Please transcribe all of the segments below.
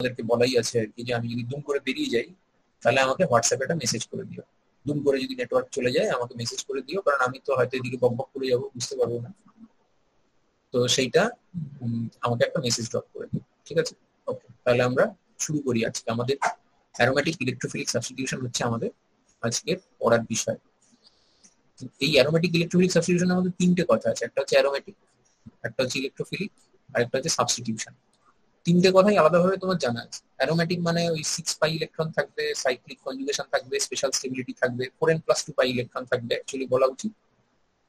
আমাদেরকে বলাই আছে আর কি, যে আমি যদি দুম করে বেরিয়ে যাই তাহলে আমাকে হোয়াটসঅ্যাপে একটা মেসেজ করে দিও, দুম করে যদি নেটওয়ার্ক চলে যায় আমাকে মেসেজ করে দিও, কারণ আমি তো হয়তো এদিকে বক বক করে যাবো, বুঝতে পারবো না। তো সেইটা আমাকে একটা মেসেজ ড্রপ করে দিও, ঠিক আছে? ওকে, তাহলে আমরা শুরু করি। আজকে আমাদের অ্যারোমেটিক ইলেকট্রোফিলিক সাবস্টিটিউশন হচ্ছে আমাদের আজকের পড়ার বিষয়। এই অ্যারোমেটিক ইলেকট্রোফিলিক সাবস্টিটিউশনের মধ্যে তিনটে কথা আছে, একটা হচ্ছে অ্যারোমেটিক, একটা হচ্ছে ইলেকট্রোফিলিক, আর একটা হচ্ছে সাবস্টিটিউশন। তিনটে কথাই আলাদাভাবে তোমার জানা আছে। অ্যারোমেটিক মানে ওই 6 পাই ইলেকট্রন থাকবে, সাইক্লিক কনজুগেশন থাকবে, স্পেশাল স্টেবিলিটি থাকবে, 4n+2 পাই ইলেকট্রন থাকবে অ্যাকচুয়ালি বলা উচিত।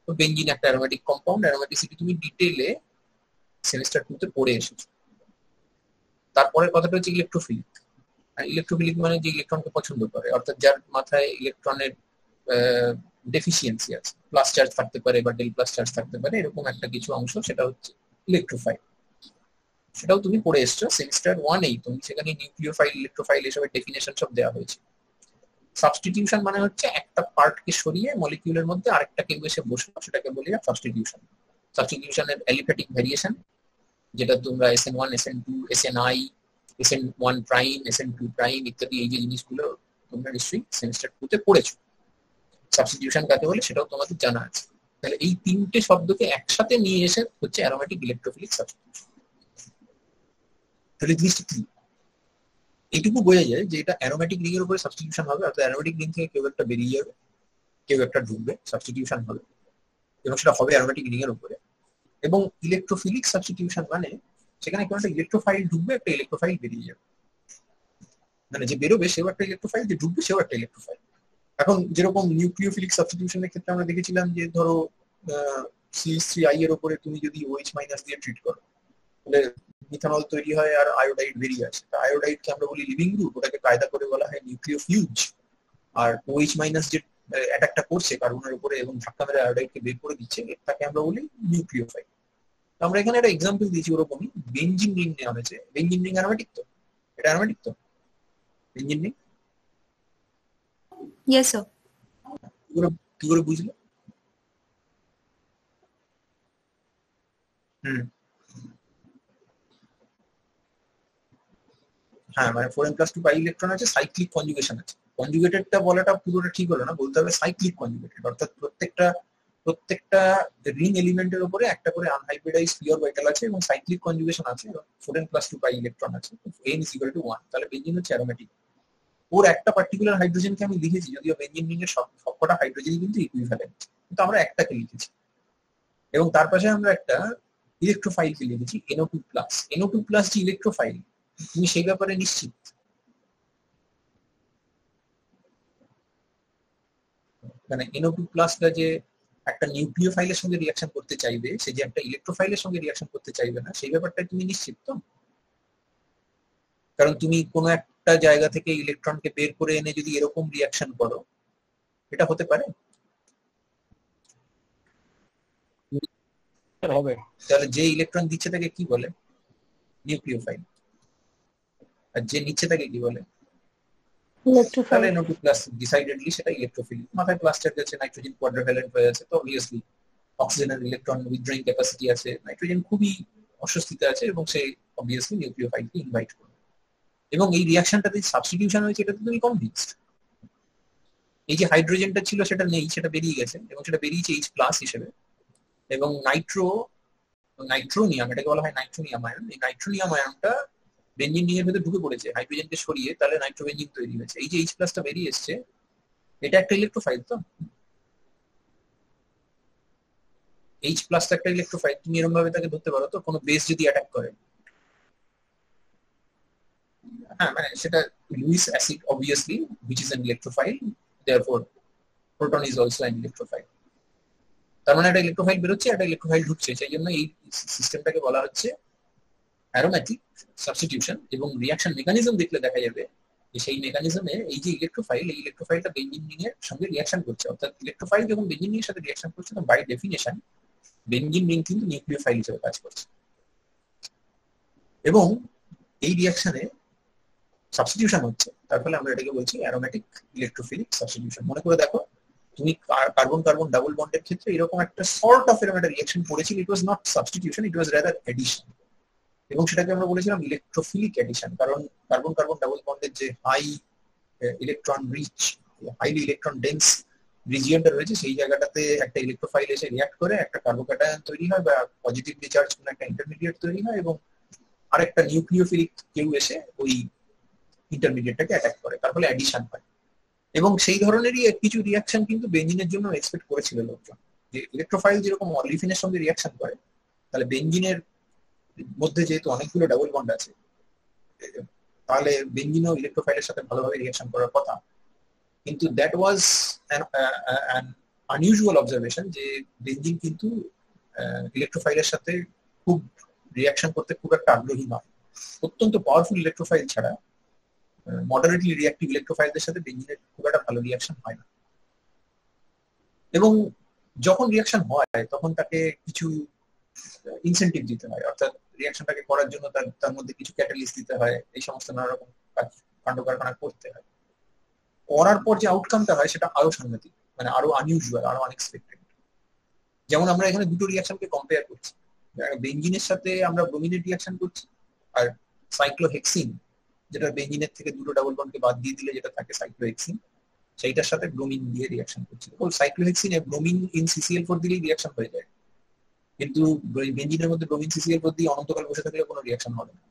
তো বেঞ্জিন একটা অ্যারোমেটিক কম্পাউন্ড, অ্যারোমেটিসিটি তুমি ডিটেইলে সেমিস্টার 2 তে পড়ে এসেছো। তারপরের কথাটা হচ্ছে ইলেকট্রোফিলিক। আর ইলেকট্রোফিলিক মানে যে ইলেকট্রনকে পছন্দ করে, অর্থাৎ যার মাথায় ইলেকট্রনের ডেফিসিয়েন্সি আছে, প্লাস চার্জ থাকতে পারে বা ডেল প্লাস চার্জ থাকতে পারে, এরকম একটা কিছু অংশ, সেটা হচ্ছে ইলেকট্রোফাইল। সেটাও তুমি পড়ে এসছো সেমিস্টার 1-এই, তুমি সেখানে নিউক্লিওফাইল, ইলেকট্রোফাইল এসবের ডেফিনেশন সব দেওয়া হয়েছে। সাবস্টিটিউশন মানে হচ্ছে একটা পার্টকে সরিয়ে মলিকিউলের মধ্যে আরেকটা কেউ এসে বসলো, সেটাকে বলি সাবস্টিটিউশন। সাবস্টিটিউশনের অ্যালিফ্যাটিক ভেরিয়েশন, যেটা তোমরা SN1, SN2, SNI, SN1 prime, SN2 prime ইত্যাদি এই যে জিনিসগুলো তোমরা নিশ্চয়ই সেমিস্টার 2 তে পড়েছো। সাবস্টিটিউশন কাকে বলে সেটাও তোমাদের জানা আছে। তাহলে এই তিনটে শব্দকে একসাথে নিয়ে এসে হচ্ছে অ্যারোমেটিক ইলেকট্রোফিলিক সাবস্টিটিউশন। তাহলে জিনিসটা কি? এইটুকু বোঝা যায় যে এটা অ্যারোমেটিক রিং এর উপরে সাবস্টিটিউশন হবে, অর্থাৎ অ্যারোমেটিক রিং থেকে কেউ একটা বেরিয়ে যাবে, কেউ একটা ঢুকবে, সাবস্টিটিউশন হবে, এবং সেটা হবে অ্যারোমেটিক রিং এর উপরে। এবং ইলেকট্রোফিলিক সাবস্টিটিউশন মানে সেখানে কেউ একটা ইলেকট্রোফাইল ঢুকবে, একটা ইলেকট্রোফাইল বেরিয়ে যাবে, মানে যে বেরোবে সেও একটা ইলেকট্রোফাইল, যে ঢুকবে সেও একটা ইলেকট্রোফাইল। এখন যেরকম নিউক্লিওফিলিক সাবস্টিটিউশনের ক্ষেত্রে আমরা দেখেছিলাম যে ধরো CH3I এর উপরে তুমি যদি OH- দিয়ে ট্রিট করো, তাহলে মিথানল তৈরি হয় আর আয়োডাইড বেরিয়ে আসে। আয়োডাইডকে আমরা বলি লিভিং গ্রুপ, ওটাকে কায়দা করে বলা হয় নিউক্লিওফিউজ। আর OH- যে অ্যাটাকটা করছে কার্বনের উপরে এবং ধাক্কা মেরে আয়োডাইডকে বের করে দিচ্ছে, তাকে আমরা বলি নিউক্লিওফাইল। আমরা এখানে একটা এক্সাম্পল দিয়েছি ওরকমই, বেঞ্জিন রিং নেওয়া হয়েছে। বেঞ্জিন রিং অ্যারোমেটিক তো? এটা অ্যারোমেটিক তো বেঞ্জিন রিং? Yes sir. কি করে বুঝলে? হ্যাঁ, মানে 4n+2 পাই ইলেকট্রন আছে, সাইক্লিক কনজুগেশন আছে। কনজুগেটেডটা বলাটা পুরোটা ঠিক হলো না, বলতে হবে সাইক্লিক কনজুগেটেড, অর্থাৎ প্রত্যেকটা রিং এলিমেন্টের উপরে একটা করে আনহাইব্রিডাইজ পি অরবিটাল আছে এবং সাইক্লিক কনজুগেশন আছে, 4n+2 পাই ইলেকট্রন আছে, n=1। তাহলে বেঞ্জিন হচ্ছে অ্যারোমেটিক। ওর একটা পার্টিকুলার হাইড্রোজেনকে আমি লিখেছি, যদিও বেঞ্জিন রিং এর সবকটা হাইড্রোজেন কিন্তু ইকুইভ্যালেন্ট, কিন্তু আমরা একটাকে লিখেছি। এবং তার পাশে আমরা একটা ইলেকট্রোফাইলকে লিখেছি NO2+। NO2+ যে ইলেকট্রোফাইল, তুমি সেই ব্যাপারে নিশ্চিত? মানে NO2+টা যে একটা নিউক্লিওফাইলের সঙ্গে রিঅ্যাকশন করতে চাইবে, সে যে একটা ইলেকট্রোফাইলের সঙ্গে রিঅ্যাকশন করতে চাইবে না, সেই ব্যাপারটা তুমি নিশ্চিত তো? কারণ তুমি কোনো একটা জায়গা থেকে ইলেকট্রনকে বের করে এনে যদি এরকম রিঅ্যাকশন করো, এটা হতে পারে? হবে। তাহলে যে ইলেকট্রন দিচ্ছে তাকে কি বলে? নিউক্লিওফাইল। আর যে নিচ্ছে তাকে কি বলে? তাহলে NO2+ ডিসাইডেডলি সেটা ইলেকট্রোফিলিক। মাথায় প্লাস চার্জ আছে, নাইট্রোজেন কোয়াড্রাভ্যালেন্ট হয়ে আছে, তো অবভিয়াসলি অক্সিজেনের ইলেকট্রন উইথড্রয়িং ক্যাপাসিটি আছে, নাইট্রোজেন খুবই অস্বস্তিতে আছে এবং সে অবভিয়াসলি নিউক্লিওফাইলকে ইনভাইট করবে। এবং এই রিঅ্যাকশনটাতে সাবস্টিটিউশন হয়েছে, এটা তো তুমি কনভিন্সড। এই যে হাইড্রোজেনটা ছিল সেটা নেই, সেটা বেরিয়ে গেছে এবং সেটা বেরিয়েছে H+ হিসেবে। এবং নাইট্রোনিয়াম, এটাকে বলা হয় নাইট্রোনিয়াম আয়ন। এই নাইট্রোনিয়াম আয়নটা বেঞ্জিন রিং এর ভেতরে ঢুকে পড়েছে, হাইড্রোজেনকে সরিয়ে, তাহলে নাইট্রোবেঞ্জিন তৈরি হয়েছে। এই যে H+টা বেরিয়ে এসছে, এটা একটা ইলেকট্রোফাইল তো? H+টা একটা ইলেকট্রোফাইল। তুমি এরকম ভাবে তাকে ধরতে পারো তো, কোনো বেস যদি অ্যাটাক করে। হ্যাঁ, মানে সেটা Luis acid obviously which is an electrophile, therefore proton is also an electrophile। তার মানে একটা ইলেকট্রোফাইল বেরোচ্ছে, একটা ইলেকট্রোফাইল ঢুকছে, সেই জন্য এই সিস্টেমটাকে বলা হচ্ছে অ্যারোমেটিক সাবস্টিটিউশন। এবং রিঅ্যাকশন মেকানিজম দেখলে দেখা যাবে যে সেই মেকানিজমে এই যে ইলেকট্রোফাইল, এই ইলেকট্রোফাইলটা বেঞ্জিন রিং এর সঙ্গে রিঅ্যাকশন করছে, অর্থাৎ ইলেকট্রোফাইল যখন বেঞ্জিন রিং এর সাথে রিঅ্যাকশন করছে তখন বাই ডেফিনেশন বেঞ্জিন রিং কিন্তু নিউক্লিওফাইল হিসেবে কাজ করছে। এবং এই রিঅ্যাকশনে সাবস্টিটিউশন হচ্ছে, তার ফলে আমরা এটাকে বলছি অ্যারোমেটিক ইলেকট্রোফিলিক সাবস্টিটিউশন। মনে করে দেখো, তুমি কার্বন কার্বন ডাবল বন্ডের ক্ষেত্রে এরকম একটা সর্ট অফ এরকম একটা রিঅ্যাকশন করেছিল। It was not substitution, it was rather addition. এবং সেটাকে আমরা বলেছিলাম ইলেকট্রোফিলিক অ্যাডিশন, কারণ কার্বন কার্বন ডাবল বন্ডের যে high electron rich, highly electron dense রিজিয়নটা রয়েছে, সেই জায়গাটাতে একটা ইলেকট্রোফাইল এসে রিয়াক্ট করে একটা কার্বোক্যাটায়ন তৈরি হয় বা পজিটিভলি চার্জ কোনো একটা ইন্টারমিডিয়েট তৈরি হয়, এবং আরেকটা নিউক্লিওফিলিক কেউ এসে ওই ইন্টারমিডিয়েটটাকে অ্যাটাক করে, তার ফলে অ্যাডিশন হয়। এবং সেই ধরনেরই কিছু রিয়াকশন কিন্তু বেঞ্জিনের জন্য এক্সপেক্ট করেছিল লোকজন, যে ইলেকট্রোফাইল যেরকম অলিফিনের সঙ্গে রিয়াকশন করে, তাহলে বেঞ্জিনের মধ্যে যেহেতু অনেকগুলো ডাবল বন্ড আছে, তাহলে বেঞ্জিনও ইলেকট্রোফাইলের সাথে ভালোভাবে রিয়াকশন করার কথা। কিন্তু that was an unusual observation, যে বেঞ্জিন কিন্তু ইলেকট্রোফাইলের সাথে খুব রিয়াকশন করতে খুব একটা আগ্রহী নয়। অত্যন্ত পাওয়ারফুল ইলেকট্রোফাইল ছাড়া মডারেটলি রিয়াক্টিভ ইলেকট্রোফাইলদের সাথে বেঞ্জিনের খুব একটা ভালো রিয়াকশন হয় না। এবং যখন রিয়াকশন হয় তখন তাকে কিছু ইনসেন্টিভ দিতে হয়, অর্থাৎ রিয়াকশনটাকে করার জন্য তার মধ্যে কিছু ক্যাটালিস্ট দিতে হয়, এই সমস্ত নানা রকম কাণ্ড কারখানা করতে হয়। করার পর যে আউটকামটা হয় সেটা আরো সাংঘাতিক, মানে আরো আনইউজুয়াল, আরো আনএক্সপেক্টেড। যেমন আমরা এখানে দুটো রিয়াকশনকে কম্পেয়ার করছি, বেঞ্জিনের সাথে আমরা ব্রোমিনের রিয়াকশন করছি, আর সাইক্লোহেক্সিন, যেটা বেঞ্জিনের থেকে দুটো ডাবল বন্ডকে বাদ দিয়ে দিলে যেটা থাকে সাইক্লোহেক্সিন, সেইটার সাথে ব্রোমিন দিয়ে রিয়াকশন করছি। সাইক্লোহেক্সিনে ব্রোমিন ইন CCl4 দিলেই রিয়াকশন হয়ে যায়, কিন্তু বেঞ্জিনের মধ্যে ব্রোমিন CCl4 দিয়ে অনন্তকাল বসে থাকলে কোনো রিয়াকশন হবে না।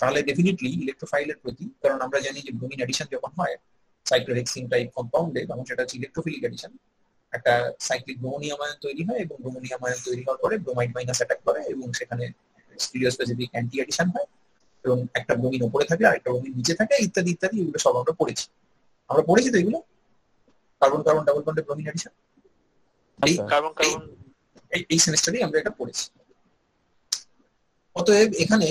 তাহলে ডেফিনেটলি ইলেকট্রোফাইলের প্রতি, কারণ আমরা জানি যে ব্রোমিন অ্যাডিশন যখন হয় সাইক্লোহেক্সিন টাইপ কম্পাউন্ডে, তখন সেটা হচ্ছে ইলেকট্রোফিলিক অ্যাডিশন, একটা সাইক্লিক ব্রোমোনিয়াম আয়ন তৈরি হয়, এবং ব্রোমোনিয়াম আয়ন তৈরি হওয়ার পরে ব্রোমাইড মাইনাস অ্যাটাক করে, এবং সেখানে স্টিরিওস্পেসিফিক অ্যান্টি অ্যাডিশন হয়, এবং একটা ব্রোমিন উপরে থাকে আর একটা ব্রোমিন নিচে থাকে, ইত্যাদি ইত্যাদি। এগুলো সব আমরা পড়েছি তো এগুলো কার্বন কার্বন ডাবল বন্ডে ব্রোমিন অ্যাডিশন এই সেমিস্টারেই আমরা এটা পড়েছি। অতএব এখানে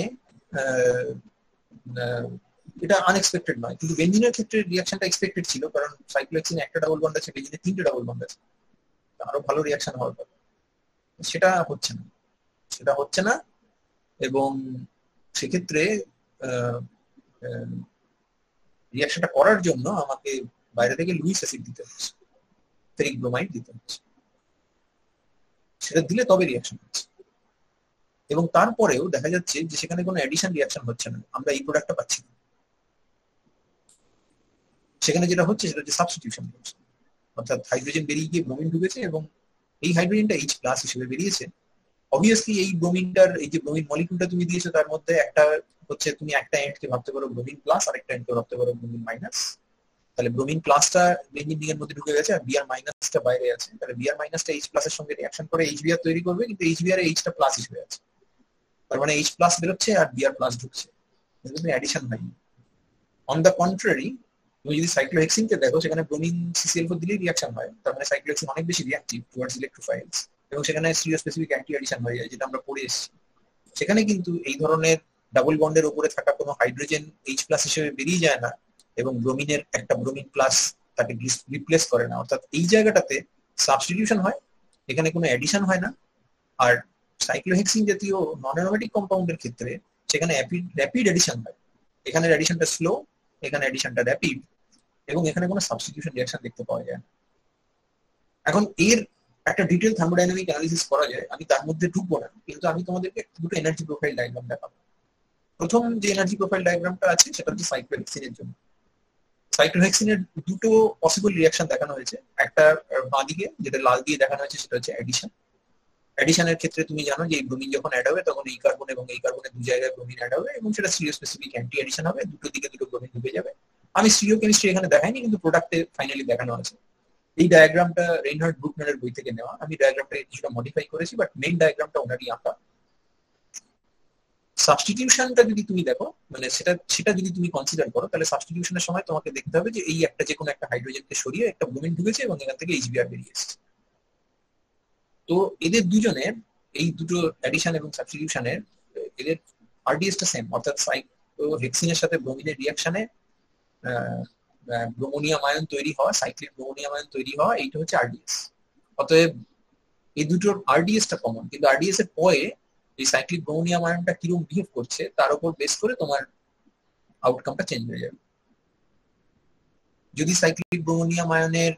এটা আনএক্সপেক্টেড নয়, কিন্তু বেঞ্জিনের ক্ষেত্রে রিয়াকশনটা এক্সপেক্টেড ছিল, কারণ সাইক্লোহেক্সিনে একটা ডাবল বন্ড আছে, বেঞ্জিনে 3টে ডাবল বন্ড আছে, আরো ভালো রিয়াকশন হওয়ার কথা। সেটা হচ্ছে না, এবং সেক্ষেত্রে রিয়াকশনটা করার জন্য আমাকে বাইরে থেকে লুইস অ্যাসিড দিতে হচ্ছে, ফেরিক ব্রোমাইড দিতে হচ্ছে, সেটা দিলে তবে রিয়াকশন হচ্ছে। এবং তারপরেও দেখা যাচ্ছে যে সেখানে কোনো অ্যাডিশন রিয়াকশন হচ্ছে না, আমরা এই প্রোডাক্টটা পাচ্ছি না। সেখানে যেটা হচ্ছে সেটা হচ্ছে সাবস্টিটিউশন হচ্ছে, অর্থাৎ হাইড্রোজেন বেরিয়ে গিয়ে ব্রোমিন ঢুকেছে, এবং এই হাইড্রোজেনটা H+ হিসেবে বেরিয়েছে। অবভিয়াসলি এই ব্রোমিনটার, এই যে ব্রোমিন মলিকুলটা তুমি দিয়েছো, তার মধ্যে একটা হচ্ছে, তুমি একটা এন্ডকে ভাবতে পারো ব্রোমিন প্লাস, আর একটা এন্ডকে ভাবতে পারো ব্রোমিন মাইনাস। তাহলে ব্রোমিন প্লাসটা বেঞ্জিন রিং এর মধ্যে ঢুকে গেছে, আর Br মাইনাসটা বাইরে আছে। তাহলে Br মাইনাসটা H+ এর সঙ্গে রিয়াকশন করে HBr তৈরি করবে, কিন্তু HBr এ Hটা প্লাস হিসেবে আছে, তার মানে H+ বেরোচ্ছে আর Br+ ঢুকছে, কিন্তু অ্যাডিশন হয়নি। অন দ্য কন্ট্রারি, তুমি যদি সাইক্লোহেক্সিনকে দেখো, সেখানে ব্রোমিন CCl4 দিলেই রিয়াকশন হয়, তার মানে সাইক্লোহেক্সিন অনেক বেশি রিয়াক্টিভ টুয়ার্ডস ইলেকট্রোফাইলস, এবং সেখানে স্টিরিওস্পেসিফিক অ্যান্টি অ্যাডিশন হয়ে যায়, যেটা আমরা পড়ে এসেছি। সেখানে কিন্তু এই ধরনের ডাবল বন্ডের উপরে থাকা কোনো হাইড্রোজেন H+ হিসেবে বেরিয়ে যায় না, এবং ব্রোমিনের একটা ব্রোমিন প্লাস তাকে রিপ্লেস করে না, অর্থাৎ এই জায়গাটাতে সাবস্টিটিউশন হয়, এখানে কোনো অ্যাডিশন হয় না। আর সাইক্লোহেক্সিন জাতীয় নন অ্যারোমেটিক কম্পাউন্ডের ক্ষেত্রে সেখানে র্যাপিড অ্যাডিশন হয়, এখানে অ্যাডিশনটা স্লো, এখানে অ্যাডিশনটা র্যাপিড, এবং এখানে কোনো সাবস্টিটিউশন রিঅ্যাকশন দেখতে পাওয়া যায় না। এখন এর একটা ডিটেইল থার্মোডাইনামিক অ্যানালিসিস করা যায়, আমি তার মধ্যে ঢুকবো না, কিন্তু আমি তোমাদেরকে দুটো এনার্জি প্রোফাইল ডায়াগ্রাম দেখাবো। প্রথম যে এনার্জি প্রোফাইল ডায়াগ্রামটা আছে সেটা হচ্ছে সাইক্লোহেক্সিনের জন্য। সাইক্লোহেক্সিনের দুটো পসিবল রিঅ্যাকশন দেখানো হয়েছে, একটা বাঁদিকে যেটা লাল দিয়ে দেখানো হয়েছে সেটা হচ্ছে অ্যাডিশন। অ্যাডিশনের ক্ষেত্রে তুমি জানো যে এই ব্রোমিন যখন অ্যাড হবে, তখন এই কার্বন এবং এই কার্বনের দু জায়গায় ব্রোমিন অ্যাড হবে, এবং সেটা স্টিরিওস্পেসিফিক অ্যান্টি অ্যাডিশন হবে, দুটো দিকে দুটো ব্রোমিন ঢুকে যাবে। আমি স্টিরিওকেমিস্ট্রি এখানে দেখাইনি, কিন্তু প্রোডাক্টে ফাইনালি দেখানো আছে। এই ডায়াগ্রামটা রেইনহার্ড ব্রুকনারের বই থেকে নেওয়া, আমি ডায়াগ্রামটা কিছুটা মডিফাই করেছি, বাট মেইন ডায়াগ্রামটা ওনারই আঁকা। সাবস্টিটিউশনটা যদি তুমি দেখো, মানে সেটা যদি তুমি কনসিডার করো, তাহলে সাবস্টিটিউশনের সময় তোমাকে দেখতে হবে যে এই একটা যে কোনো একটা হাইড্রোজেনকে সরিয়ে একটা ব্রোমিন ঢুকেছে, এবং এখান থেকে HBr বেরিয়ে এসেছে। তো এদের দুজনের, এই দুটো অ্যাডিশন এবং সাবস্টিটিউশনের, এদের আরডিএসটা সেম, অর্থাৎ সাইক্লোহেক্সিনের সাথে ব্রোমিনের রিঅ্যাকশনে ব্রোমোনিয়াম আয়ন তৈরি হওয়া, সাইক্লিক ব্রোমোনিয়াম আয়ন তৈরি হওয়া, এইটা হচ্ছে আরডিএস। অতএব এই দুটোর আরডিএসটা কমন, কিন্তু আরডিএস এর পরে এই সাইক্লিক ব্রোমোনিয়াম আয়নটা কিরকম বিহেভ করছে তার উপর বেস করে তোমার আউটকামটা চেঞ্জ হয়ে যাবে। যদি সাইক্লিক ব্রোমোনিয়াম আয়নের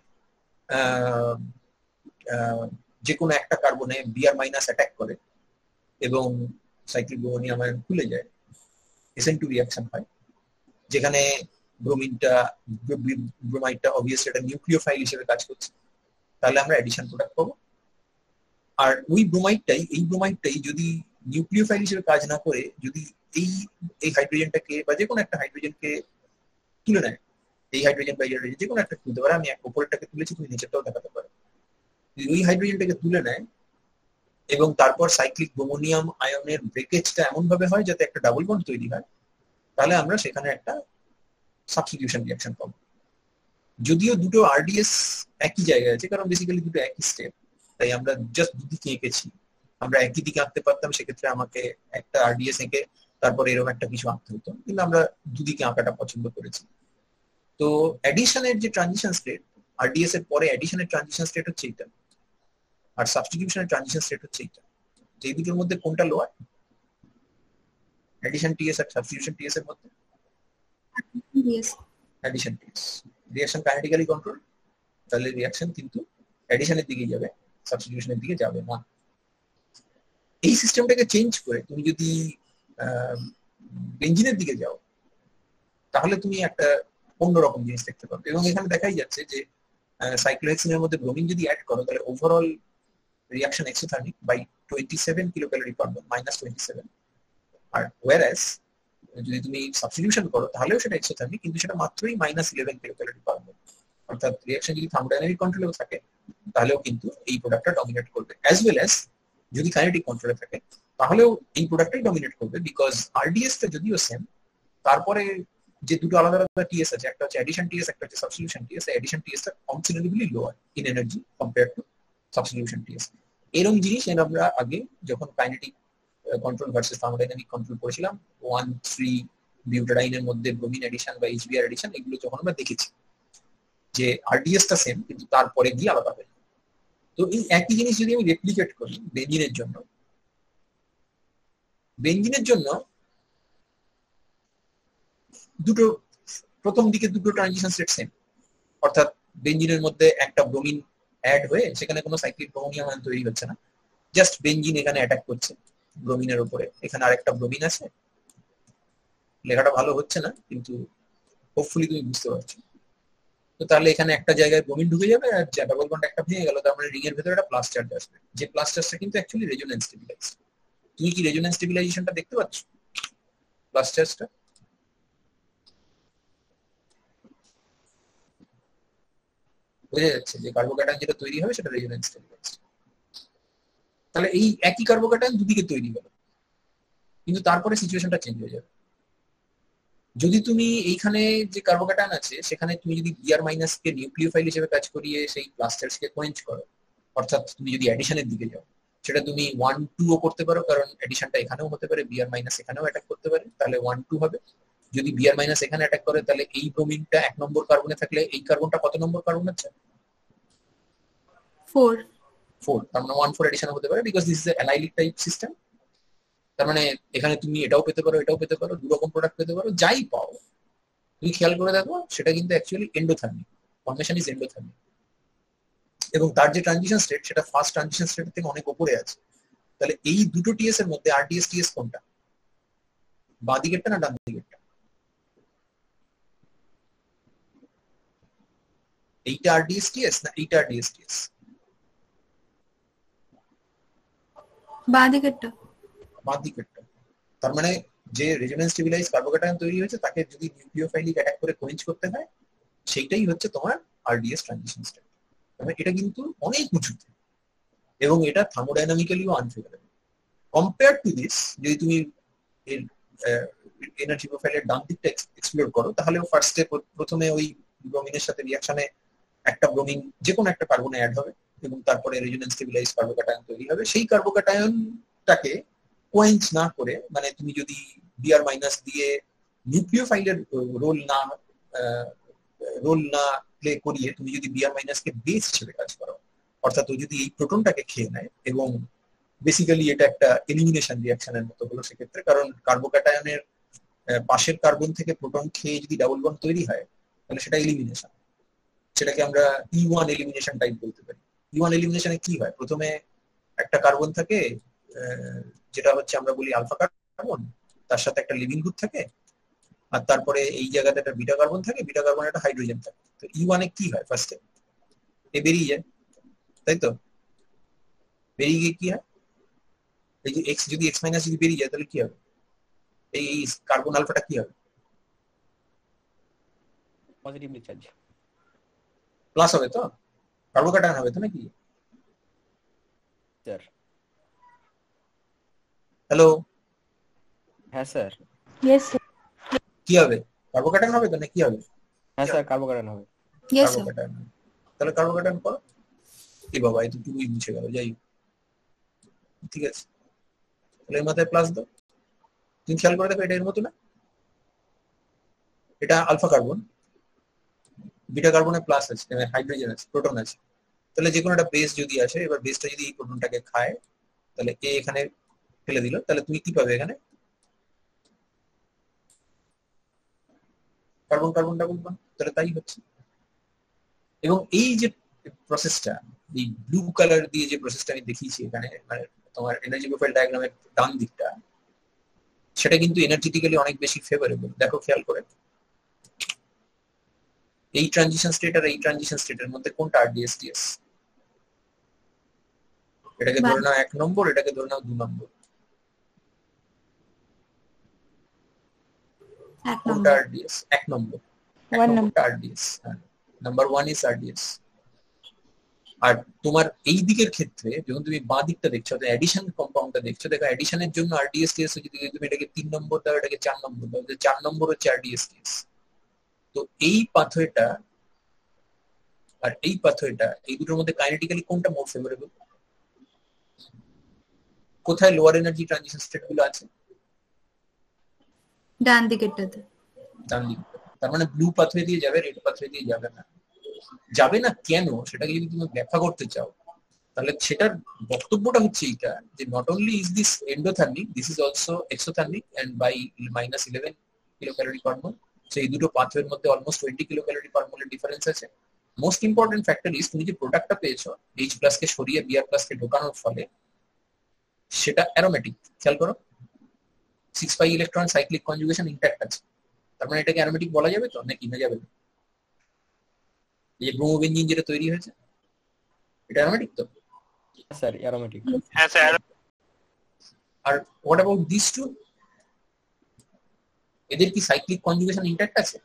যে কোনো একটা কার্বনে Br মাইনাস অ্যাটাক করে, এবং সাইক্লিক ব্রোমোনিয়াম আয়ন খুলে যায়, SN2 রিঅ্যাকশন হয়, যেখানে ব্রোমাইডটা অবভিয়াসলি একটা নিউক্লিওফাইল হিসেবে কাজ করছে, তাহলে আমরা অ্যাডিশন প্রোডাক্ট পাবো। আর ওই ব্রোমাইডটাই যদি নিউক্লিওফাইল হিসেবে কাজ না করে যদি এই হাইড্রোজেনটাকে বা যে কোনো একটা হাইড্রোজেনকে তুলে নেয়, এই হাইড্রোজেন বা হাইড্রোজেন যে কোনো একটা তুলতে পারে, আমি উপরেরটাকে তুলেছি, তুমি নিচেরটাও দেখাতে পারো, ওই হাইড্রোজেনটাকে তুলে নেয় এবং তারপর সাইক্লিক ব্রোমোনিয়াম আয়নের ব্রেকেজটা এমন ভাবে হয় যাতে একটা ডাবল বন্ড তৈরি হয়, তাহলে আমরা সেখানে একটা সাবস্টিটিউশন রিঅ্যাকশন পাবো। যদিও দুটো আরডিএস একই জায়গায় আছে, কারণ বেসিক্যালি দুটো একই স্টেপ, তাই আমরা জাস্ট দুদিকে এঁকেছি। আমরা একই দিকে আঁকতে পারতাম, সেক্ষেত্রে আমাকে একটা আরডিএস এঁকে তারপর এরকম একটা কিছু আঁকতে হতো, কিন্তু আমরা দুদিকে আঁকাটা পছন্দ করেছি। তো অ্যাডিশনের যে ট্রানজিশন স্টেট, আরডিএস এর পরে অ্যাডিশনের ট্রানজিশন স্টেট হচ্ছে এইটা, আর সাবস্টিটিউশনের ট্রানজিশন স্টেট হচ্ছে এইটা। তো এই দুটোর মধ্যে কোনটা লোয়ার? অ্যাডিশন টিএস আর সাবস্টিটিউশন টিএস এর মধ্যে অ্যাডিশন টিএস। রিঅ্যাকশন কাইনেটিক্যালি কন্ট্রোল, তাহলে রিঅ্যাকশন কিন্তু অ্যাডিশনের দিকে যাবে, সাবস্টিটিউশনের দিকে যাবে না। এই সিস্টেমটাকে চেঞ্জ করে তুমি যদি বেঞ্জিনের দিকে যাও, তাহলে তুমি একটা অন্যরকম জিনিস দেখতে পাবে। এবং এখানে দেখাই যাচ্ছে যে সাইক্লোহেক্সিনের মধ্যে ব্রোমিন যদি অ্যাড করো, তাহলে overall reaction exothermic by 27 kilocalorie per mole, -27। আর ওয়ারাস যদি তুমি সাবস্টিটিউশন করো তাহলেও সেটা এক্সোথার্মিক, কিন্তু সেটা মাত্রই -11 কিলোক্যালোরি পার মোল। অর্থাৎ রিঅ্যাকশন যদি থার্মোডাইনামিক কন্ট্রোলেও থাকে তাহলেও কিন্তু এই প্রোডাক্টটা ডমিনেট করবে, অ্যাজ ওয়েল অ্যাজ যদি কাইনেটিক কন্ট্রোলে থাকে তাহলেও এই প্রোডাক্টটাই ডমিনেট করবে, বিকজ আরডিএস টা যদিও সেম, তারপরে যে দুটো আলাদা আলাদা টিএস আছে, একটা হচ্ছে অ্যাডিশন টিএস, একটা হচ্ছে সাবস্টিটিউশন টিএস। অ্যাডিশন টিএস টা considerably lower in energy compare to substitution TS. এরকম জিনিস আমরা আগে যখন kinetic control versus thermodynamic control করেছিলাম, 1,3 বিউটাডাইনের মধ্যে ব্রোমিন এডিশন বা এইচবিআর এডিশন, এগুলো যখন আমরা দেখেছি যে আরডিএস টা সেম কিন্তু তারপরে গিয়ে আলাদা হয়ে যায়। তো এই একই জিনিস যদি আমি রেপ্লিকেট করি বেঞ্জিনের জন্য, দুটো প্রথম দিকে দুটো ট্রানজিশন স্টেট সেম, অর্থাৎ বেঞ্জিনের মধ্যে একটা ব্রোমিন অ্যাড হয়ে সেখানে কোনো সাইক্লিক ব্রোমোনিয়াম আয়ন তৈরি হচ্ছে না, জাস্ট বেঞ্জিন এখানে অ্যাটাক করছে ব্রোমিনের উপরে। এখানে আরেকটা ব্রোমিন আছে, লেখাটা ভালো হচ্ছে না কিন্তু হোপফুলি তুমি বুঝতে পারছো। তো তাহলে এখানে একটা জায়গায় ব্রোমিন ঢুকে যাবে, আর ডাবল বন্ড একটা ভেঙে গেল, তার মানে রিং এর ভেতরে একটা প্লাস চার্জ আসবে, যে প্লাস চার্জটা কিন্তু অ্যাকচুয়ালি রেজোন্যান্স স্টেবিলাইজ। তুমি কি রেজোন্যান্স স্টেবিলাইজেশনটা দেখতে পাচ্ছ? প্লাস চার্জটা বোঝা যাচ্ছে যে কার্বোক্যাটায়ন যেটা তৈরি হবে সেটা রেজোন্যান্স স্টেবিলাইজড। তাহলে এই একই কার্বোক্যাটায়ন দুদিকে তৈরি হলো, কিন্তু তারপরে সিচুয়েশনটা চেঞ্জ হয়ে যাবে। যদি তুমি এইখানে যে কার্বোক্যাটায়ন আছে সেখানে তুমি যদি বিআর মাইনাস কে নিউক্লিওফাইল হিসেবে কাজ করিয়ে সেই প্লাস চার্জকে কোয়েঞ্চ করো, অর্থাৎ তুমি যদি অ্যাডিশনের দিকে যাও, সেটা তুমি 1,2 ও করতে পারো, কারণ অ্যাডিশনটা এখানেও হতে পারে, বিআর মাইনাস এখানেও অ্যাটাক করতে পারে, তাহলে 1,2 হবে। যদি বিআর মাইনাস এখানে অ্যাটাক করে, তাহলে এই ব্রোমিনটা 1 নম্বর কার্বনে থাকলে এই কার্বনটা কত নম্বর কার্বন হচ্ছে? 4। তার মানে 1,4 এডিশন হতে পারে, because this is a allylic type system. তার মানে এখানে তুমি এটাও পেতে পারো, এটাও পেতে পারো, দু রকম প্রোডাক্ট পেতে পারো, যাই পাও তুমি খেয়াল করে দেখো সেটা কিন্তু actually endothermic, formation is endothermic. এবং তার যে ট্রানজিশন স্টেট সেটা ফার্স্ট ট্রানজিশন স্টেট থেকে অনেক উপরে আছে। তাহলে এই দুটো টিএস এর মধ্যে আরডিএস টিএস কোনটা, বাঁ দিকেরটা না ডান দিকেরটা? এইটা আরডিএস টিএস না এইটা আরডিএস টিএস? বাঁ দিকেরটা। বাঁ দিকেরটা। তার মানে যে রেজোন্যান্স স্টেবিলাইজ কার্বোক্যাটায়ন তৈরি হয়েছে তাকে যদি নিউক্লিওফাইলিক অ্যাটাক করে কোয়েঞ্চ করতে হয়, সেইটাই হচ্ছে তোমার আরডিএস ট্রানজিশন স্টেট। তবে এটা কিন্তু অনেক উঁচুতে এবং এটা থার্মোডাইনামিক্যালিও আনফেভারেবল কম্পেয়ার টু দিস। যদি তুমি এর এনার্জি প্রোফাইলের ডান দিকটা এক্সপ্লোর করো, তাহলে ফার্স্টে প্রথমে ওই ব্রোমিনের সাথে রিঅ্যাকশনে একটা ব্রোমিন যে কোনো একটা কার্বনে অ্যাড হবে এবং তারপরে রেজোন্যান্স স্টেবিলাইজ কার্বোক্যাটায়ন তৈরি হবে। সেই কার্বোক্যাটায়নটাকে কোয়েঞ্চ না করে, মানে তুমি যদি বিআর মাইনাস দিয়ে নিউক্লিওফাইলের রোল না প্লে করিয়ে তুমি যদি বিআর মাইনাস কে বেস হিসেবে কাজ করো, অর্থাৎ ও যদি এই প্রোটনটাকে খেয়ে নেয়, এবং বেসিক্যালি এটা একটা এলিমিনেশন রিঅ্যাকশনের মতো হলো সেক্ষেত্রে, কারণ কার্বোক্যাটায়নের পাশের কার্বন থেকে প্রোটন খেয়ে যদি ডাবল বন্ড তৈরি হয় তাহলে সেটা এলিমিনেশন। সেটাকে আমরা E1 এলিমিনেশন টাইপ বলতে পারি। E1 এলিমিনেশনে কি হয়, প্রথমে একটা কার্বন থাকে যেটা হচ্ছে আমরা বলি আলফা কার্বন, তার সাথে একটা লিভিং গ্রুপ থাকে, আর তারপরে এই জায়গাতে একটা বিটা কার্বন থাকে, বিটা কার্বন একটা হাইড্রোজেন থাকে। তো E1 এ কি হয়, ফার্স্টে এ বেরিয়ে যায়, তাই তো? বেরিয়ে গিয়ে কি হয়, এই যে এক্স যদি এক্স মাইনাস যদি বেরিয়ে যায় তাহলে কি হবে, এই কার্বন আলফাটা কি হবে, পজিটিভলি চার্জ, প্লাস হবে তো, কার্বোকাটায়ন হবে তো নাকি? স্যার। হ্যালো, হ্যাঁ স্যার। Yes, sir. কি হবে, কার্বোকাটায়ন হবে তো না কি হবে? হ্যাঁ স্যার, কার্বোকাটায়ন হবে। Yes, sir. কার্বোকাটায়ন হবে। তাহলে কার্বোকাটায়ন করো। এ বাবা, এতটুকুই মুছে গেল, যাই হোক। ঠিক আছে, তাহলে এর মাথায় প্লাস দাও। তুমি খেয়াল করে দেখো, এটা এর মতো না, এটা আলফা কার্বন, বিটা কার্বনে প্লাস আছে, হাইড্রোজেন আছে, প্রোটন আছে। তাহলে যে কোনো একটা বেস যদি আসে, এবার বেসটা যদি এই প্রোটনটাকে খায়, তাহলে এ এখানে ফেলে দিল, তাহলে তুমি কি পাবে এখানে, কার্বন কার্বন ডাবল বন্ড। তাহলে তাই হচ্ছে। এবং এই যে প্রসেসটা, এই ব্লু কালার দিয়ে যে প্রসেসটা আমি দেখিয়েছি এখানে, মানে তোমার এনার্জি প্রোফাইল ডায়াগ্রামের ডান দিকটা, সেটা কিন্তু এনার্জেটিক্যালি অনেক বেশি ফেভারেবল। দেখো খেয়াল করে, এই ট্রানজিশন স্টেট আর এই ট্রানজিশন স্টেটের মধ্যে কোনটা RDS/TS? এটাকে ধরে নাও 1 নম্বর, এটাকে ধরে নাও 2 নম্বর। কোনটা RDS? 1 নম্বর। 1 নম্বরটা RDS, নাম্বার 1 ইজ RDS। আর তোমার এই দিকের ক্ষেত্রে যখন তুমি বাঁ দিকটা দেখছো, অ্যাডিশন কম্পাউন্ডটা দেখছো, দেখো অ্যাডিশনের জন্য RDS/TS যদি তুমি এটাকে 3 নম্বর দাও, এটাকে 4 নম্বর দাও, 4 নম্বর হচ্ছে RDS/TS। তো এই পাথওয়েটা আর এই পাথওয়েটা, এই দুটোর মধ্যে কাইনেটিক্যালি কোনটা মোর ফেভারেবল? কোথায় লোয়ার এনার্জি ট্রানজিশন স্টেট গুলো আছে? ডান দিকেরটাতে। ডান দিকে। তার মানে ব্লু পাথওয়ে দিয়ে যাবে, রেড পাথওয়ে দিয়ে যাবে না। যাবে না কেন, সেটাকে যদি তুমি ব্যাখ্যা করতে চাও, তাহলে সেটার বক্তব্যটা হচ্ছে এইটা, যে not only is this endothermic, this is also exothermic and by -11 kilocalorie per mole. So এই দুটো পাথওয়ের মধ্যে অলমোস্ট 20 কিলোক্যালোরি পার মোলের ডিফারেন্স আছে। মোস্ট ইম্পর্টেন্ট ফ্যাক্টর ইজ, তুমি যে প্রোডাক্টটা পেয়েছো H+ কে সরিয়ে Br+ কে ঢোকানোর ফলে, সেটা অ্যারোমেটিক। খেয়াল করো, 6 ইলেকট্রন সাইক্লিক কনজুগেশন ইনট্যাক্ট আছে। তার মানে এটাকে অ্যারোমেটিক বলা যাবে তো নাকি না যাবে না? এই যে ব্রোমোবেনজিন যেটা তৈরি হয়েছে, এটা অ্যারোমেটিক তো? Sir aromatic. হ্যাঁ স্যার। আর হোয়াট অ্যাবাউট দিস টু? এদের কি সাইক্লিক কনজুগেশন ইনট্যাক্ট আছে?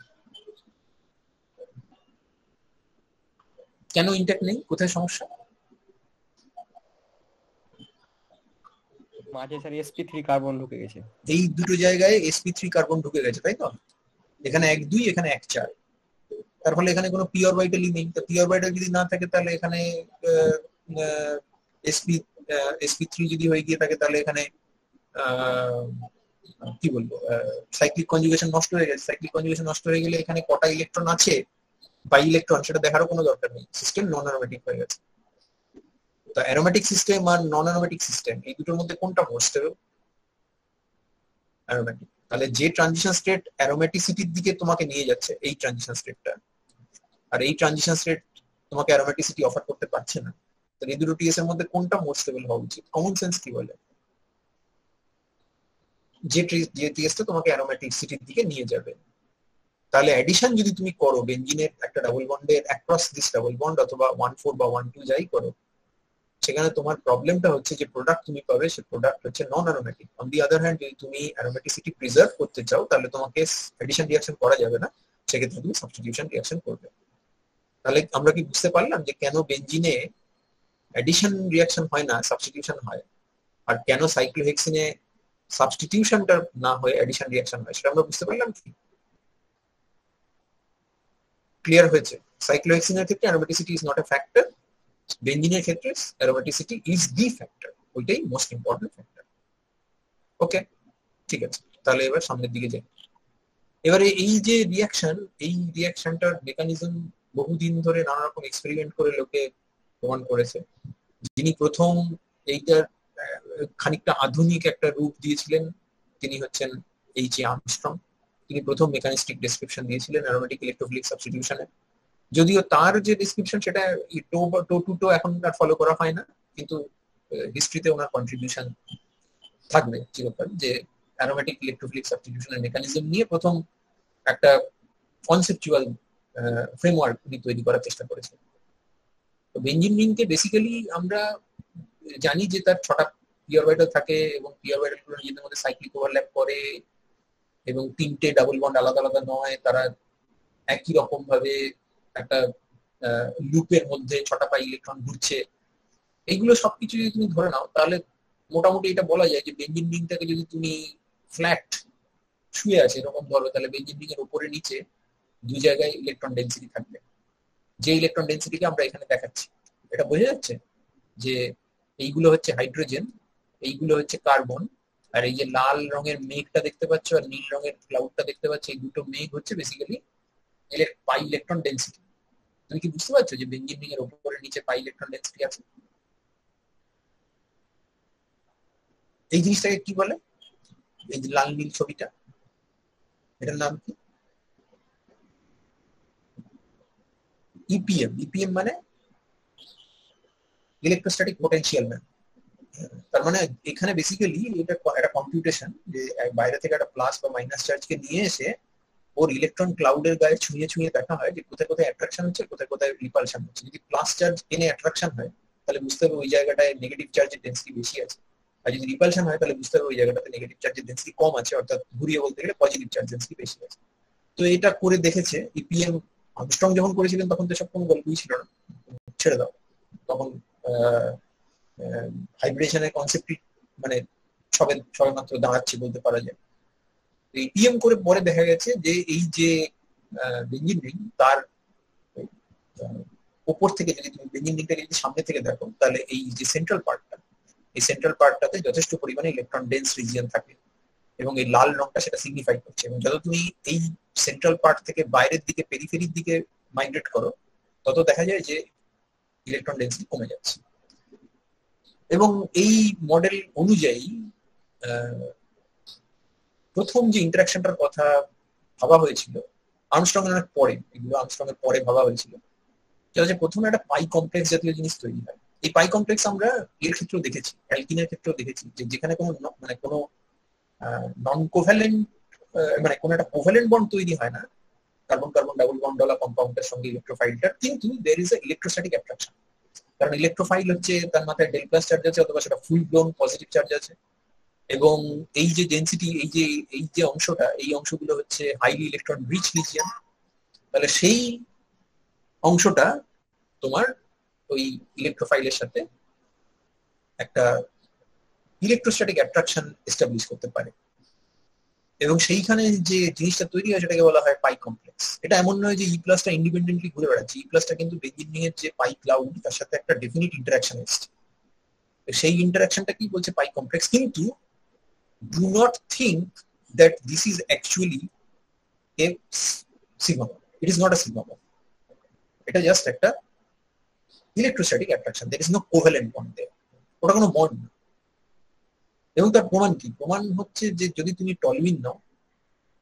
কেন ইনট্যাক্ট নেই, কোথায় সমস্যা? মাঝে স্যার sp3 কার্বন ঢুকে গেছে। এই দুটো জায়গায় sp3 কার্বন ঢুকে গেছে, তাই তো? এখানে 1 2, এখানে 1 4। তার ফলে এখানে কোনো পি অরবিটালই নেই। তো পি অরবিটাল যদি না থাকে, তাহলে এখানে sp3 যদি হয়ে গিয়ে থাকে, তাহলে এখানে কি বলবো, সাইক্লিক কনজুগেশন নষ্ট হয়ে গেছে। সাইক্লিক কনজুগেশন নষ্ট হয়ে গেলে এখানে কটা ইলেকট্রন আছে বাই ইলেকট্রন, সেটা দেখারও কোনো দরকার নেই, সিস্টেম নন অ্যারোমেটিক হয়ে গেছে। তো অ্যারোমেটিক সিস্টেম আর নন অ্যারোমেটিক সিস্টেম, এই দুটোর মধ্যে কোনটা মোর স্টেবল? অ্যারোমেটিক। তাহলে যে ট্রানজিশন স্টেট অ্যারোমেটিসিটির দিকে তোমাকে নিয়ে যাচ্ছে, এই ট্রানজিশন স্টেটটা, আর এই ট্রানজিশন স্টেট তোমাকে অ্যারোমেটিসিটি অফার করতে পারছে না, তাহলে এই দুটো টিএস এর মধ্যে কোনটা মোর স্টেবল হওয়া উচিত? কমন সেন্স কি বলে? যে টিএসটা তোমাকে অ্যারোমেটিসিটির দিকে নিয়ে যাবে। তাহলে অ্যাডিশন যদি তুমি করো বেনজিনের একটা ডাবল বন্ডের অ্যাক্রস দিস ডাবল বন্ড, অথবা 1 4 বা 1 2 যাই করো, সেখানে তোমার প্রবলেমটা হচ্ছে যে প্রোডাক্ট তুমি পাবে, সে প্রোডাক্ট হচ্ছে non aromatic. On the other hand, যদি তুমি অ্যারোমেটিসিটি প্রিজার্ভ করতে চাও, তাহলে তোমাকে এডিশন রিঅ্যাকশন করা যাবে না, সেক্ষেত্রে তুমি সাবস্টিটিউশন রিঅ্যাকশন করবে। তাহলে আমরা কি বুঝতে পারলাম যে কেন বেনজিনে এডিশন রিঅ্যাকশন হয় না, সাবস্টিটিউশন হয়, আর কেন সাইক্লোহেক্সিনে সাবস্টিটিউশনটা না হয়ে এডিশন রিঅ্যাকশন হয়, সেটা আমরা বুঝতে পারলাম কি? ক্লিয়ার হয়েছে? সাইক্লোহেক্সিনের ক্ষেত্রে aromaticity is not a factor, বেনজিনের ক্ষেত্রে অ্যারোমেটিসিটি ইজ দি ফ্যাক্টর, ওইটাই মোস্ট ইম্পর্টেন্ট ফ্যাক্টর। ওকে, ঠিক আছে, তাহলে এবার সামনের দিকে যাই। এবারে এই যে রিঅ্যাকশন, এই রিঅ্যাকশনটার মেকানিজম বহুদিন ধরে নানা রকম এক্সপেরিমেন্ট করে লোকে প্রমাণ করেছে। যিনি প্রথম এইটার খানিকটা আধুনিক একটা রূপ দিয়েছিলেন, তিনি হচ্ছেন H.A. আর্মস্ট্রং। তিনি প্রথম মেকানিস্টিক ডেসক্রিপশন দিয়েছিলেন অ্যারোমেটিক ইলেকট্রোফিলিক সাবস্টিটিউশনের। যদিও তার যে ডেসক্রিপশন, সেটা টো এখন আর ফলো করা হয় না, কিন্তু হিস্ট্রিতে ওনার কন্ট্রিবিউশন থাকবে চিরকাল, যে অ্যারোমেটিক ইলেকট্রোফিলিক সাবস্টিটিউশনের মেকানিজম নিয়ে প্রথম একটা কনসেপচুয়াল ফ্রেমওয়ার্ক উনি তৈরি করার চেষ্টা করেছেন। তো বেঞ্জিন রিংকে বেসিক্যালি আমরা জানি যে তার 6টা পি অরবিটাল থাকে এবং পি অরবিটাল গুলো নিজেদের মধ্যে সাইক্লিক ওভারল্যাপ করে এবং 3টে ডাবল বন্ড আলাদা আলাদা নয়, তারা একই রকম ভাবে একটা লুপের মধ্যে 6টা পাই ইলেকট্রন ঘুরছে। এইগুলো সবকিছু যদি তুমি ধরে নাও তাহলে মোটামুটি এটা বলা যায় যে বেঞ্জিন রিংটাকে যদি তুমি ফ্ল্যাট শুয়ে আছে এরকম ধরো, তাহলে বেঞ্জিন রিং এর উপরে নিচে দুই জায়গায় ইলেকট্রন ডেন্সিটি থাকবে, যে ইলেকট্রন ডেন্সিটিকে আমরা এখানে দেখাচ্ছি। এটা বোঝা যাচ্ছে যে এইগুলো হচ্ছে হাইড্রোজেন, এইগুলো হচ্ছে কার্বন, আর এই যে লাল রঙের মেঘটা দেখতে পাচ্ছ আর নীল রঙের ক্লাউডটা দেখতে পাচ্ছ, এই দুটো মেঘ হচ্ছে বেসিক্যালি পাই ইলেকট্রন ডেন্সিটি। তুমি কি বুঝতে পারছো যে বেঞ্জিন রিং এর উপরে নিচে পাই ইলেকট্রন ডেন্সিটি আছে? এই জিনিসটাকে কি বলে? এই যে লাল নীল ছবিটা, এটার নাম কি? ইপিএম। ইপিএম মানে ইলেকট্রোস্ট্যাটিক পোটেনশিয়াল ম্যাপ। তার মানে এখানে বেসিক্যালি এটা একটা কম্পিউটেশন, যে বাইরে থেকে একটা প্লাস বা মাইনাস চার্জকে নিয়ে এসে ওর ইলেকট্রন ক্লাউডের গায়ে ছুঁয়ে ছুঁয়ে দেখা হয় যে কোথায় কোথায় অ্যাট্রাকশন হচ্ছে, কোথায় কোথায় রিপালশন হচ্ছে। যদি প্লাস চার্জ এনে অ্যাট্রাকশন হয় তাহলে বুঝতে হবে ওই জায়গাটায় নেগেটিভ চার্জের ডেন্সিটি বেশি আছে, আর যদি রিপালশন হয় তাহলে বুঝতে হবে ওই জায়গাটাতে নেগেটিভ চার্জের ডেন্সিটি কম আছে, অর্থাৎ ঘুরিয়ে বলতে গেলে পজিটিভ চার্জ ডেন্সিটি বেশি আছে। তো এটা করে দেখেছে ইপিএম। আর্মস্ট্রং যখন করেছিলেন তখন তো সব কোনো গল্পই ছিল না, ছেড়ে দাও, তখন হাইব্রিডেশনের কনসেপ্টই মানে সবে সবে মাত্র দাঁড়াচ্ছে বলতে পারা যায়। ইপিএম করে পরে দেখা গেছে যে এই যে বেঞ্জিন রিং তার উপর থেকে যদি তুমি বেঞ্জিন রিংটাকে যদি সামনে থেকে দেখো তাহলে এই যে সেন্ট্রাল পার্টটা, এই সেন্ট্রাল পার্টটাতে যথেষ্ট পরিমাণে ইলেকট্রন ডেন্স রিজিয়ন থাকে এবং এই লাল রংটা সেটা সিগনিফাই করছে। এবং যত তুমি এই সেন্ট্রাল পার্ট থেকে বাইরের দিকে পেরিফেরির দিকে মাইগ্রেট করো তত দেখা যায় যে ইলেকট্রন ডেন্সিটি কমে যাচ্ছে। এবং এই মডেল অনুযায়ী প্রথম যে ইন্টারাকশনটার কথা ভাবা হয়েছিল আর্মস্ট্রং এর অনেক পরে, এগুলো আর্মস্ট্রং এর পরে ভাবা হয়েছিল, যেটা হচ্ছে প্রথমে একটা পাই কমপ্লেক্স জাতীয় জিনিস তৈরি হয়। এই পাই কমপ্লেক্স আমরা এর ক্ষেত্রেও দেখেছি, অ্যালকিনের ক্ষেত্রেও দেখেছি, যে যেখানে কোনো মানে কোনো নন কোভ্যালেন্ট মানে কোনো একটা কোভ্যালেন্ট বন্ড তৈরি হয় না কার্বন কার্বন ডাবল বন্ড ওয়ালা কম্পাউন্ডের সঙ্গে ইলেকট্রোফাইলটা, কিন্তু there is a electrostatic attraction. কারণ ইলেকট্রোফাইল হচ্ছে তার মাথায় ডেল প্লাস চার্জ আছে অথবা সেটা ফুল ব্লোন পজিটিভ চার্জ আছে, এবং এই যে ডেন্সিটি এই যে অংশটা, এই অংশগুলো হচ্ছে হাইলি ইলেকট্রন রিচ রিজিয়ন। তাহলে সেই অংশটা তোমার ওই ইলেকট্রোফাইলের সাথে একটা ইলেকট্রোস্ট্যাটিক অ্যাট্রাকশন এস্টাবলিশ করতে পারে, এবং সেইখানে যে জিনিসটা তৈরি হয় সেটাকে বলা হয় পাই কমপ্লেক্স। এটা এমন নয় যে ই প্লাসটা ইন্ডিপেন্ডেন্টলি ঘুরে বেড়াচ্ছে, ই প্লাসটা কিন্তু বেঞ্জিন রিং এর যে পাই ক্লাউড তার সাথে একটা ডেফিনিট ইন্টারাকশন এসছে, সেই ইন্টারাকশনটা কি বলছে পাই কমপ্লেক্স। কিন্তু do not think that this is actually a sigma bond. It is not a sigma bond, এটা জাস্ট একটা electrostatic attraction, there is no covalent bond there, ওটা কোনো বন্ড না। এবং তার প্রমাণ কি? প্রমাণ হচ্ছে যে যদি তুমি টলুইন নাও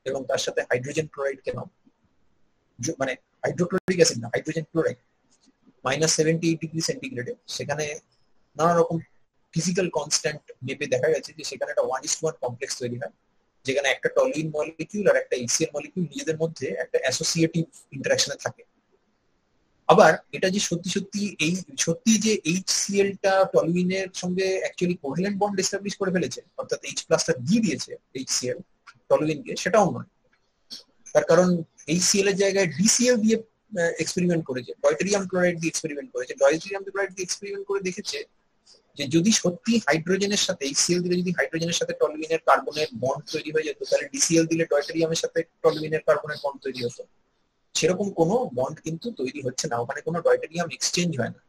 এবং তার সাথে হাইড্রোজেন ক্লোরাইডকে নাও, মানে হাইড্রোক্লোরিক অ্যাসিড না, হাইড্রোজেন ক্লোরাইড, -78 ডিগ্রি সেন্টিগ্রেডে, সেখানে নানা রকম ফিজিক্যাল কনস্ট্যান্ট মেপে দেখা গেছে যে সেখানে একটা 1:1 কমপ্লেক্স তৈরি হয়, যেখানে একটা টলুইন মলিকিউল আর একটা এইচসিএল মলিকিউল নিজেদের মধ্যে একটা অ্যাসোসিয়েটিভ ইন্টারাকশনে থাকে। আবার এটা যে সত্যি যে এইচসিএলটা টলুইনের সঙ্গে অ্যাকচুয়ালি কোভ্যালেন্ট বন্ড এস্টাবলিশ করে ফেলেছে, অর্থাৎ এইচ প্লাসটা দিয়ে দিয়েছে এইচসিএল টলুইনকে, সেটাও নয়। তার কারণ এইচসিএল এর জায়গায় ডিসিএল দিয়ে এক্সপেরিমেন্ট করেছে, ডয়টেরিয়াম ক্লোরাইড দিয়ে এক্সপেরিমেন্ট করেছে। ডয়টেরিয়াম ক্লোরাইড দিয়ে এক্সপেরিমেন্ট করে দেখেছে যে যদি সত্যি হাইড্রোজেনের সাথে এইচসিএল দিলে যদি হাইড্রোজেনের সাথে টলুইনের কার্বনের বন্ড তৈরি হয়ে যেত, তাহলে ডিসিএল দিলে ডয়টেরিয়ামের সাথে টলুইনের কার্বনের বন্ড তৈরি হতো। সেরকম কোনো বন্ড কিন্তু তৈরি হচ্ছে না, ওখানে কোনো ডয়টেরিয়াম এক্সচেঞ্জ হয় না।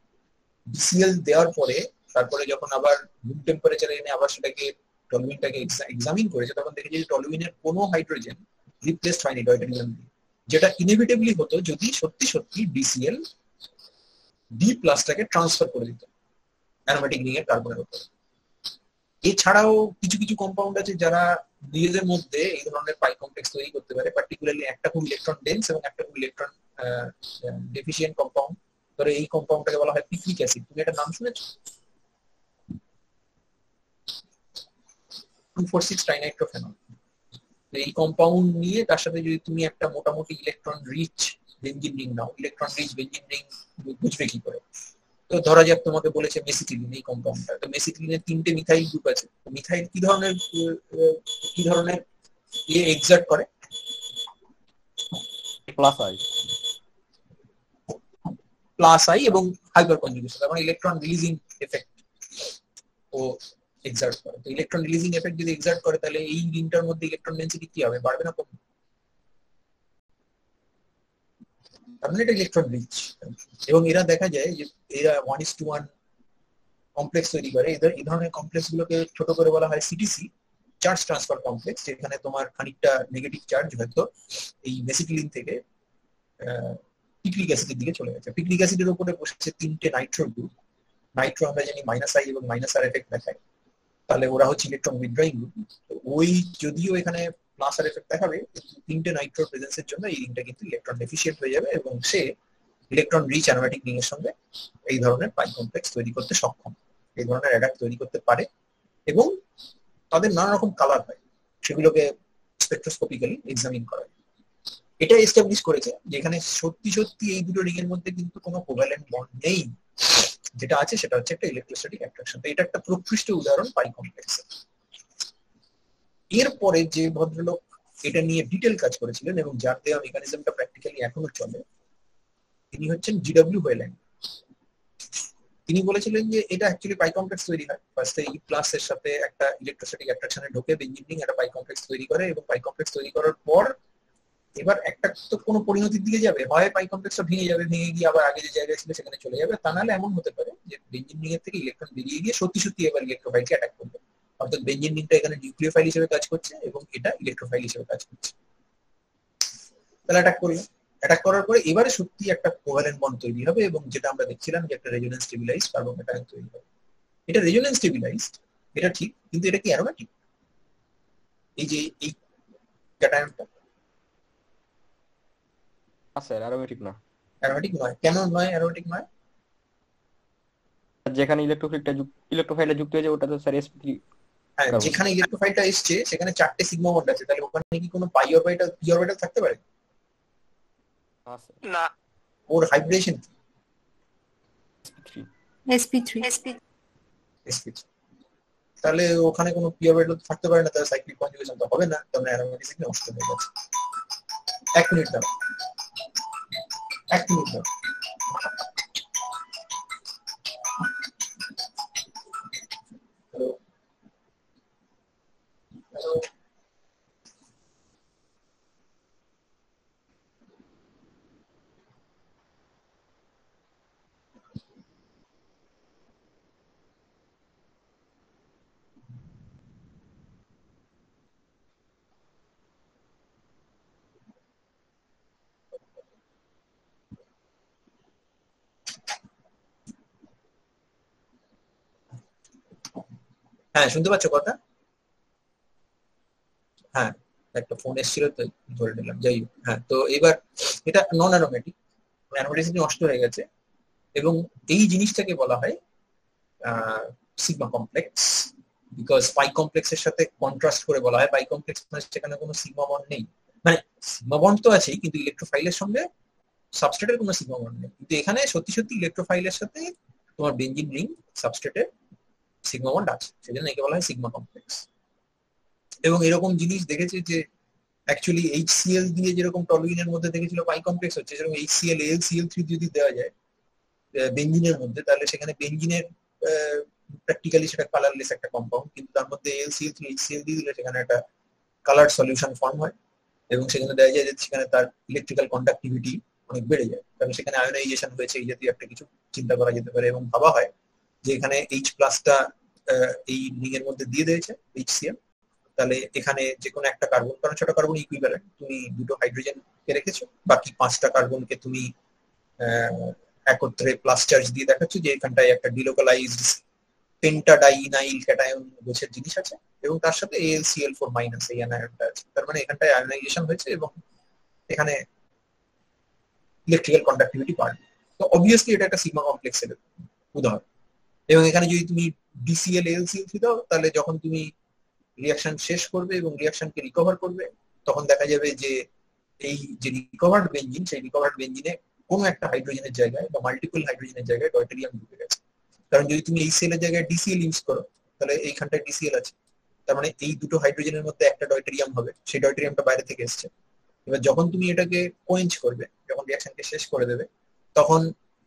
ডিসিএল দেওয়ার পরে তারপরে যখন আবার রুম টেম্পারেচারে এনে আবার সেটাকে টলুইনটাকে এক্সামিন করেছে, তখন দেখেছে যে টলুইনের কোনো হাইড্রোজেন রিপ্লেসড হয়নি ডয়টেরিয়াম দিয়ে, যেটা ইনএভিটেবলি হতো যদি সত্যি সত্যি ডিসিএল ডি প্লাসটাকে ট্রান্সফার করে দিত অ্যারোমেটিক রিং এর কার্বনের উপর। এছাড়াও কিছু কিছু কম্পাউন্ড আছে যারা নিজেদের মধ্যে এই ধরনের পাই কমপ্লেক্স তৈরি করতে পারে, পার্টিকুলারলি একটা খুব ইলেকট্রন ডেন্স এবং একটা খুব ইলেকট্রন ডেফিসিয়েন্ট কম্পাউন্ড। ধরো এই কম্পাউন্ডটাকে বলা হয় পিকনিক অ্যাসিড। তুমি এটা নাম শুনেছো? 2,4,6 ট্রাইনাইট্রোফেনল। এই কম্পাউন্ড নিয়ে তার সাথে যদি তুমি একটা মোটামুটি ইলেকট্রন রিচ বেঞ্জিন রিং নাও, ইলেকট্রন রিচ বেঞ্জিন রিং বুঝবে কি করে? তো ধরা যাক তোমাকে বলেছে মেসিটিলিন, এই কম্পাউন্ডটা, তো মেসিটিলিনের 3টে মিথাইল গ্রুপ আছে। মিথাইল কি ধরনের এক্সার্ট করে? প্লাস আই এবং হাইপার কনজুগেশন, তার মানে ইলেকট্রন রিলিজিং এফেক্ট ও এক্সার্ট করে। তো ইলেকট্রন রিলিজিং এফেক্ট যদি এক্সার্ট করে তাহলে এই রিংটার মধ্যে ইলেকট্রন ডেনসিটি কি হবে? বাড়বে না কমবে? তার মানে এটা ইলেকট্রন রিচ। এবং এরা দেখা যায় যে এরা 1:1 কমপ্লেক্স তৈরি করে। এই ধরনের কমপ্লেক্স গুলোকে ছোট করে বলা হয় সিটিসি, চার্জ ট্রান্সফার কমপ্লেক্স, যেখানে তোমার খানিকটা নেগেটিভ চার্জ হয়তো এই মেসিটিলিন থেকে পিক্রিক অ্যাসিডের দিকে চলে গেছে। পিক্রিক অ্যাসিডের উপরে বসেছে 3টে নাইট্রো গ্রুপ। নাইট্রো আমরা জানি -I এবং -R এফেক্ট দেখায়, তাহলে ওরা হচ্ছে ইলেকট্রন উইথড্রয়িং গ্রুপ। তো ওই যদিও এখানে প্লাস আর এফেক্ট দেখাবে, 3টে নাইট্রো প্রেজেন্সের জন্য এই রিংটা কিন্তু ইলেকট্রন ডেফিশিয়েন্ট হয়ে যাবে এবং সে ইলেকট্রন রিচ অ্যারোমেটিক রিং এর সঙ্গে এই ধরনের পাই কমপ্লেক্স তৈরি করতে সক্ষম, এই ধরনের অ্যাডাপ্ট তৈরি করতে পারে। এবং তাদের নানা রকম কালার হয়, সেগুলোকে স্পেকট্রোস্কোপিক্যালি এক্সামিন করা হয়। এটা এস্টাবলিশ করেছে যে এখানে সত্যি সত্যি এই দুটো রিং এর মধ্যে কিন্তু কোনো কোভ্যালেন্ট বন্ড নেই, যেটা আছে সেটা হচ্ছে একটা ইলেকট্রোস্ট্যাটিক অ্যাট্রাকশন। তো এটা একটা প্রকৃষ্ট উদাহরণ পাই কমপ্লেক্সের। এরপরে যে ভদ্রলোক এটা নিয়ে ডিটেল কাজ করেছিলেন এবং যার দেওয়া মেকানিজমটা প্র্যাকটিক্যালি এখনো চলে, তিনি হচ্ছেন জিডব্লিউ হোয়েল্যান্ড। তিনি বলেছিলেন যে এটা অ্যাকচুয়ালি পাই কমপ্লেক্স তৈরি হয়, ফার্স্টে ই প্লাস এর সাথে একটা ইলেকট্রোস্ট্যাটিক অ্যাট্রাকশনে ঢোকে বেঞ্জিন রিং, একটা পাই কমপ্লেক্স তৈরি করে এবং পাই কমপ্লেক্স তৈরি করার পর এবার একটা তো কোনো পরিণতির দিকে যাবে, হয় পাই কমপ্লেক্সটা ভেঙে যাবে, ভেঙে গিয়ে আবার আগে যে জায়গায় ছিল সেখানে চলে যাবে, তা নাহলে এমন হতে পারে যে বেঞ্জিন রিং এর থেকে ইলেকট্রন বেরিয়ে গিয়ে সত্যি সত্যি এবার ইলেকট্রোফাইলকে অ্যাটাক করবে। অর্থাৎ বেঞ্জিন রিংটা এখানে নিউক্লিওফাইল হিসেবে কাজ করছে এবং এটা ইলেকট্রোফাইল হিসেবে কাজ করছে। তাহলে অ্যাটাক করলো, অ্যাটাক করার পরে এবারে সত্যি একটা কোভ্যালেন্ট বন্ড তৈরি হবে এবং যেটা আমরা দেখছিলাম যে একটা রেজোনেন্স স্টেবিলাইজড কার্বন ক্যাটায়ন তৈরি হবে। এটা রেজোনেন্স স্টেবিলাইজড, এটা ঠিক, কিন্তু এটা কি অ্যারোমেটিক? এই যে এই ক্যাটায়নটা স্যার অ্যারোমেটিক না। অ্যারোমেটিক নয়। কেন নয়? অ্যারোমেটিক নয়, যেখানে ইলেকট্রোফাইলটা যুক্ত হয়েছে ওটা তো স্যার sp3। হ্যাঁ, যেখানে ইলেকট্রোফাইলটা এসছে সেখানে 4টে সিগমা বন্ড আছে, তাহলে ওখানে কি কোনো পাই অরবিটাল পি অরবিটাল থাকতে পারে? না, ওর হাইব্রিডেশন কি? sp3 sp3। তাহলে ওখানে কোনো পি অরবিটাল থাকতে পারে না, তাহলে সাইক্লিক কনজুগেশন তো হবে না, তাহলে অ্যারোমেটিসিটি নষ্ট হয়ে গেছে। 1 মিনিট দাও, 1 মিনিট দাও। হ্যালো হ্যালো, হ্যাঁ শুনতে পাচ্ছ কথা? হ্যাঁ, একটা ফোন এসেছিল তো ধরে নিলাম, যাই হোক। হ্যাঁ, তো এবার এটা নন অ্যারোমেটিক, অ্যারোমেটিসিটি নষ্ট হয়ে গেছে এবং এই জিনিসটাকে বলা হয় সিগমা কমপ্লেক্স। বিকজ পাই কমপ্লেক্সের সাথে কন্ট্রাস্ট করে বলা হয় পাই কমপ্লেক্স মানে সেখানে কোনো সিগমা বন্ড নেই, মানে সিগমা বন্ড তো আছেই কিন্তু ইলেকট্রোফাইলের সঙ্গে সাবস্ট্রেটের কোনো সিগমা বন্ড নেই। কিন্তু এখানে সত্যি সত্যি ইলেকট্রোফাইলের সাথে তোমার বেঞ্জিন রিং সাবস্ট্রেটের সিগমা বন্ড আছে, সেজন্য একে বলা হয় সিগমা কমপ্লেক্স। এবং এরকম জিনিস দেখেছে যে অ্যাকচুয়ালি HCl দিয়ে যেরকম টলুইনের মধ্যে দেখেছিল পাই কমপ্লেক্স হচ্ছে, সেরকম HCl AlCl3 যদি দেওয়া যায় বেঞ্জিনের মধ্যে, তাহলে সেখানে বেঞ্জিনের প্র্যাকটিক্যালি সেটা কালারলেস একটা কম্পাউন্ড, কিন্তু তার মধ্যে AlCl3 HCl দিয়ে দিলে সেখানে একটা কালার সলিউশন ফর্ম হয় এবং সেখানে দেখা যায় যে সেখানে তার ইলেকট্রিক্যাল কন্ডাক্টিভিটি অনেক বেড়ে যায়, কারণ সেখানে আয়োনাইজেশন হয়েছে, এই জাতীয় একটা কিছু চিন্তা করা যেতে পারে। এবং ভাবা হয় যে এখানে H+টা এই রিং এর মধ্যে দিয়ে দিয়েছে HCl, তাহলে এখানে যে কোনো একটা কার্বন, কারণ 6টা কার্বন ইকুইভ্যালেন্ট, তুমি 2টো হাইড্রোজেনকে রেখেছো, বাকি 5টা কার্বনকে তুমি একত্রে প্লাস চার্জ দিয়ে দেখাচ্ছ যে এখানটায় একটা ডিলোকালাইজড পেন্টাডাইনাইল ক্যাটায়ন গোছের জিনিস আছে এবং তার সাথে AlCl4- এই অ্যানায়নটা আছে, তার মানে এখানটায় আয়োনাইজেশন হয়েছে এবং এখানে ইলেকট্রিক্যাল কন্ডাক্টিভিটি বাড়বে। তো অবভিয়াসলি এটা একটা সিগমা কমপ্লেক্সের উদাহরণ। এবং এখানে যদি তুমি DCl AlCl3 দাও, তাহলে যখন তুমি রিঅ্যাকশন শেষ করবে এবং রিঅ্যাকশনকে রিকভার করবে, তখন দেখা যাবে যে এই যে রিকভার্ড বেঞ্জিন, সেই রিকভার্ড বেঞ্জিনে কোনো একটা হাইড্রোজেনের জায়গায় বা মাল্টিপল হাইড্রোজেনের জায়গায় ডয়টেরিয়াম ঢুকে গেছে। কারণ যদি তুমি এই সেলের জায়গায় ডিসিএল ইউজ করো, তাহলে এইখানটায় ডিসিএল আছে, তার মানে এই দুটো হাইড্রোজেনের মধ্যে একটা ডয়টেরিয়াম হবে, সেই ডয়টেরিয়ামটা বাইরে থেকে এসছে। এবার যখন তুমি এটাকে কোয়েঞ্চ করবে, যখন রিঅ্যাকশনকে শেষ করে দেবে, তখন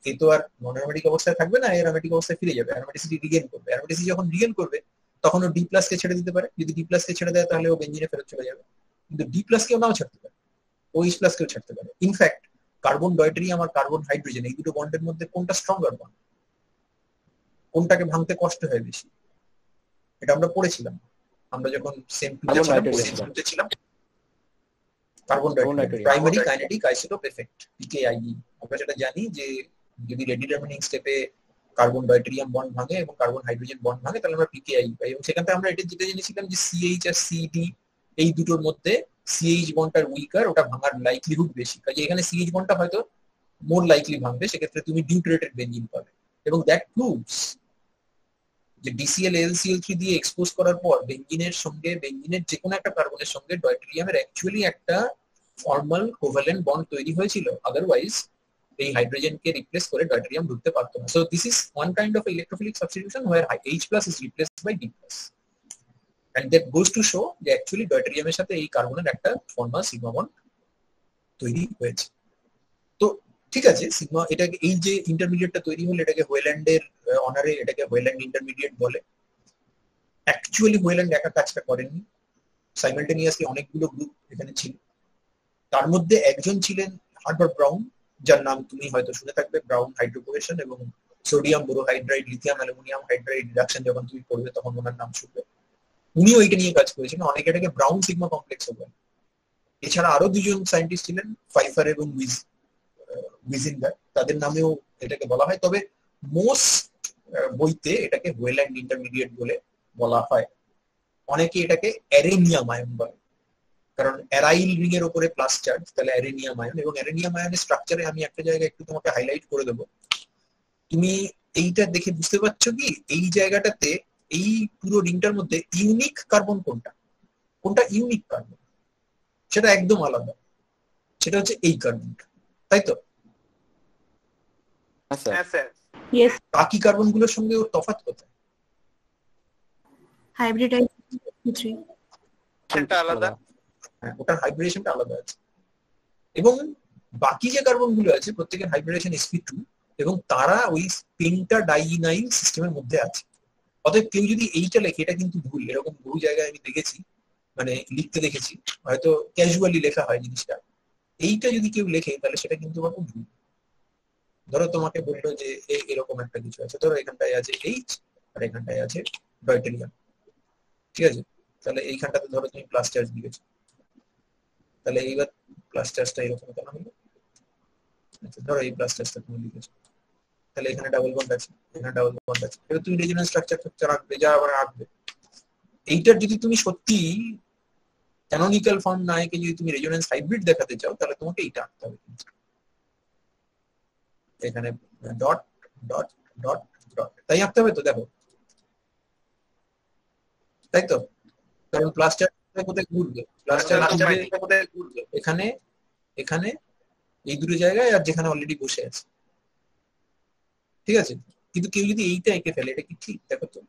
এ তো আর নন অ্যারোমেটিক অবস্থায় থাকবে না, অ্যারোমেটিক অবস্থায় ফিরে যাবে, অ্যারোমেটিসিটি রিগেন করবে। অ্যারোমেটিসিটি যখন রিগেন করবে তখন ও ডি প্লাস কে ছেড়ে দিতে পারে, যদি ডি প্লাস কে ছেড়ে দেয় তাহলে ও বেঞ্জিনে ফেরত চলে যাবে, কিন্তু ডি প্লাস কেও নাও ছাড়তে পারে, ও এইচ প্লাস কেও ছাড়তে পারে। ইনফ্যাক্ট কার্বন ডয়টেরিয়াম আর কার্বন হাইড্রোজেন এই দুটো বন্ডের মধ্যে কোনটা স্ট্রঙ্গার বন্ড, কোনটাকে ভাঙতে কষ্ট হয় বেশি, এটা আমরা পড়েছিলাম আমরা যখন সেম টুতে কার্বন ছিলাম, নাইট্রোজেন সেম টুতে ছিলাম। Carbon dioxide nitrogen primary kinetic isotope effect, PKIE. আমরা সেটা জানি যে যদি রেডিটারমিনিং স্টেপে কার্বন ডয়টেরিয়াম বন্ড ভাঙে এবং কার্বন হাইড্রোজেন বন্ড ভাঙে, তাহলে আমরা পিকেআই পাই। এবং সেখান থেকে আমরা এটা যেটা জেনেছিলাম যে সিএইচ আর সিডি এই দুটোর মধ্যে সিএইচ বন্ডটার উইকার, ওটা ভাঙার লাইকলিহুড বেশি, কাজে এখানে সিএইচ বন্ডটা হয়তো মোর লাইকলি ভাঙবে, সেক্ষেত্রে তুমি ডিউটারেটেড বেঞ্জিন পাবে। এবং দ্যাট প্রুভস যে ডিসিএল এলসিএল3 দিয়ে এক্সপোজ করার পর বেঞ্জিনের সঙ্গে, বেঞ্জিনের যে কোনো একটা কার্বনের সঙ্গে ডয়টেরিয়ামের অ্যাকচুয়ালি একটা ফর্মাল কোভ্যালেন্ট বন্ড তৈরি হয়েছিল, আদারওয়াইজ এই হাইড্রোজেনকে রিপ্লেস করে ডয়টেরিয়াম ঢুকতে পারতো না। So this is one kind of electrophilic substitution where H+ is replaced by D+, and that goes to show যে অ্যাকচুয়ালি ডয়টেরিয়ামের সাথে এই কার্বনের একটা ফর্মাল সিগমা বন্ড তৈরি হয়েছে। তো ঠিক আছে, সিগমা এটাকে এই যে ইন্টারমিডিয়েটটা তৈরি হলো, এটাকে হোয়েল্যান্ডের অনারে এটাকে হোয়েল্যান্ড ইন্টারমিডিয়েট বলে। অ্যাকচুয়ালি হোয়েল্যান্ড একা কাজটা করেননি, সাইমালটেনিয়াসলি অনেকগুলো গ্রুপ এখানে ছিল। তার মধ্যে একজন ছিলেন হার্বার্ট ব্রাউন, যার নাম তুমি হয়তো শুনে থাকবে, ব্রাউন হাইড্রোপোরেশন এবং sodium borohydride lithium aluminium hydride reduction যখন তুমি পড়বে তখন ওনার নাম শুনবে। উনিও এটা নিয়ে কাজ করেছেন, অনেকে এটাকে ব্রাউন সিগমা কমপ্লেক্সও বলে। এছাড়া আরো দুজন সায়েন্টিস্ট ছিলেন, ফাইফার এবং উইজিনগার, তাদের নামেও এটাকে বলা হয়। তবে মোস্ট বইতে এটাকে হোয়েল্যান্ড ইন্টারমিডিয়েট বলে বলা হয়। অনেকে এটাকে অ্যারেনিয়াম আয়ন বলে, কারণ অ্যারাইল রিং এর উপরে প্লাস চার্জ, তাহলে অ্যারেনিয়াম আয়ন। এবং অ্যারেনিয়াম আয়নের স্ট্রাকচারে আমি একটা জায়গায় একটু তোমাকে হাইলাইট করে দেবো, তুমি এইটা দেখে বুঝতে পারছো কি এই জায়গাটাতে এই পুরো রিংটার মধ্যে ইউনিক কার্বন কোনটা, কোনটা ইউনিক কার্বন সেটা একদম আলাদা, সেটা হচ্ছে এই কার্বনটা, তাই তো? হ্যাঁ স্যার। Yes. বাকি কার্বন গুলোর সঙ্গে ওর তফাৎ কোথায়? Hybridization sp3. সেটা আলাদা। হ্যাঁ, ওটার হাইব্রিডেশনটা আলাদা আছে। এবং বাকি যে কার্বন গুলো আছে প্রত্যেকের হাইব্রিডেশন sp2, এবং তারা ওই পেন্টাডাইনাইল সিস্টেমের মধ্যে আছে। অতএব কেউ যদি এইটা লেখে, এটা কিন্তু ভুল, এরকম বহু জায়গায় আমি দেখেছি, মানে লিখতে দেখেছি, হয়তো ক্যাজুয়ালি লেখা হয় জিনিসটা। এইটা যদি কেউ লেখে তাহলে সেটা কিন্তু বাবু ভুল। ধরো তোমাকে বললো যে এরকম একটা কিছু আছে, ধরো এখানটায় আছে এইচ আর এখানটায় আছে ডয়টেরিয়াম, ঠিক আছে? তাহলে এইখানটাতে ধরো তুমি প্লাস চার্জ দিয়েছো, তাহলে এইবার প্লাস চার্জটা এরকম কেন হলো? আচ্ছা, ধরো এই প্লাস চার্জটা তুমি লিখেছো, তাহলে এখানে ডাবল বন্ড আছে, এখানে ডাবল বন্ড আছে, এবার তুমি রেজোন্যান্স স্ট্রাকচার রাখবে, যা আবার রাখবে। এইটার যদি তুমি সত্যি ক্যানোনিক্যাল ফর্ম না এঁকে যদি তুমি রেজোন্যান্স হাইব্রিড দেখাতে চাও, তাহলে তোমাকে এইটা আঁকতে হবে। এখানে ডট ডট ডট ডট তাই আঁকতে হবে তো, দেখো, তাই তো? কারণ প্লাস চার্জ কোথায় ঘুরবে, প্লাস চার্জ কোথায় ঘুরবে, এখানে, এখানে, এই দুটো জায়গায়, আর যেখানে অলরেডি বসে আছে, ঠিক আছে? কিন্তু কেউ যদি এইটা এঁকে ফেলে, এটা কি ঠিক? দেখো তো,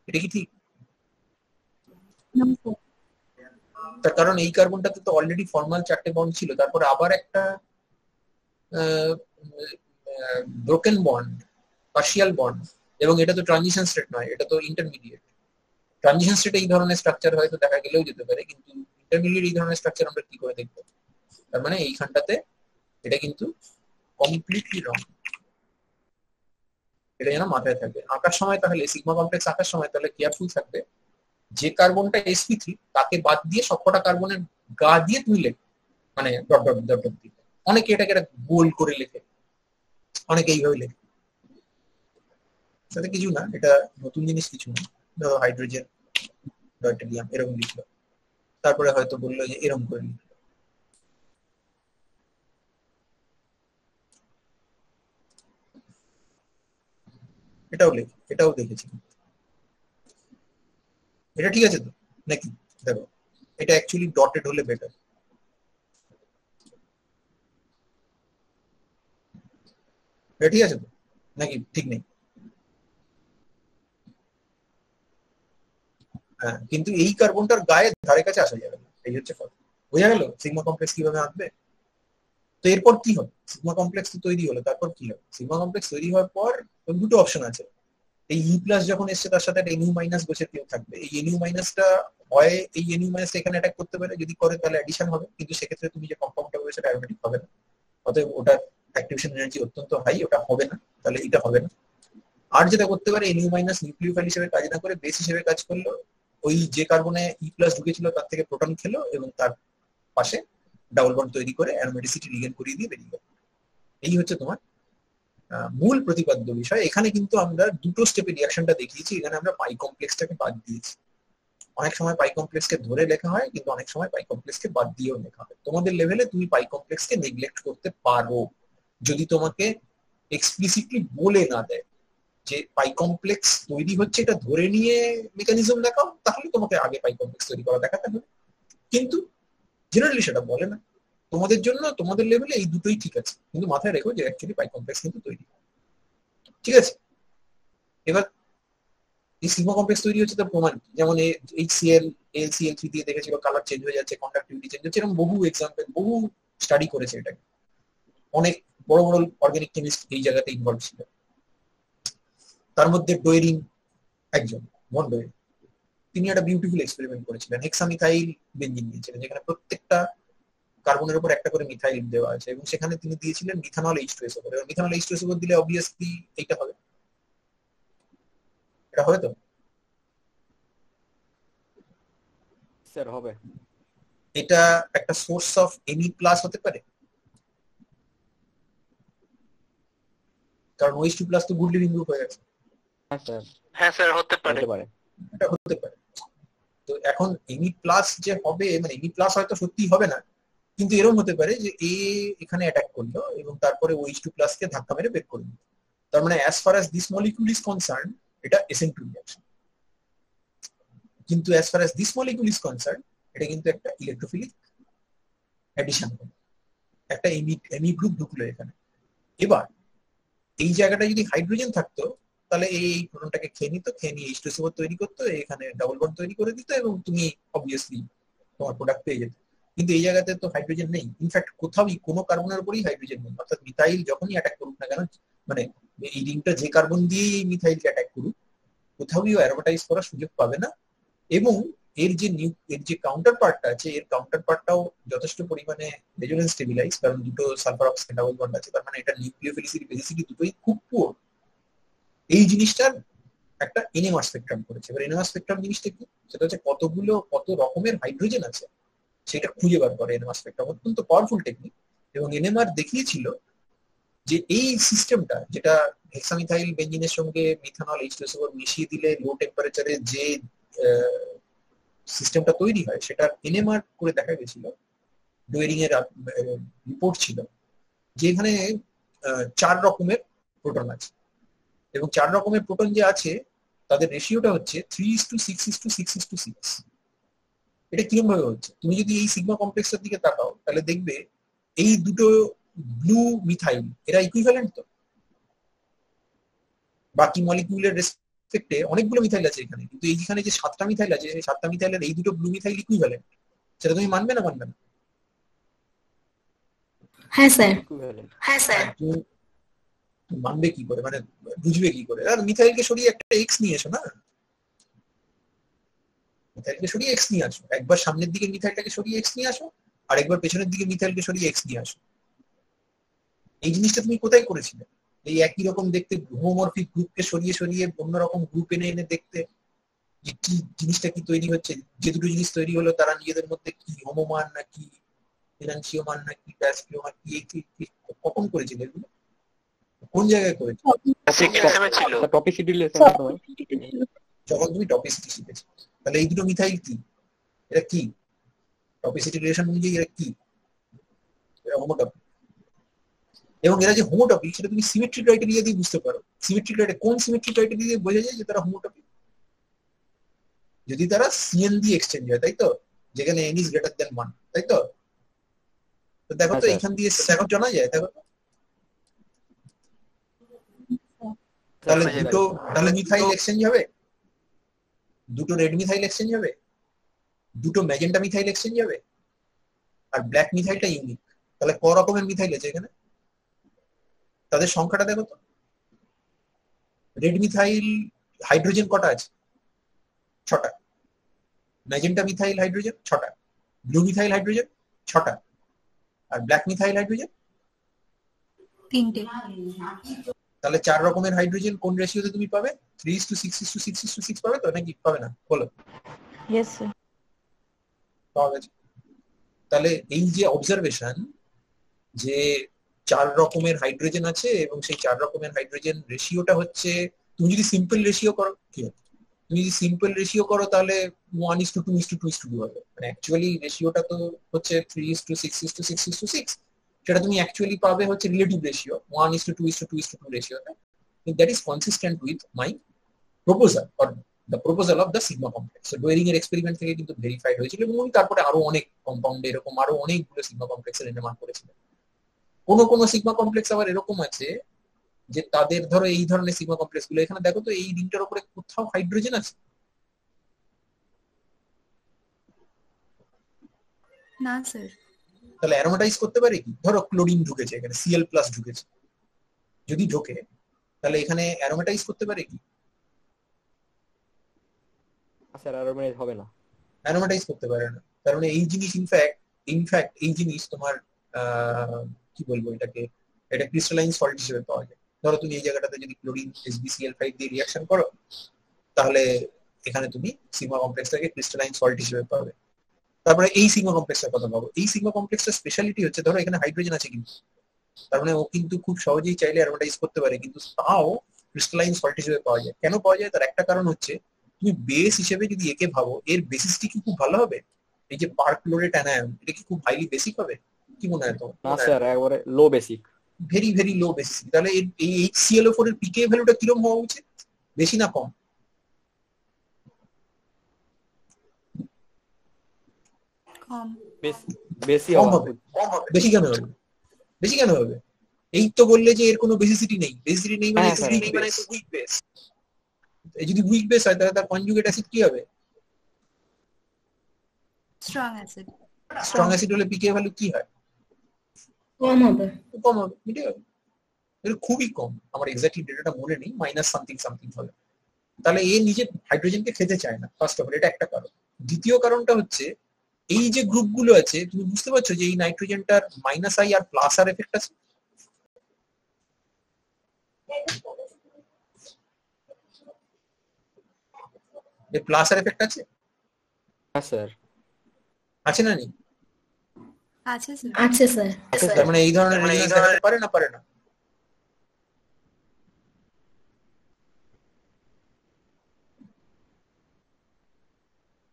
এটা কি ঠিক? No, sir. তার কারণ এই কার্বনটাতে তো অলরেডি ফর্মাল 4টে বন্ড ছিল, তারপর আবার একটা ব্রোকেন বন্ড, পার্শিয়াল বন্ড, এবং এটা তো ট্রানজিশন স্টেট নয়, এটা তো ইন্টারমিডিয়েট। ট্রানজিশন স্টেটে এই ধরনের স্ট্রাকচার হয়তো দেখা গেলেও যেতে পারে, কিন্তু ইন্টারমিডিয়েট এই ধরনের স্ট্রাকচার আমরা কি করে দেখবো? তার মানে এইখানটাতে এটা কিন্তু কমপ্লিটলি রং, এটা যেন মাথায় থাকবে আঁকার সময়। তাহলে সিগমা কমপ্লেক্স আঁকার সময় তাহলে কেয়ারফুল থাকবে, যে কার্বনটা sp3 তাকে বাদ দিয়ে সবকটা কার্বনের গা দিয়ে তুমি লেখো, মানে ডট ডট ডট ডট দিয়ে। অনেকে এটাকে গোল করে লেখে, অনেকে এইভাবে লেখে, তাতে কিছু না, এটা নতুন জিনিস কিছু না। ধরো হাইড্রোজেন ডয়টেরিয়াম এরকম লিখলো, তারপরে হয়তো বললো যে এরকম করে লিখলো। এটাও দেখেছি। এটা ঠিক আছে তো নাকি? দেখো এটা অ্যাকচুয়ালি ডটেড হলে বেটার। এটা ঠিক আছে তো নাকি ঠিক নেই? হ্যাঁ, কিন্তু এই কার্বনটার গায়ে ধারে কাছে আসা যাবে না, এই হচ্ছে কথা। বোঝা গেল সিগমা কমপ্লেক্স কিভাবে আঁকবে? তো এরপর কি হবে? সিগমা কমপ্লেক্স তো তৈরি হলো, তারপর কি হবে? সিগমা কমপ্লেক্স তৈরি হওয়ার পর দুটো অপশন আছে। এই ই প্লাস যখন এসছে তার সাথে একটা এনইউ মাইনাস বসে কেউ থাকবে। এই এনইউ মাইনাসটা হয় এই এনইউ মাইনাস এখানে অ্যাটাক করতে পারে, যদি করে তাহলে অ্যাডিশন হবে, কিন্তু সেক্ষেত্রে তুমি যে কম্পাউন্ডটা হবে সেটা অ্যারোমেটিক হবে না, অতএব ওটার অ্যাক্টিভেশন এনার্জি অত্যন্ত হাই, ওটা হবে না, তাহলে এটা হবে না। আর যেটা করতে পারে এনইউ মাইনাস নিউক্লিওফাইল হিসেবে কাজ না করে বেস হিসেবে কাজ করলো, ওই যে কার্বনে ই প্লাস ঢুকেছিল তার থেকে প্রোটন খেলো এবং তার পাশে ডাবল বন্ড তৈরি করে অ্যারোমেটিসিটি রিগেন করিয়ে দিয়ে বেরিয়ে গেল। এই হচ্ছে তোমার মূল প্রতিপাদ্য বিষয়। এখানে কিন্তু আমরা দুটো স্টেপে রিয়াকশনটা দেখিয়েছি। এখানে আমরা পাই কমপ্লেক্সটাকে বাদ দিয়েছি। অনেক সময় পাই কমপ্লেক্সকে ধরে লেখা হয়, কিন্তু অনেক সময় পাই কমপ্লেক্সকে বাদ দিয়েও লেখা হয়। তোমাদের লেভেলে তুমি পাই কমপ্লেক্সকে নেগলেক্ট করতে পারো যদি তোমাকে এক্সপ্লিসিটলি বলে না দেয় যে পাই কমপ্লেক্স তৈরি হচ্ছে, এটা ধরে নিয়ে মেকানিজম দেখাও, তাহলে তোমাকে আগে পাই কমপ্লেক্স তৈরি করা দেখাতে হবে। কিন্তু জেনারেলি সেটা বলে না। তোমাদের জন্য তোমাদের লেভেলে এই দুটোই ঠিক আছে, কিন্তু মাথায় রেখো যে অ্যাকচুয়ালি পাই কমপ্লেক্স কিন্তু তৈরি, ঠিক আছে? এবার এই সিগমা কমপ্লেক্স তৈরি হচ্ছে তার প্রমাণ কি? যেমন HCl AlCl3 দিয়ে দেখেছিল কালার চেঞ্জ হয়ে যাচ্ছে, কন্ডাক্টিভিটি চেঞ্জ হচ্ছে, এরকম বহু এক্সাম্পল, বহু স্টাডি করেছে এটাকে। অনেক বড় বড় অর্গানিক কেমিস্ট এই জায়গাতে ইনভলভ ছিল। তার মধ্যে ডোয়েরিন একজন, ভন ডোয়েরিন, তিনি একটা বিউটিফুল এক্সপেরিমেন্ট করেছিলেন। হেক্সামিথাইল বেঞ্জিন দিয়েছিলেন, যেখানে প্রত্যেকটা কার্বনের উপর একটা করে মিথাইল দেওয়া আছে, এবং সেখানে তিনি দিয়েছিলেন মিথানল H2SO4। এবার মিথানল H2SO4 দিলে অবভিয়াসলি এইটা হবে, এটা হবে তো? স্যার হবে। এটা একটা সোর্স অফ এনি প্লাস হতে পারে, কারণ OH2 প্লাস তো গুড লিভিং গ্রুপ হয়ে গেছে। হ্যাঁ স্যার, হ্যাঁ স্যার হতে পারে। হতে পারে। এটা হতে পারে। তো এখন এনি প্লাস যে হবে, মানে এনি প্লাস হয়তো সত্যি হবে না, কিন্তু এরকম হতে পারে যে এ এখানে অ্যাটাক করলো এবং তারপরে OH2 প্লাস কে ধাক্কা মেরে বের করে দিল। তার মানে as far as this molecule is concern এটা SN2 রিঅ্যাকশন, কিন্তু as far as this molecule is concern এটা কিন্তু একটা ইলেকট্রোফিলিক অ্যাডিশন হলো, একটা এমি গ্রুপ ঢুকলো এখানে। এবার এই জায়গাটা যদি হাইড্রোজেন থাকতো তাহলে এই প্রোটনটাকে খেয়ে নিত, খেয়ে নিয়ে H2SO4 তৈরি করতো, এখানে ডাবল বন্ড তৈরি করে দিত এবং তুমি অবভিয়াসলি তোমার প্রোডাক্ট পেয়ে যেত। কিন্তু এই জায়গাতে তো হাইড্রোজেন নেই, ইনফ্যাক্ট কোথাওই কোনো কার্বনের উপরেই হাইড্রোজেন নেই। অর্থাৎ মিথাইল যখনই অ্যাটাক করুক না কেন, মানে এই রিংটা যে কার্বন দিয়েই এই মিথাইলকে অ্যাটাক করুক, কোথাওই অ্যারোমেটাইজ করার সুযোগ পাবে না। এবং এর যে কাউন্টার পার্টটা আছে, এর কাউন্টার পার্টটাও যথেষ্ট পরিমাণে রেজোনেন্স স্টেবিলাইজ, কারণ দুটো সালফার অক্সাইড ডাবল বন্ড আছে, তার মানে এটা নিউক্লিওফিলিসিটি বেসিসিটি দুটোই খুব পুয়ার। এই জিনিসটার একটা এনএমআর স্পেকট্রাম করেছে। এবার এনএমআর স্পেকট্রাম জিনিসটা কি? সেটা হচ্ছে কত রকমের হাইড্রোজেন আছে সেটা খুঁজে বার করে এনএমআর স্পেকট্রাম। অত্যন্ত পাওয়ারফুল টেকনিক। এবং এনএমআর দেখিয়েছিল যে এই সিস্টেমটা, যেটা হেক্সামিথাইল বেঞ্জিনের সঙ্গে মিথানল H2SO4 মিশিয়ে দিলে লো টেম্পারেচারে যে সিস্টেমটা তৈরি হয়, সেটা এনএমআর করে দেখা গেছিল। ডোয়েরিং এর রিপোর্ট ছিল যে এখানে 4 রকমের প্রোটন আছে, এবং 4 রকমের প্রোটন যে আছে তাদের রেশিওটা হচ্ছে 3:6:6:6:6। এটা কিরকম ভাবে হচ্ছে? তুমি যদি এই সিগমা কমপ্লেক্সের দিকে তাকাও তাহলে দেখবে এই দুটো ব্লু মিথাইল এরা ইকুইভ্যালেন্ট। তো বাকি মলিকিউলের রেসপেক্টে অনেকগুলো মিথাইল আছে এখানে, কিন্তু এইখানে যে 7টা মিথাইল আছে সেই 7টা মিথাইলের এই দুটো ব্লু মিথাইল ইকুইভ্যালেন্ট। সেটা তুমি মানবে না মানবে না? হ্যাঁ স্যার। হ্যাঁ স্যার। তুমি মানবে কি করে, মানে বুঝবে কি করে? আর মিথাইলকে সরিয়ে একটা এক্স নিয়ে এসো না, মিথাইলকে সরিয়ে এক্স নিয়ে আসো। একবার সামনের দিকে মিথাইলটাকে সরিয়ে এক্স নিয়ে আসো, আর একবার পেছনের দিকে মিথাইলকে সরিয়ে এক্স নিয়ে আসো। এই জিনিসটা তুমি কোথায় করেছিলে? এই একই রকম দেখতে হোমোমরফিক গ্রুপকে সরিয়ে সরিয়ে অন্যরকম গ্রুপ এনে এনে দেখতে যে কি জিনিসটা কি তৈরি হচ্ছে। যে দুটো জিনিস তৈরি হলো তারা নিজেদের মধ্যে কি হোমোমান নাকি এনানসিওমান নাকি ব্যাসকিওমান কি কখন করেছিল এগুলো? কোন জায়গায় করেছিল? ছিল টপিসিটি লেসন সময় যখন তুমি টপিসিটি শিখেছো। তাহলে এই দুটো মিথাইল কি? এটা কি টপিসিটি রিলেশন অনুযায়ী এরা কি? এরা হোমোটপিক। এবং এরা যে হোমোটপিক সেটা তুমি সিমেট্রি ক্রাইটেরিয়া দিয়ে বুঝতে পারো। সিমেট্রি ক্রাইটেরিয়া কোন সিমেট্রি ক্রাইটেরিয়া দিয়ে বোঝা যায় যে তারা হোমোটপিক? যদি তারা সিএন দিয়ে এক্সচেঞ্জ হয়, তাই তো, যেখানে এন ইজ গ্রেটার দেন 1, তাই তো? তো দেখো তো এখান দিয়ে স্যাক জানা যায়, দেখো তো। তাহলে তাহলে মিথাইল এক্সচেঞ্জ হবে, দুটো রেড মিথাইল এক্সচেঞ্জ হবে, দুটো ম্যাজেন্টা মিথাইল এক্সচেঞ্জ হবে, আর ব্ল্যাক মিথাইলটা ইউনিক। তাহলে ক রকমের মিথাইল আছে এখানে? তাদের সংখ্যাটা দেখো তো। রেড মিথাইল হাইড্রোজেন কটা আছে? 6টা। ম্যাজেন্টা মিথাইল হাইড্রোজেন 6টা, ব্লু মিথাইল হাইড্রোজেন 6টা, আর ব্ল্যাক মিথাইল হাইড্রোজেন 3টে। তাহলে 4 রকমের হাইড্রোজেন কোন রেশিওতে তুমি পাবে? 3:6:6:6:6 পাবে তো, নাকি পাবে না বলো? Yes sir. পাওয়া গেছে। তাহলে এই যে অবজারভেশন যে 4 রকমের হাইড্রোজেন আছে এবং সেই 4 রকমের হাইড্রোজেন রেশিওটা হচ্ছে, তুমি যদি সিম্পল রেশিও করো কি হবে? তুমি যদি সিম্পল রেশিও করো তাহলে 1:2:2:2 হবে। মানে অ্যাকচুয়ালি রেশিওটা তো হচ্ছে 3:6:6:6:6, সেটা তুমি অ্যাকচুয়ালি পাবে হচ্ছে রিলেটিভ রেশিও 1:2:2:2 রেশিওতে। That is consistent with my proposal or the proposal of the sigma complex. Doering এর এক্সপেরিমেন্ট থেকে কিন্তু ভেরিফাইড হয়েছিল এবং উনি তারপরে আরো অনেক কম্পাউন্ডে এরকম আরো অনেকগুলো সিগমা কমপ্লেক্সের নির্মাণ করেছিলেন। কোনো সিগমা কমপ্লেক্স আবার এরকম আছে যে তাদের ধরো এই ধরনের সিগমা কমপ্লেক্স গুলো, এখানে দেখো তো এই রিংটার উপরে কোথাও হাইড্রোজেন আছে? না স্যার। তাহলে অ্যারোমাটাইজ করতে পারে কি? ধরো ক্লোরিন ঢুকেছে এখানে, Cl+ ঢুকেছে, যদি ঢোকে তাহলে এখানে অ্যারোমাটাইজ করতে পারে কি? স্যার অ্যারোমেটাইজ হবে না। অ্যারোমাটাইজ করতে পারে না, কারণ এই জিনিস ইনফ্যাক্ট এই জিনিস তোমার কি বলবো এটাকে, এটা ক্রিস্টালাইন সল্ট হিসেবে পাওয়া যায়। ধরো তুমি এই জায়গাটাতে যদি ক্লোরিন HbCl5 দিয়ে রিঅ্যাকশন করো তাহলে এখানে তুমি সিগমা কমপ্লেক্সটাকে ক্রিস্টালাইন সল্ট হিসেবে পাবে। তারপরে এই সিগমা কমপ্লেক্সটার কথা ভাবো। এই সিগমা কমপ্লেক্সটার স্পেশালিটি হচ্ছে, ধরো এখানে হাইড্রোজেন আছে কিন্তু, তার মানে ও কিন্তু খুব সহজেই চাইলে অ্যারোমাটাইজ করতে পারে, কিন্তু তাও ক্রিস্টালাইন সল্ট হিসেবে পাওয়া যায়। কেন পাওয়া যায়? তার একটা কারণ হচ্ছে, তুমি বেস হিসেবে যদি একে ভাবো, এর বেসিসটি কি খুব ভালো হবে? এই যে পারক্লোরেট অ্যানায়ন, এটা কি খুব হাইলি বেসিক হবে? কি মনে হয় তোমার? না স্যার, একবারে low basic. Very very low basic. তাহলে এই HClO4 এর পিকে ভ্যালুটা কিরকম হওয়া উচিত? বেশি না কম? কম। বেশি হবে। বেশি কেন হবে? বেশি কেন হবে? এই তো বললে যে এর কোনো বেসিসিটি নেই। বেসিসিটি নেই মানে উইক বেস। এই যদি উইক বেস হয় তাহলে তার কনজুগেট অ্যাসিড কি হবে? Strong acid. স্ট্রং অ্যাসিড হলে পিকে ভ্যালু কি হয়? কম হবে। কম হবে, ঠিক আছে? এটা খুবই কম, আমার এক্স্যাক্টলি ডেটাটা মনে নেই, মাইনাস সামথিং সামথিং হবে। তাহলে এ নিজে হাইড্রোজেনকে খেতে চায় না, ফার্স্ট অফ অল, এটা একটা কারণ। দ্বিতীয় কারণটা হচ্ছে, এই যে গ্রুপগুলো আছে তুমি বুঝতে পারছো যে এই নাইট্রোজেনটার -I আর +R এফেক্ট আছে। +R এফেক্ট আছে? হ্যাঁ স্যার। আছে না? নেই? আছে স্যার। আছে স্যার। তার মানে এই ধরনের রেজোনেন্স দেখাতে পারে না, পারে না?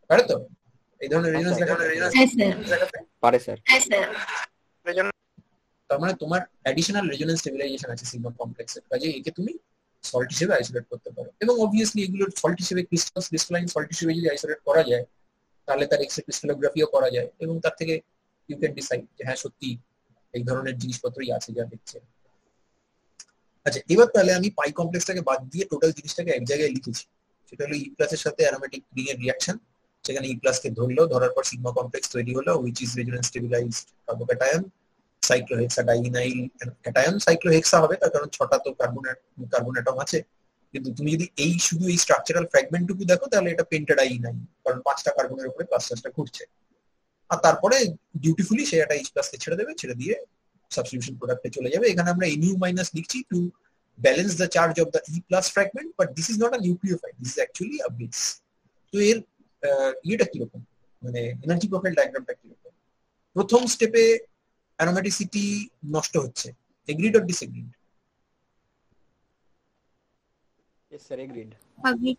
পারে তো? এই ধরনের রেজোনেন্স দেখাতে পারে স্যার। তার মানে তোমার অ্যাডিশনাল রেজোনেন্স স্টেবিলাইজেশন আছে সিগমা কমপ্লেক্সের, কাজে একে তুমি সল্ট হিসেবে আইসোলেট করতে পারো। এবং অবভিয়াসলি এগুলো সল্ট হিসেবে ক্রিস্টালাইন সল্ট হিসেবে যদি আইসোলেট করা যায় তাহলে তার এক্সরে ক্রিস্টালোগ্রাফিও করা যায় এবং তার থেকে ইউ ক্যান ডিসাইড যে হ্যাঁ সত্যি এই ধরনের জিনিসপত্রই আছে যা দেখছে। আচ্ছা, এবার তাহলে আমি পাই কমপ্লেক্সটাকে বাদ দিয়ে টোটাল জিনিসটাকে এক জায়গায় লিখেছি। সেটা হলো E+ এর সাথে অ্যারোমেটিক রিং এর রিঅ্যাকশন, সেখানে E+ কে ধরলো, ধরার পর সিগমা কমপ্লেক্স তৈরি হলো, which is resonance stabilised carbocation cyclohexadienyl cation. Cyclohexa হবে তার কারণ 6টা তো কার্বন অ্যাটম আছে, কিন্তু তুমি যদি এই শুধু এই স্ট্রাকচারাল ফ্র্যাগমেন্টটুকু দেখো তাহলে এটা পেন্টাডাইনাইন, কারণ 5টা কার্বনের উপরে প্লাস চার্জটা ঘুরছে। আর তারপরে ডিউটিফুলি সে একটা H+ কে ছেড়ে দেবে, ছেড়ে দিয়ে সাবস্টিটিউশন প্রোডাক্টে চলে যাবে। এখানে আমরা Nu- লিখছি two balance the charge of the E+ fragment, but this is not a nucleophile, this is actually a base. তো এর ইয়েটা কিরকম, মানে এনার্জি প্রোফাইল ডায়াগ্রামটা কিরকম? প্রথম স্টেপে অ্যারোমেটিসিটি নষ্ট হচ্ছে, agreed or disagreed? Yes sir, agreed. Agreed.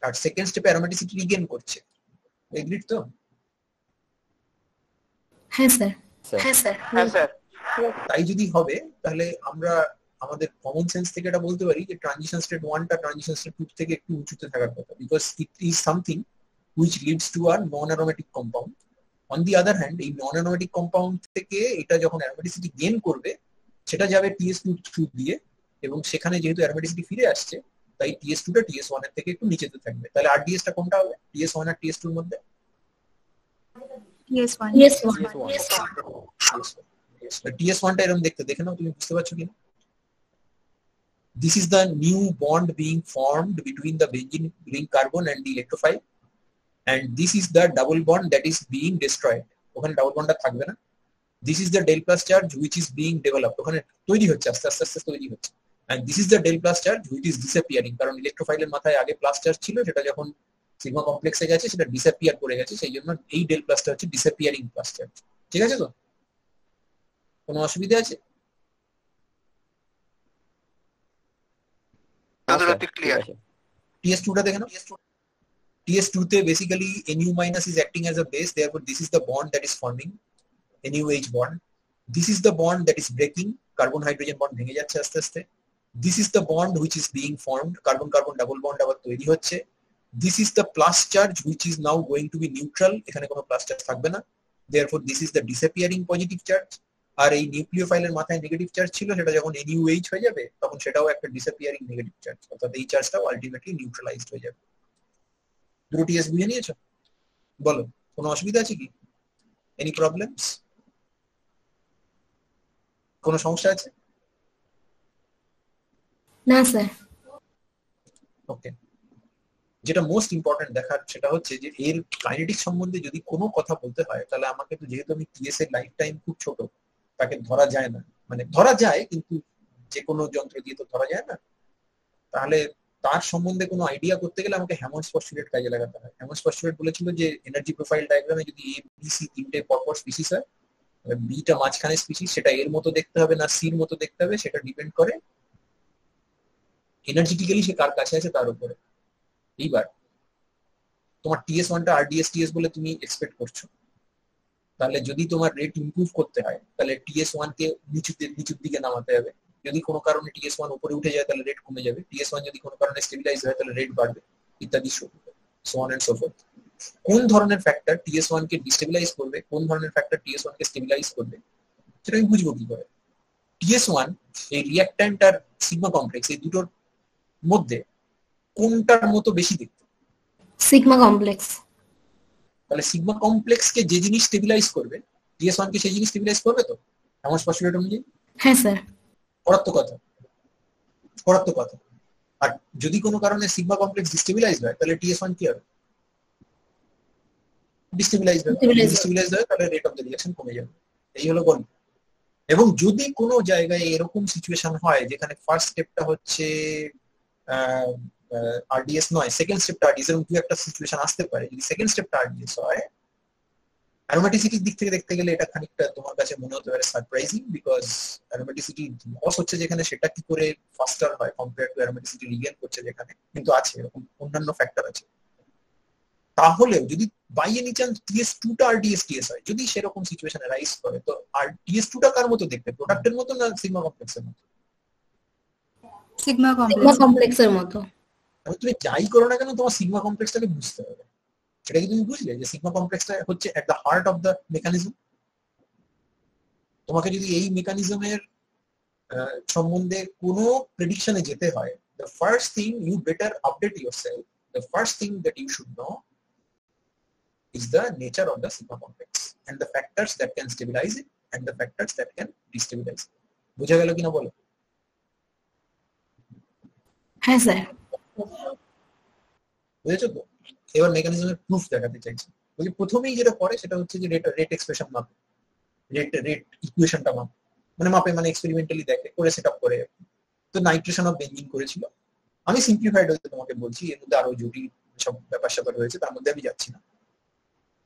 আর সেকেন্ড স্টেপে অ্যারোমেটিসিটি রিগেইন করছে, এগ্রিড তো? হ্যাঁ স্যার। হ্যাঁ স্যার। তাই যদি হবে তাহলে আমরা আমাদের কমন সেন্স থেকে এটা বলতে পারি যে ট্রানজিশন স্টেট 1 টা ট্রানজিশন স্টেট 2 থেকে একটু উঁচুতে থাকার কথা, because it is something which leads to a non-aromatic compound. On the other hand, এই non-aromatic compound থেকে এটা যখন aromaticity gain করবে সেটা যাবে TS2 থ্রু দিয়ে, এবং সেখানে যেহেতু aromaticity ফিরে আসছে তাই TS2 টা TS1 এর থেকে একটু নিচেতে থাকবে। তাহলে RDS টা কোনটা হবে TS1 আর TS2 এর মধ্যে? TS1. TS1 টা এরকম দেখে নাও, তুমি বুঝতে পারছো কিনা? This is the new bond being formed between the benzene ring carbon and the electrophile, and this is the double bond that is being destroyed. ওখানে ডাবল বন্ডটা থাকবে না। This is the del plus charge which is being developed. ওখানে তৈরি হচ্ছে, আস্তে আস্তে তৈরি হচ্ছে। And this is the del plus charge which is disappearing, কারণ ইলেকট্রোফাইলের মাথায় আগে প্লাস চার্জ ছিল, সেটা যখন সিগমা কমপ্লেক্সে গেছে সেটা ডিসঅ্যাপিয়ার করে গেছে, সেই জন্য এই ডেল প্লাসটা হচ্ছে ডিসঅ্যাপিয়ারিং প্লাস চার্জ। ঠিক আছে তো? কোনো অসুবিধা আছে? ক্লিয়ার। TS2 টা দেখে নাও। TS2 তে basically Nu minus is acting as a base, therefore this is the bond that is forming, NuH bond. This is the bond that is breaking, carbon hydrogen bond ভেঙে যাচ্ছে আস্তে আস্তে। This is the bond which is being formed, carbon carbon double bond আবার তৈরি হচ্ছে। This is the plus charge which is now going to be neutral, এখানে কোনো plus charge থাকবে না, therefore this is the disappearing positive charge. আর এই নিউক্লিওফাইলের মাথায় negative charge ছিল, সেটা যখন NuH হয়ে যাবে তখন সেটাও একটা ডিসঅ্যাপিয়ারিং নেগেটিভ চার্জ, অর্থাৎ এই চার্জটাও আলটিমেটলি নিউট্রালাইজড হয়ে যাবে। দুটো টিএস বুঝে নিয়েছো? বলো, কোনো অসুবিধা আছে কি? Any problems? কোনো সমস্যা আছে? না স্যার। ওকে, যেটা মোস্ট ইম্পর্টেন্ট দেখার সেটা হচ্ছে যে এর কাইনেটিক সম্বন্ধে যদি কোনো কথা বলতে হয় তাহলে আমাকে তো, যেহেতু আমি টিএস এর লাইফ টাইম খুব ছোট, তাকে ধরা যায় না, মানে ধরা যায় কিন্তু যে কোনো যন্ত্র দিয়ে তো ধরা যায় না, তাহলে তার সম্বন্ধে কোনো আইডিয়া করতে গেলে আমাকে হ্যামন্ডস পস্টুলেট কাজে লাগাতে হয়। হ্যামন্ডস পস্টুলেট বলেছিল যে এনার্জি প্রোফাইল ডায়াগ্রামে যদি এ বি সি তিনটে পরপর স্পিসিস হয়, বিটা মাঝখানে স্পিসিস, সেটা এর মতো দেখতে হবে না সির মতো দেখতে হবে, সেটা ডিপেন্ড করে এনার্জেটিক্যালি সে কার কাছে আছে তার উপরে। এইবার তোমার TS1 টা RDS TS বলে তুমি এক্সপেক্ট করছো, তাহলে যদি তোমার রেট ইমপ্রুভ করতে হয় তাহলে TS1 কে নিচুর দিকে নামাতে হবে। যদি কোনো কারণে TS1 উপরে উঠে যায় তাহলে রেট কমে যাবে, TS1 যদি কোনো কারণে স্টেবিলাইজ হয় তাহলে রেট বাড়বে, ইত্যাদি so on and so forth. কোন ধরনের ফ্যাক্টর TS1 কে ডিস্টেবিলাইজ করবে, কোন ধরনের ফ্যাক্টর TS1 কে স্টেবিলাইজ করবে, সেটা আমি বুঝবো কি করে? TS1 এই রিঅ্যাক্ট্যান্ট আর সিগমা কমপ্লেক্স এই দুটোর মধ্যে কোনটার মতো বেশি দেখতে? Sigma complex. তাহলে সিগমা কমপ্লেক্স কে যে জিনিস স্টেবিলাইজ করবে TS1 কে সেই জিনিস স্টেবিলাইজ করবে তো, এমন স্পষ্টটা অনুযায়ী? হ্যাঁ স্যার। পরাত্মক কথা। আর যদি কোনো কারণে সিগমা কমপ্লেক্স ডিস্টেবিলাইজ হয় তাহলে TS1 কি হবে? ডিস্টেবিলাইজ হয়, তাহলে রেট অফ দ্য রিঅ্যাকশন কমে যাবে। এই হলো গল্প। এবং যদি কোনো জায়গায় এরকম সিচুয়েশন হয় যেখানে ফার্স্ট স্টেপটা হচ্ছে RDS নয়, সেকেন্ড স্টেপটা RDS, এরকম দু একটা সিচুয়েশন আসতে পারে, যদি সেকেন্ড স্টেপটা RDS হয়, অ্যারোমেটিসিটির দিক থেকে দেখতে গেলে এটা খানিকটা তোমার কাছে মনে হতে পারে সারপ্রাইজিং, বিকজ অ্যারোমেটিসিটি লস হচ্ছে যেখানে সেটা কি করে ফাস্টার হয় কম্পেয়ার টু অ্যারোমেটিসিটি রিগেইন করছে যেখানে, কিন্তু আছে এরকম অন্যান্য ফ্যাক্টর আছে। তাহলেও যদি বাই এনি চান্স TS2 টা RDS TS হয়, যদি সেরকম সিচুয়েশনে রাইজ করে, তো আর TS2 টা কার মতো দেখতে, প্রোডাক্টের মতো না সিগমা কমপ্লেক্সের মতো? সিগমা কমপ্লেক্সের মতো। তুমি যাই করো না কেন তোমার সিগমা কমপ্লেক্সটাকে বুঝতে হবে। সেটা কি তুমি বুঝলে যে সিগমা কমপ্লেক্সটা হচ্ছে at the heart of the mechanism? তোমাকে যদি এই মেকানিজমের সম্বন্ধে কোনো প্রেডিকশনে যেতে হয়, the first thing you better update yourself, the first thing that you should know is the nature of the sigma complex and the factors that can stabilize it and the factors that can destabilize it. বুঝা গেল কিনা বলো? হ্যাঁ sir. বুঝেছো তো? এবার মেকানিজমের proof দেখাতে চাইছি। বলি প্রথমেই যেটা করে সেটা হচ্ছে যে রেট এক্সপ্রেশন মাপে, রেট ইকুয়েশনটা মাপে, মানে এক্সপেরিমেন্টালি দেখে, করে সেটআপ করে। তো নাইট্রেশন অফ বেনজিন করেছিল, আমি সিম্পলিফাইড হয়তো তোমাকে বলছি, এর মধ্যে আরো জটিল সব ব্যাপার রয়েছে, তার মধ্যে আমি যাচ্ছি না।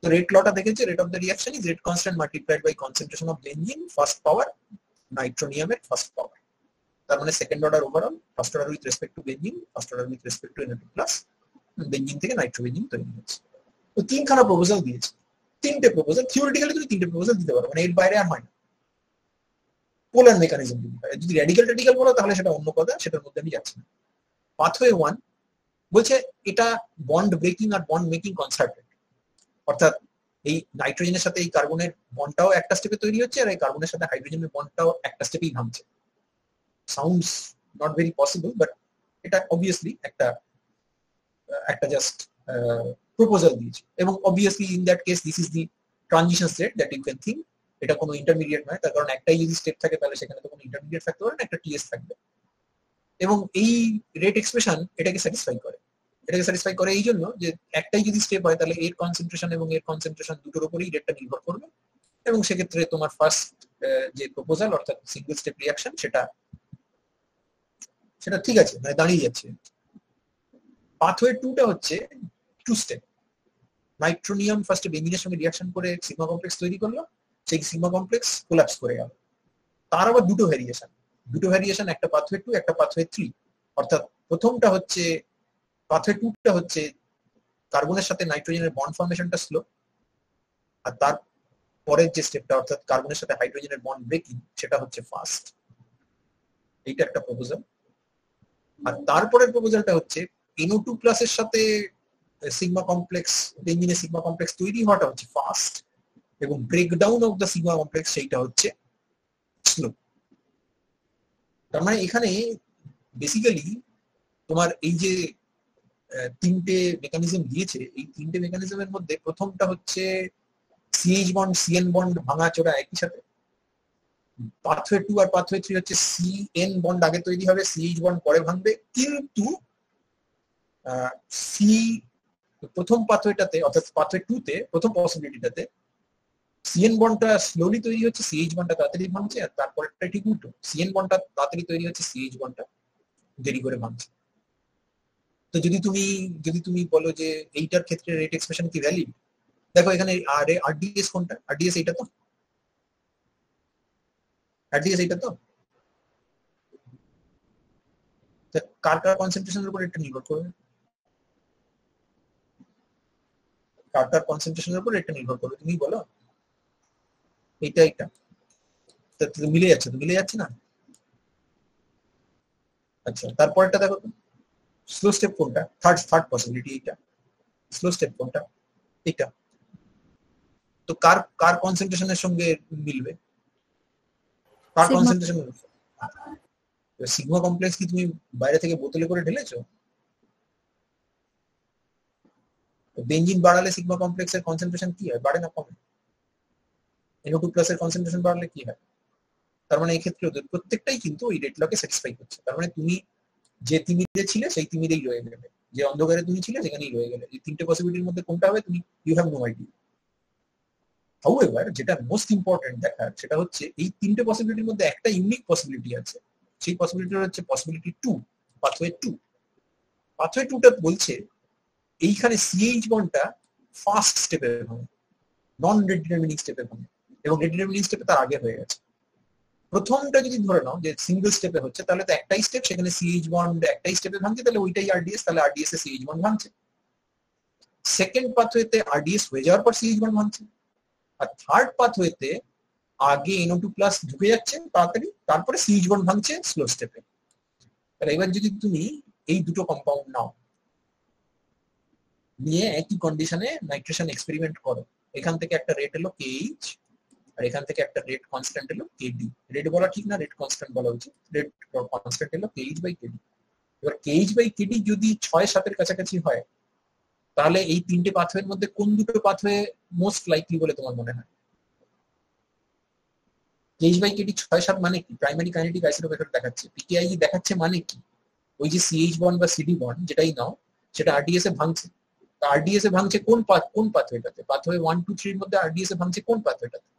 তো রেট লটা দেখেছে, rate of the reaction is rate constant multiplied by concentration of benzene first power নাইট্রোনিয়ামের ফার্স্ট পাওয়ার। তার মানে second order overall, first order with respect to benzene, first order with respect to Na2 plus, benzene থেকে nitrobenzene তৈরি হচ্ছে। তো তিনখানা proposal দিয়েছে, তিনটে প্রপোজাল। থিওরিটিক্যালি তুমি তিনটে প্রপোজাল দিতে পারো, মানে এর বাইরে আর হয় না। পোলার মেকানিজম যদি হয়। যদি র্যাডিক্যাল বলো তাহলে সেটা অন্য কথা, সেটার মধ্যে আমি যাচ্ছি না। পাথওয়ে 1 বলছে এটা বন্ড ব্রেকিং আর বন্ড মেকিং কনসার্টেড, অর্থাৎ এই নাইট্রোজেনের সাথে এই কার্বনের বন্ডটাও একটা স্টেপে তৈরি হচ্ছে আর এই কার্বনের সাথে হাইড্রোজেনের বন্ডটাও একটা স্টেপেই ভাঙছে। Sounds not very possible, but এটা অবভিয়াসলি একটা জাস্ট প্রপোজাল দিয়েছে। এবং obviously in that case this is the transition state that you can think. এটা কোনো ইন্টারমিডিয়েট নয়, তার কারণ একটাই যদি স্টেপ থাকে তাহলে সেখানে তো কোনো ইন্টারমিডিয়েট থাকতে পারে না, একটা টিএস থাকবে। এবং এই রেট এক্সপ্রেশন এটাকে স্যাটিসফাই করে। এটাকে স্যাটিসফাই করে এই জন্য যে একটাই যদি স্টেপ হয় তাহলে এর কনসেন্ট্রেশন এবং এর কনসেন্ট্রেশন দুটোর উপরেই রেটটা নির্ভর করবে। এবং সেক্ষেত্রে তোমার ফার্স্ট যে প্রপোজাল অর্থাৎ সিঙ্গেল স্টেপ রিয়াকশন সেটা ঠিক আছে, মানে দাঁড়িয়ে যাচ্ছে। পাথওয়ে 2টা হচ্ছে 2 স্টেপ। নাইট্রোনিয়াম ফার্স্টে বেঞ্জিনের সঙ্গে রিয়াকশন করে সিগমা কমপ্লেক্স তৈরি করলো, সেই সিগমা কমপ্লেক্স কোলাপস করে গেল। তার আবার দুটো ভ্যারিয়েশন, একটা পাথওয়ে 2 একটা পাথওয়ে 3। অর্থাৎ প্রথমটা হচ্ছে পাথওয়ে 2টা হচ্ছে কার্বনের সাথে নাইট্রোজেনের বন্ড ফর্মেশনটা স্লো, আর তার পরের যে স্টেপটা অর্থাৎ কার্বনের সাথে হাইড্রোজেনের বন্ড ব্রেকিং সেটা হচ্ছে ফাস্ট। এইটা একটা প্রপোজাল। আর তারপরের প্রপোজালটা হচ্ছে NO2+ এর সাথে সিগমা কমপ্লেক্স, বেঞ্জিনের সিগমা কমপ্লেক্স তৈরি হওয়াটা হচ্ছে ফাস্ট, এবং breakdown of the sigma complex সেইটা হচ্ছে স্লো। তার মানে এখানে বেসিক্যালি তোমার এই যে তিনটে মেকানিজম দিয়েছে, এই তিনটে মেকানিজমের মধ্যে প্রথমটা হচ্ছে CH বন্ড CN বন্ড ভাঙাচোরা একই সাথে। পাথওয়ে 2 আর পাথওয়ে 3 হচ্ছে CN বন্ড আগে তৈরি হবে, CH বন্ড পরে ভাঙবে। কিন্তু প্রথম পাথওয়েটাতে অর্থাৎ পাথওয়ে 2তে প্রথম পসিবিলিটিটাতে CN বন্ডটা স্লোলি তৈরি হচ্ছে, CH বন্ডটা তাড়াতাড়ি ভাঙছে। আর তারপরেরটা ঠিক উল্টো, CN বন্ডটা তাড়াতাড়ি তৈরি হচ্ছে, CH বন্ডটা দেরি করে ভাঙছে। তো যদি তুমি বলো যে এইটার ক্ষেত্রে রেট এক্সপ্রেশন কি ভ্যালিড, দেখো এখানে আরডিএস কোনটা, আরডিএস এইটা তো, আরডিএস এইটা তো। কার কনসেন্ট্রেশনের উপর এটা নির্ভর করবে, কার কনসেন্ট্রেশনের উপর এটা নির্ভর করবে, তুমি বলো। এইটা মিলে যাচ্ছে না। আচ্ছা, তারপরটা দেখো স্লো স্টেপ কোনটা, থার্ড পসিবিলিটি এইটা। স্লো স্টেপ কোনটা, এটা। তো কার কনসেন্ট্রেশনের সঙ্গে মিলবে, কার কনসেন্ট্রেশন? সিগমা কমপ্লেক্স কি তুমি বাইরে থেকে বোতলে করে ঢেলেছো? বেঞ্জিন বাড়ালে সিগমা কমপ্লেক্সের কনসেন্ট্রেশন কি হয়, বাড়ে না কমে? NO2+ এর কনসেন্ট্রেশন বাড়লে কি হয়? তার মানে এই ক্ষেত্রে ওদের প্রত্যেকটাই কিন্তু ওই রেট লকে স্যাটিসফাই করছে। তার মানে তুমি যে তিমিরে ছিলে সেই তিমিরেই রয়ে গেলে, যে অন্ধকারে তুমি ছিলে সেখানেই রয়ে গেলে। এই তিনটে পসিবিলিটির মধ্যে কোনটা হবে তুমি you have no idea. However যেটা মোস্ট ইম্পর্টেন্ট দেখার সেটা হচ্ছে এই তিনটে পসিবিলিটির মধ্যে একটা ইউনিক পসিবিলিটি আছে। সেই পসিবিলিটিটা হচ্ছে পসিবিলিটি 2, পাথওয়ে 2। পাথওয়ে 2টা বলছে এইখানে CH বন্ডটা ফার্স্ট স্টেপে ভাঙে, নন ডিটারমিনিং স্টেপে ভাঙে, এবং ডিটারমিনিং স্টেপে তার আগে হয়ে গেছে। প্রথমটা যদি ধরে নাও যে সিঙ্গেল স্টেপে হচ্ছে তাহলে তো একটাই স্টেপ, সেখানে CH বন্ড একটাই স্টেপে ভাঙছে, তাহলে ওইটাই আরডিএস, তাহলে আরডিএস এ CH বন্ড ভাঙছে। সেকেন্ড পাথওয়েতে আরডিএস হয়ে যাওয়ার পর CH বন্ড ভাঙছে। আর থার্ড পাথওয়েতে আগে NO2+ ঢুকে যাচ্ছে তাড়াতাড়ি, তারপরে CH বন্ড ভাঙছে স্লো স্টেপে। তাহলে এবার যদি তুমি এই দুটো কম্পাউন্ড নাও, নিয়ে একই কন্ডিশনে নাইট্রেশন এক্সপেরিমেন্ট করো, এখান থেকে একটা রেট এলো KH আর এখান থেকে একটা রেট কনস্ট্যান্ট এলো KD। রেট বলা ঠিক না, রেট কনস্ট্যান্ট বলা উচিত। রেট কনস্ট্যান্ট এলো KH/KD। এবার KH/KD যদি 6-7 কাছাকাছি হয় তাহলে এই তিনটে পাথওয়ের মধ্যে কোন দুটো পাথওয়ে মোস্ট লাইকলি বলে তোমার মনে হয়? KH/KD 6-7 মানে কি? প্রাইমারি কাইনেটিক আইসোটোপ দেখাচ্ছে, PKI দেখাচ্ছে মানে কি? ওই যে CH বন্ড বা CD বন্ড যেটাই নাও সেটা আরডিএস এ ভাঙছে। আরডিএস এ ভাঙছে কোন পাথওয়েটাতে? পাথওয়ে 1, 2, 3 এর মধ্যে আরডিএস এ ভাঙছে কোন পাথওয়েটাতে?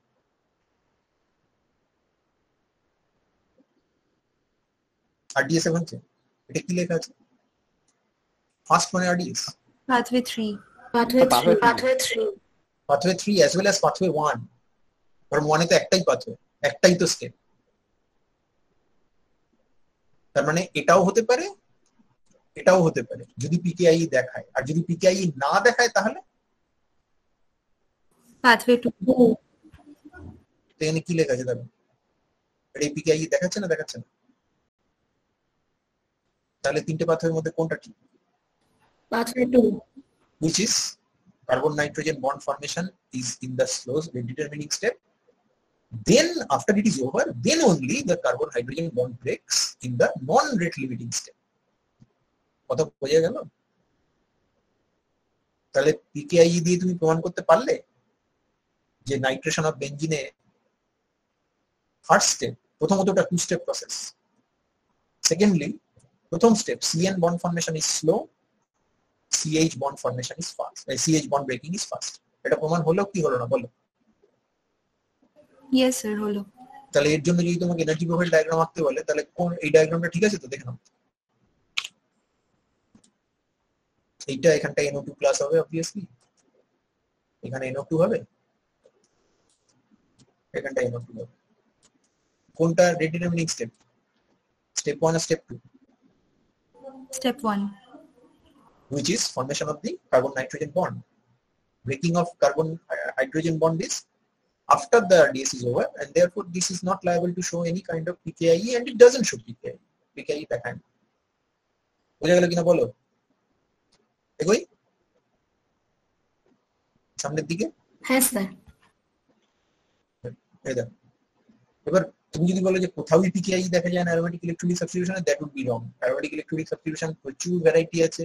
আরডিএস এ ভাঙছে। এটা কি লেখা আছে? ফার্স্ট মানে RDS, Pathway 3. Pathway 3। Pathway 3 as well as pathway 1। কারণ 1 এ তো একটাই পাথওয়ে, একটাই তো স্টেপ। তার মানে এটাও হতে পারে, এটাও হতে পারে যদি পিকেআই দেখায়। আর যদি পিকেআই না দেখায় তাহলে Pathway 2. এখানে কি লেখা আছে দেখো, এটা পিকেআই দেখাচ্ছে না? দেখাচ্ছে না। তাহলে তিনটে পাথরের মধ্যে কোনটা ঠিক? pathway 2. Which is carbon nitrogen bond formation is in the slow rate determining step. Then after it is over, then only the carbon hydrogen bond breaks in the non rate limiting step. কথা বোঝা গেল? তাহলে পিকেআই দিয়ে তুমি প্রমাণ করতে পারলে যে নাইট্রেশন অফ বেনজিনে ফার্স্ট স্টেপ, প্রথমত এটা টু স্টেপ প্রসেস। সেকেন্ডলি, প্রথম step CN bond formation is slow, CH bond formation is fast, CH bond breaking is fast. এটা প্রমাণ হলো কি হলো না বলো? ইয়েস স্যার হলো। তাহলে এর জন্য যদি তোমাকে এনার্জি প্রোফাইল ডায়াগ্রাম আঁকতে বলে তাহলে কোন এই ডায়াগ্রামটা ঠিক আছে তো? দেখে নাও, এইটা এখানটা NO2 প্লাস হবে অবভিয়াসলি, এখানে NO2 হবে, এখানটা NO2 হবে। কোনটা রেট ডিটারমিনিং স্টেপ? স্টেপ 1 আর step 2? Step 1। Which is formation of the carbon nitrogen bond. Breaking of carbon hydrogen bond is after the RDS is over, and therefore this is not liable to show any kind of PKIE, and it doesn't show PKIE দেখায়। বোঝা গেল কিনা বলো? এগোই সামনের দিকে। হ্যাঁ sir. এই দেখো, এবার তুমি যদি বলো যে কোথাওই পিকেআই দেখা যায় না অ্যারোমেটিক ইলেকট্রোলিক সাবস্টিটিউশনে, that would be wrong. Aromatic electrophilic substitution প্রচুর ভ্যারাইটি আছে,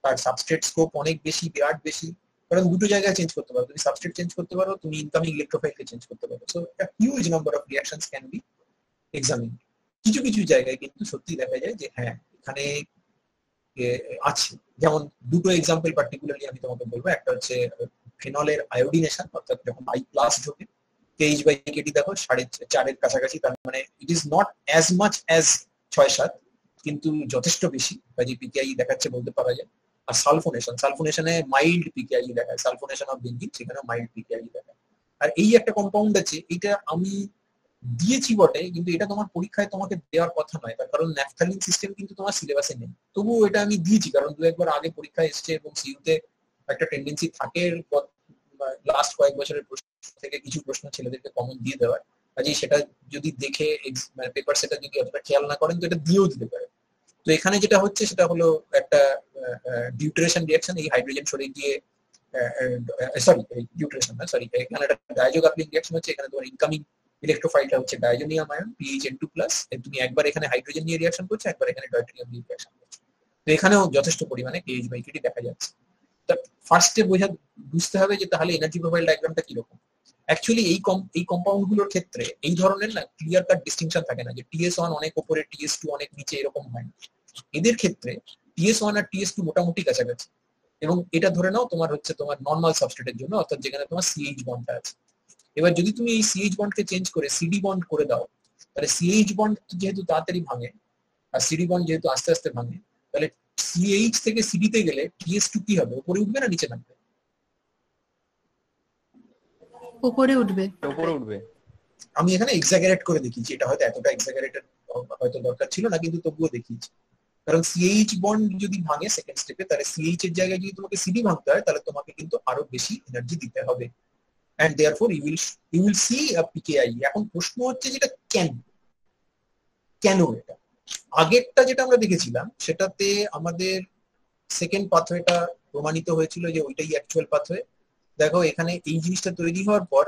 তার সাবস্ট্রেট স্কোপ অনেক বেশি, বিরাট বেশি, কারণ দুটো জায়গায় চেঞ্জ করতে পারো, তুমি সাবস্ট্রেট চেঞ্জ করতে পারো, তুমি ইনকামিং ইলেকট্রোফাইলকে চেঞ্জ করতে পারো। So a huge number of reactions can be examined. কিছু কিছু জায়গায় কিন্তু সত্যি দেখা যায় যে হ্যাঁ এখানে আছে। যেমন দুটো এক্সাম্পল পার্টিকুলারলি আমি তোমাকে বলবো। একটা হচ্ছে ফেনলের আয়োডিনেশন, অর্থাৎ যখন I+ ঢোকে, KH/KT দেখো 4.5 কাছাকাছি, তার মানে ইট is not as much as 6-7, কিন্তু যথেষ্ট বেশি, কাজে পিকেআই দেখাচ্ছে বলতে পারা যায়। আর সালফোনেশনে মাইল্ড পিকেআই দেখায়, সালফোনেশন অফ বেনজিন সেখানে মাইল্ড পিকেআই দেখায়। আর এই একটা কম্পাউন্ড আছে, এটা আমি দিয়েছি বটে, কিন্তু এটা তোমার পরীক্ষায় তোমাকে দেওয়ার কথা নয়, তার কারণ ন্যাফথালিন সিস্টেম কিন্তু তোমার সিলেবাসে নেই। তবুও এটা আমি দিয়েছি কারণ 2-1 বার আগে পরীক্ষা এসছে, এবং সিইউতে একটা টেন্ডেন্সি থাকে লাস্ট কয়েক বছরের প্রশ্ন থেকে কিছু প্রশ্ন ছেলেদেরকে কমন দিয়ে দেওয়ার। কাজেই সেটা যদি দেখে পেপার সেটা যদি অতটা খেয়াল না করেন তো এটা দিয়েও দিতে পারে। তো এখানে যেটা হচ্ছে সেটা হলো একটা ডিউটরেশন রিঅ্যাকশন, এই হাইড্রোজেন সরে গিয়ে সরি ডিউটরেশন না, সরি, এখানে একটা ডায়াজো কাপলিং রিঅ্যাকশন হচ্ছে। এখানে তোমার ইনকামিং ইলেকট্রোফাইলটা হচ্ছে ডায়োজোনিয়াম আয়ন PHN2+, তুমি একবার এখানে হাইড্রোজেন নিয়ে রিঅ্যাকশন করছো, একবার এখানে ডয়টেরিয়াম নিয়ে রিঅ্যাকশন করছো। তো এখানেও যথেষ্ট পরিমাণে KH/KT দেখা যাচ্ছে। তো ফার্স্টে বুঝতে হবে যে তাহলে এনার্জি প্রোফাইল ডায়াগ্রামটা কিরকম। অ্যাকচুয়ালি এই কম্পাউন্ড গুলোর ক্ষেত্রে এই ধরনের না ক্লিয়ার কাট ডিস্টিংশন থাকে না যে TS1 অনেক উপরে, TS2 অনেক নিচে, এরকম হয় না। এদের ক্ষেত্রে TS1 আর TS2 মোটামুটি কাছাকাছি, এবং এটা ধরে নাও তোমার হচ্ছে তোমার নর্মাল সাবস্ট্রেটের জন্য, অর্থাৎ যেখানে তোমার CH বন্ডটা আছে। এবার যদি তুমি এই CH বন্ডকে চেঞ্জ করে CD বন্ড করে দাও, তাহলে CH বন্ড যেহেতু তাড়াতাড়ি ভাঙে আর CD বন্ড যেহেতু আস্তে আস্তে ভাঙে, তাহলে CH থেকে CD তে গেলে TS2 কি হবে? উপরে উঠবে না নিচে নামবে? উপরে উঠবে। উপরে উঠবে। আমি এখানে এক্সাজারেট করে দেখিয়েছি, এটা হয়তো এতটা এক্সাজারেটেড হয়তো দরকার ছিল না, কিন্তু তবুও দেখিয়েছি। কারণ CH বন্ড যদি ভাঙে সেকেন্ড স্টেপে, তাহলে CH এর জায়গায় যদি তোমাকে CD ভাঙতে হয় তাহলে তোমাকে কিন্তু আরো বেশি এনার্জি দিতে হবে, and therefore you will see a PKIE. এখন প্রশ্ন হচ্ছে যেটা কেন এটা? আগেরটা যেটা আমরা দেখেছিলাম সেটাতে আমাদের সেকেন্ড পাথওয়েটা প্রমাণিত হয়েছিল যে ওইটাই অ্যাকচুয়াল পাথওয়ে। দেখো এখানে এই জিনিসটা তৈরি হওয়ার পর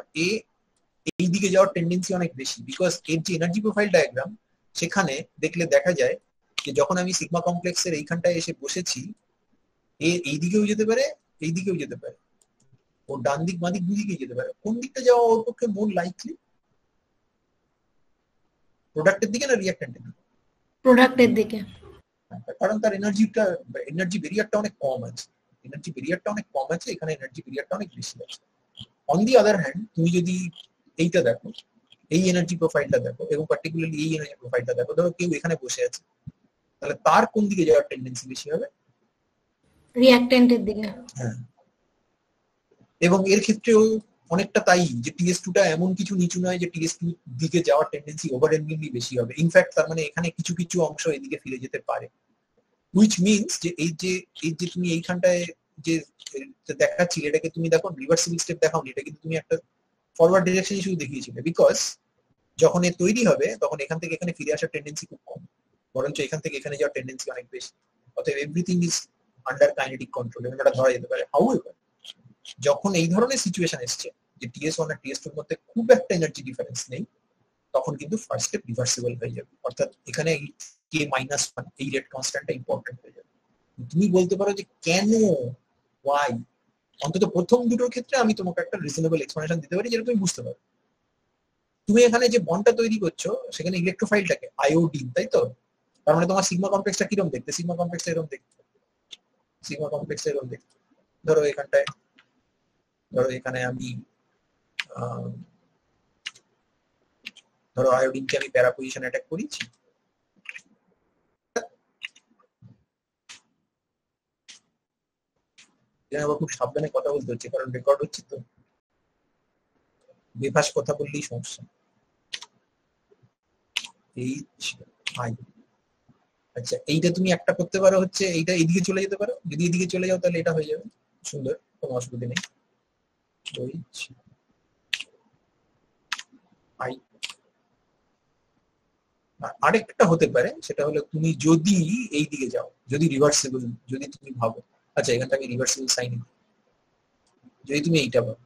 এই দিকে যাওয়ার টেন্ডেন্সি অনেক বেশি, বিকজ এর যে এনার্জি প্রোফাইল ডায়াগ্রাম সেখানে দেখলে দেখা যায় যে যখন আমি সিগমা কমপ্লেক্সের এইখানটায় এসে বসেছি, এই দিকেও যেতে পারে, এই দিকেও যেতে পারে, ও ডান দিক বাঁ দিক দুদিকেই যেতে পারে। কোন দিকটা যাওয়া ওর পক্ষে মোর লাইকলি? প্রোডাক্টের দিকে না রিঅ্যাক্ট্যান্টের দিকে? প্রোডাক্টের দিকে। কারণ তার এনার্জি বেরিয়ারটা অনেক কম আছে, এখানে এনার্জি বেরিয়ারটা অনেক বেশি আছে। অন দি আদার হ্যান্ড তুমি যদি এইটা দেখো, এই এনার্জি প্রোফাইলটা দেখো, এবং পার্টিকুলারলি এই এনার্জি প্রোফাইলটা দেখো, ধরো কেউ এখানে বসে আছে, তাহলে তার কোন দিকে যাওয়ার টেন্ডেন্সি বেশি হবে? রিঅ্যাক্ট্যান্টের দিকে। হ্যাঁ, এবং এর ক্ষেত্রেও অনেকটা তাই যে TS2টা এমন কিছু নিচু নয় যে TS2 দিকে যাওয়ার টেন্ডেন্সি ওভারওয়েলমিংলি বেশি হবে। ইনফ্যাক্ট তার মানে এখানে কিছু কিছু অংশ এদিকে ফিরে যেতে পারে, হুইচ মিনস যে এই যে তুমি এইখানটায় যে দেখাচ্ছি এটাকে তুমি দেখো রিভার্সিবল স্টেপ দেখাওনি, এটা কিন্তু তুমি একটা ফরওয়ার্ড ডিরেকশনে শুধু দেখিয়েছিলে, বিকজ যখন এ তৈরি হবে তখন এখান থেকে এখানে ফিরে আসার টেন্ডেন্সি খুব কম, বরঞ্চ এখান থেকে এখানে যাওয়ার টেন্ডেন্সি অনেক বেশি। অতএব everything is under kinetic control, এবং এটা ধরা যেতে পারে। হাউএভার যখন এই ধরনের সিচুয়েশন এসছে যে TS1 আর TS2 এর মধ্যে খুব একটা এনার্জি ডিফারেন্স নেই, তখন কিন্তু ফার্স্ট স্টেপ রিভার্সিবল হয়ে যাবে। অর্থাৎ এখানে K-1 এই রেট কনস্ট্যান্টটা ইম্পর্টেন্ট হয়ে যাবে। তুমি বলতে পারো যে কেন, ওয়াই, অন্তত প্রথম দুটোর ক্ষেত্রে আমি তোমাকে একটা রিজনেবল এক্সপ্লেনেশন দিতে পারি যেটা তুমি বুঝতে পারো। তুমি এখানে যে বন্ডটা তৈরি করছো সেখানে ইলেকট্রোফাইলটাকে আয়োডিন, তাই তো? তার মানে তোমার সিগমা কমপ্লেক্সটা কিরকম দেখতে? সিগমা কমপ্লেক্সটা এরকম দেখতে, সিগমা কমপ্লেক্সটা এরকম দেখতে। ধরো এখানটায়, ধরো এখানে আমি ধরো আয়োডিনকে আমি প্যারা পজিশন অ্যাটাক করেছি, আবার খুব সাবধানে কথা বলতে হচ্ছে কারণ রেকর্ড হচ্ছে তো, বেফাস কথা বললেই সমস্যা। আচ্ছা, এইটা তুমি একটা করতে পারো হচ্ছে এইটা এইদিকে চলে যেতে পারো, যদি এদিকে চলে যাও তাহলে এটা হয়ে যাবে সুন্দর, কোনো অসুবিধা নেই। আরেকটা হতে পারে, সেটা হলো তুমি যদি এই দিকে যাও, যদি রিভার্সিবল, যদি তুমি ভাবো, আচ্ছা এখানটা আমি রিভার্সিবল সাইন, যদি তুমি এইটা ভাবো,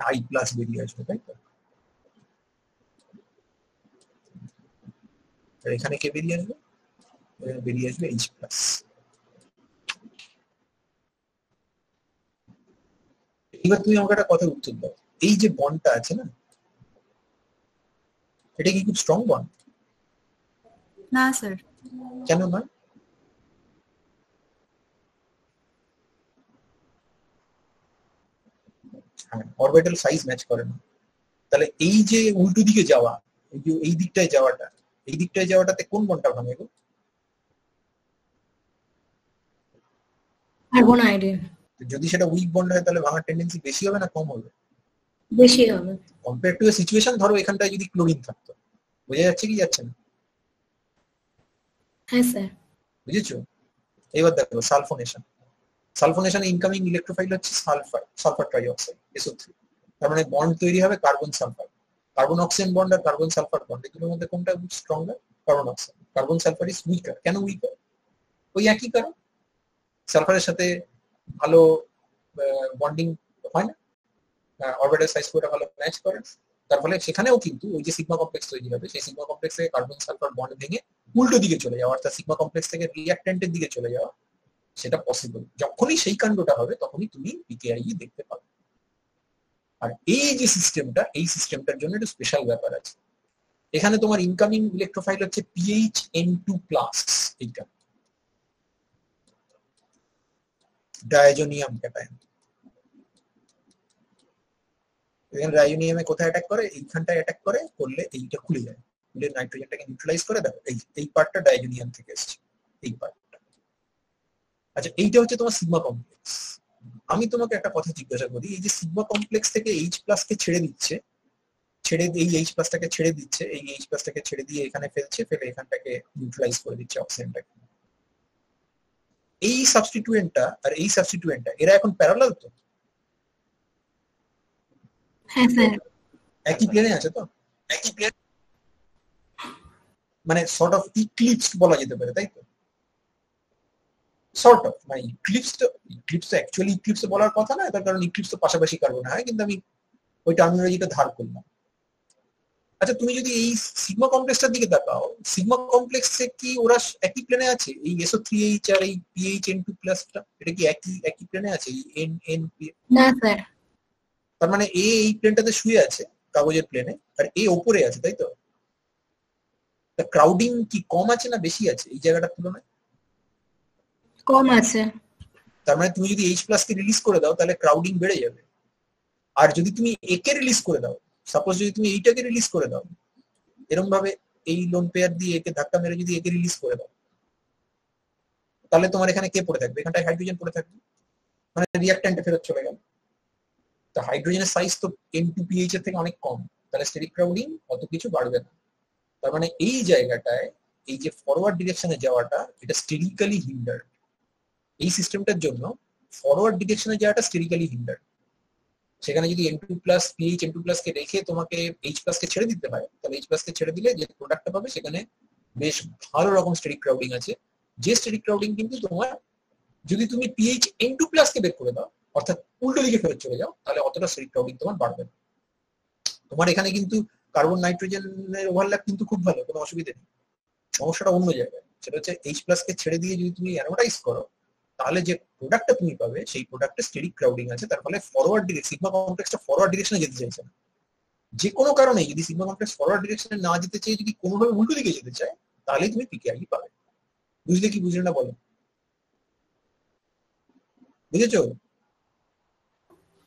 আই প্লাস বেরিয়ে আসবে, তাই তো? এখানে কে বেরিয়ে আসবে? বেরিয়ে আসবে H প্লাস। এবার তুমি আমাকে একটা কথার উত্তর দাও, এই যে বন্ডটা আছে না, এটা কি খুব স্ট্রং বন্ড? না স্যার। কেন না? অরবিটাল সাইজ ম্যাচ করে না। তাহলে এই যে উল্টো দিকে যাওয়া, এই যে এই দিকটায় যাওয়াটা, এই দিকটায় যাওয়াটাতে কোন বন্ডটা ভাঙে গো? কার্বন আয়োডিন যদি সেটা উইক বন্ড হয় তাহলে ভাঙার টেন্ডেন্সি বেশি হবে না কম হবে? বেশি হবে। কম্পেয়ার টু এ সিচুয়েশন, ধরো এখানটায় যদি ক্লোরিন থাকতো, বোঝা যাচ্ছে কি যাচ্ছে না? হ্যাঁ স্যার। বুঝেছো? এবার দেখো সালফোনেশন, সালফোনেশনে ইনকামিং ইলেকট্রোফাইল হচ্ছে সালফার ট্রাইঅক্সাইড SO3। তার মানে বন্ড তৈরি হবে carbon sulphur, carbon oxygen bond আর কার্বন সালফার বন্ড, এগুলোর মধ্যে কোনটা stronger? Carbon oxygen. Carbon sulphur is weaker. কেন উইকার? ওই একই কারণ, সালফারের সাথে ভালো বন্ডিং হয় না, অরবিটাল সাইজ পুরোটা ভালো ম্যাচ করে, তার ফলে সেখানেও কিন্তু ওই যে সিগমা কমপ্লেক্স তৈরি হবে, সেই সিগমা কমপ্লেক্স থেকে কার্বন সালফার বন্ড ভেঙে উল্টো দিকে চলে যাওয়া, অর্থাৎ সিগমা কমপ্লেক্স থেকে রিঅ্যাক্ট্যান্টের দিকে চলে যাওয়া, সেটা পসিবল। যখনই সেই কাণ্ডটা হবে তখনই তুমি পিকেআই দেখতে পাবে। আর এই যে সিস্টেমটা, এই সিস্টেমটার জন্য একটু স্পেশাল ব্যাপার আছে। এখানে তোমার ইনকামিং ইলেকট্রোফাইল হচ্ছে PHN2+, এইটা ডায়াজোনিয়াম ক্যাটায়ন। এখানে ডায়াজোনিয়ামে কোথায় অ্যাটাক করে? এইখানটায় অ্যাটাক করে, করলে এইটা খুলে যায়, খুলে নাইট্রোজেনটাকে নিউট্রালাইজ করে। দেখো এই পার্টটা ডায়াজোনিয়াম থেকে এসেছে, এই পার্টটা। আচ্ছা, এইটা হচ্ছে তোমার সিগমা কমপ্লেক্স। আমি তোমাকে একটা কথা জিজ্ঞাসা করি, এই যে সিগমা কমপ্লেক্স থেকে H প্লাসকে ছেড়ে দিচ্ছে, ছেড়ে এই H প্লাসটাকে ছেড়ে দিচ্ছে, এই H প্লাসটাকে ছেড়ে দিয়ে এখানে ফেলছে, ফেলে এখানটাকে নিউট্রালাইজ করে দিচ্ছে অক্সিজেনটাকে। এই সাবস্টিটুয়েন্টটা আর এই সাবস্টিটুয়েন্টটা এরা এখন প্যারালাল তো? হ্যাঁ স্যার। একই প্লেনে আছে তো? একই প্লেন, মানে সর্ট অফ ইক্লিপসড বলা যেতে পারে, তাই তো? সর্ট অফ, মানে ইক্লিপস তো অ্যাকচুয়ালি ইক্লিপস বলার কথা না, তার কারণ ইক্লিপস তো পাশাপাশি কার্বন হয়, কিন্তু আমি ওই টার্মিনোলজিটা ধার করলাম। আচ্ছা, তুমি যদি এই সিগমা কমপ্লেক্সটার দিকে তাকাও, সিগমা কমপ্লেক্সে কি ওরা একই প্লেনে আছে? এই SO3H আর এই PHN2+টা, এটা কি একই প্লেনে আছে? এই N না স্যার। তার মানে এই প্লেনটাতে শুয়ে আছে কাগজের প্লেনে, আর ওপরে আছে, তাই তো? ক্রাউডিং কি কম আছে না বেশি আছে এই জায়গাটার তুলনায়? কম আছে। তার মানে তুমি যদি H+ কে রিলিজ করে দাও তাহলে ক্রাউডিং বেড়ে যাবে। আর যদি তুমি একে রিলিজ করে দাও, সাপোজ যদি তুমি এইটাকে রিলিজ করে দাও, এরকম ভাবে এই লোন পেয়ার দিয়ে একে ধাক্কা মেরে যদি একে রিলিজ করে দাও, তাহলে তোমার এখানে কে পড়ে থাকবে? এখানটায় হাইড্রোজেন পড়ে থাকবে, মানে রিঅ্যাক্ট্যান্টে ফেরত চলে গেল। তো হাইড্রোজেনের সাইজ তো N2PH এর থেকে অনেক কম, তাহলে স্টেরিক ক্রাউডিং অত কিছু বাড়বে না। তার মানে এই জায়গাটায় এই যে ফরওয়ার্ড ডিরেকশনে যাওয়াটা এটা স্টেরিক্যালি হিন্ডার। এই সিস্টেমটার জন্য ফরওয়ার্ড ডিরেকশনে যাওয়াটা স্টেরিক্যালি হিন্ডার। সেখানে যদি N2 plus pH N2 plus কে রেখে তোমাকে H প্লাস কে ছেড়ে দিতে হয়, তাহলে H প্লাস কে ছেড়ে দিলে যে প্রোডাক্টটা পাবে সেখানে বেশ ভালো রকম স্টেরিক ক্রাউডিং আছে। যে স্টেরিক ক্রাউডিং কিন্তু তোমার যদি তুমি পিএইচ N2 প্লাস কে বের করে দাও, অর্থাৎ উল্টো দিকে ফেরত চলে যাও, তাহলে অতটা স্টেরিক ক্রাউডিং তোমার বাড়বে না। তোমার এখানে কিন্তু কার্বন নাইট্রোজেনের ওভারল্যাপ কিন্তু খুব ভালো, কোনো অসুবিধা নেই। সমস্যাটা অন্য জায়গায়, সেটা হচ্ছে H প্লাস কে ছেড়ে দিয়ে যদি তুমি অ্যারোমাটাইজ করো, তাহলে যে প্রোডাক্টটা তুমি পাবে সেই প্রোডাক্টে স্টেরিক ক্রাউডিং আছে, তার ফলে ফরওয়ার্ড ডিরেকশন সিগমা কমপ্লেক্সটা ফরওয়ার্ড ডিরেকশনে যেতে চাইছে না। যে কোনো কারণে যদি সিগমা কমপ্লেক্স ফরওয়ার্ড ডিরেকশনে না যেতে চাই, যদি কোনোভাবে উল্টো দিকে যেতে চায়, তাহলেই তুমি পিকেআই পাবে। বুঝলে কি বুঝলে না বলো? বুঝেছো?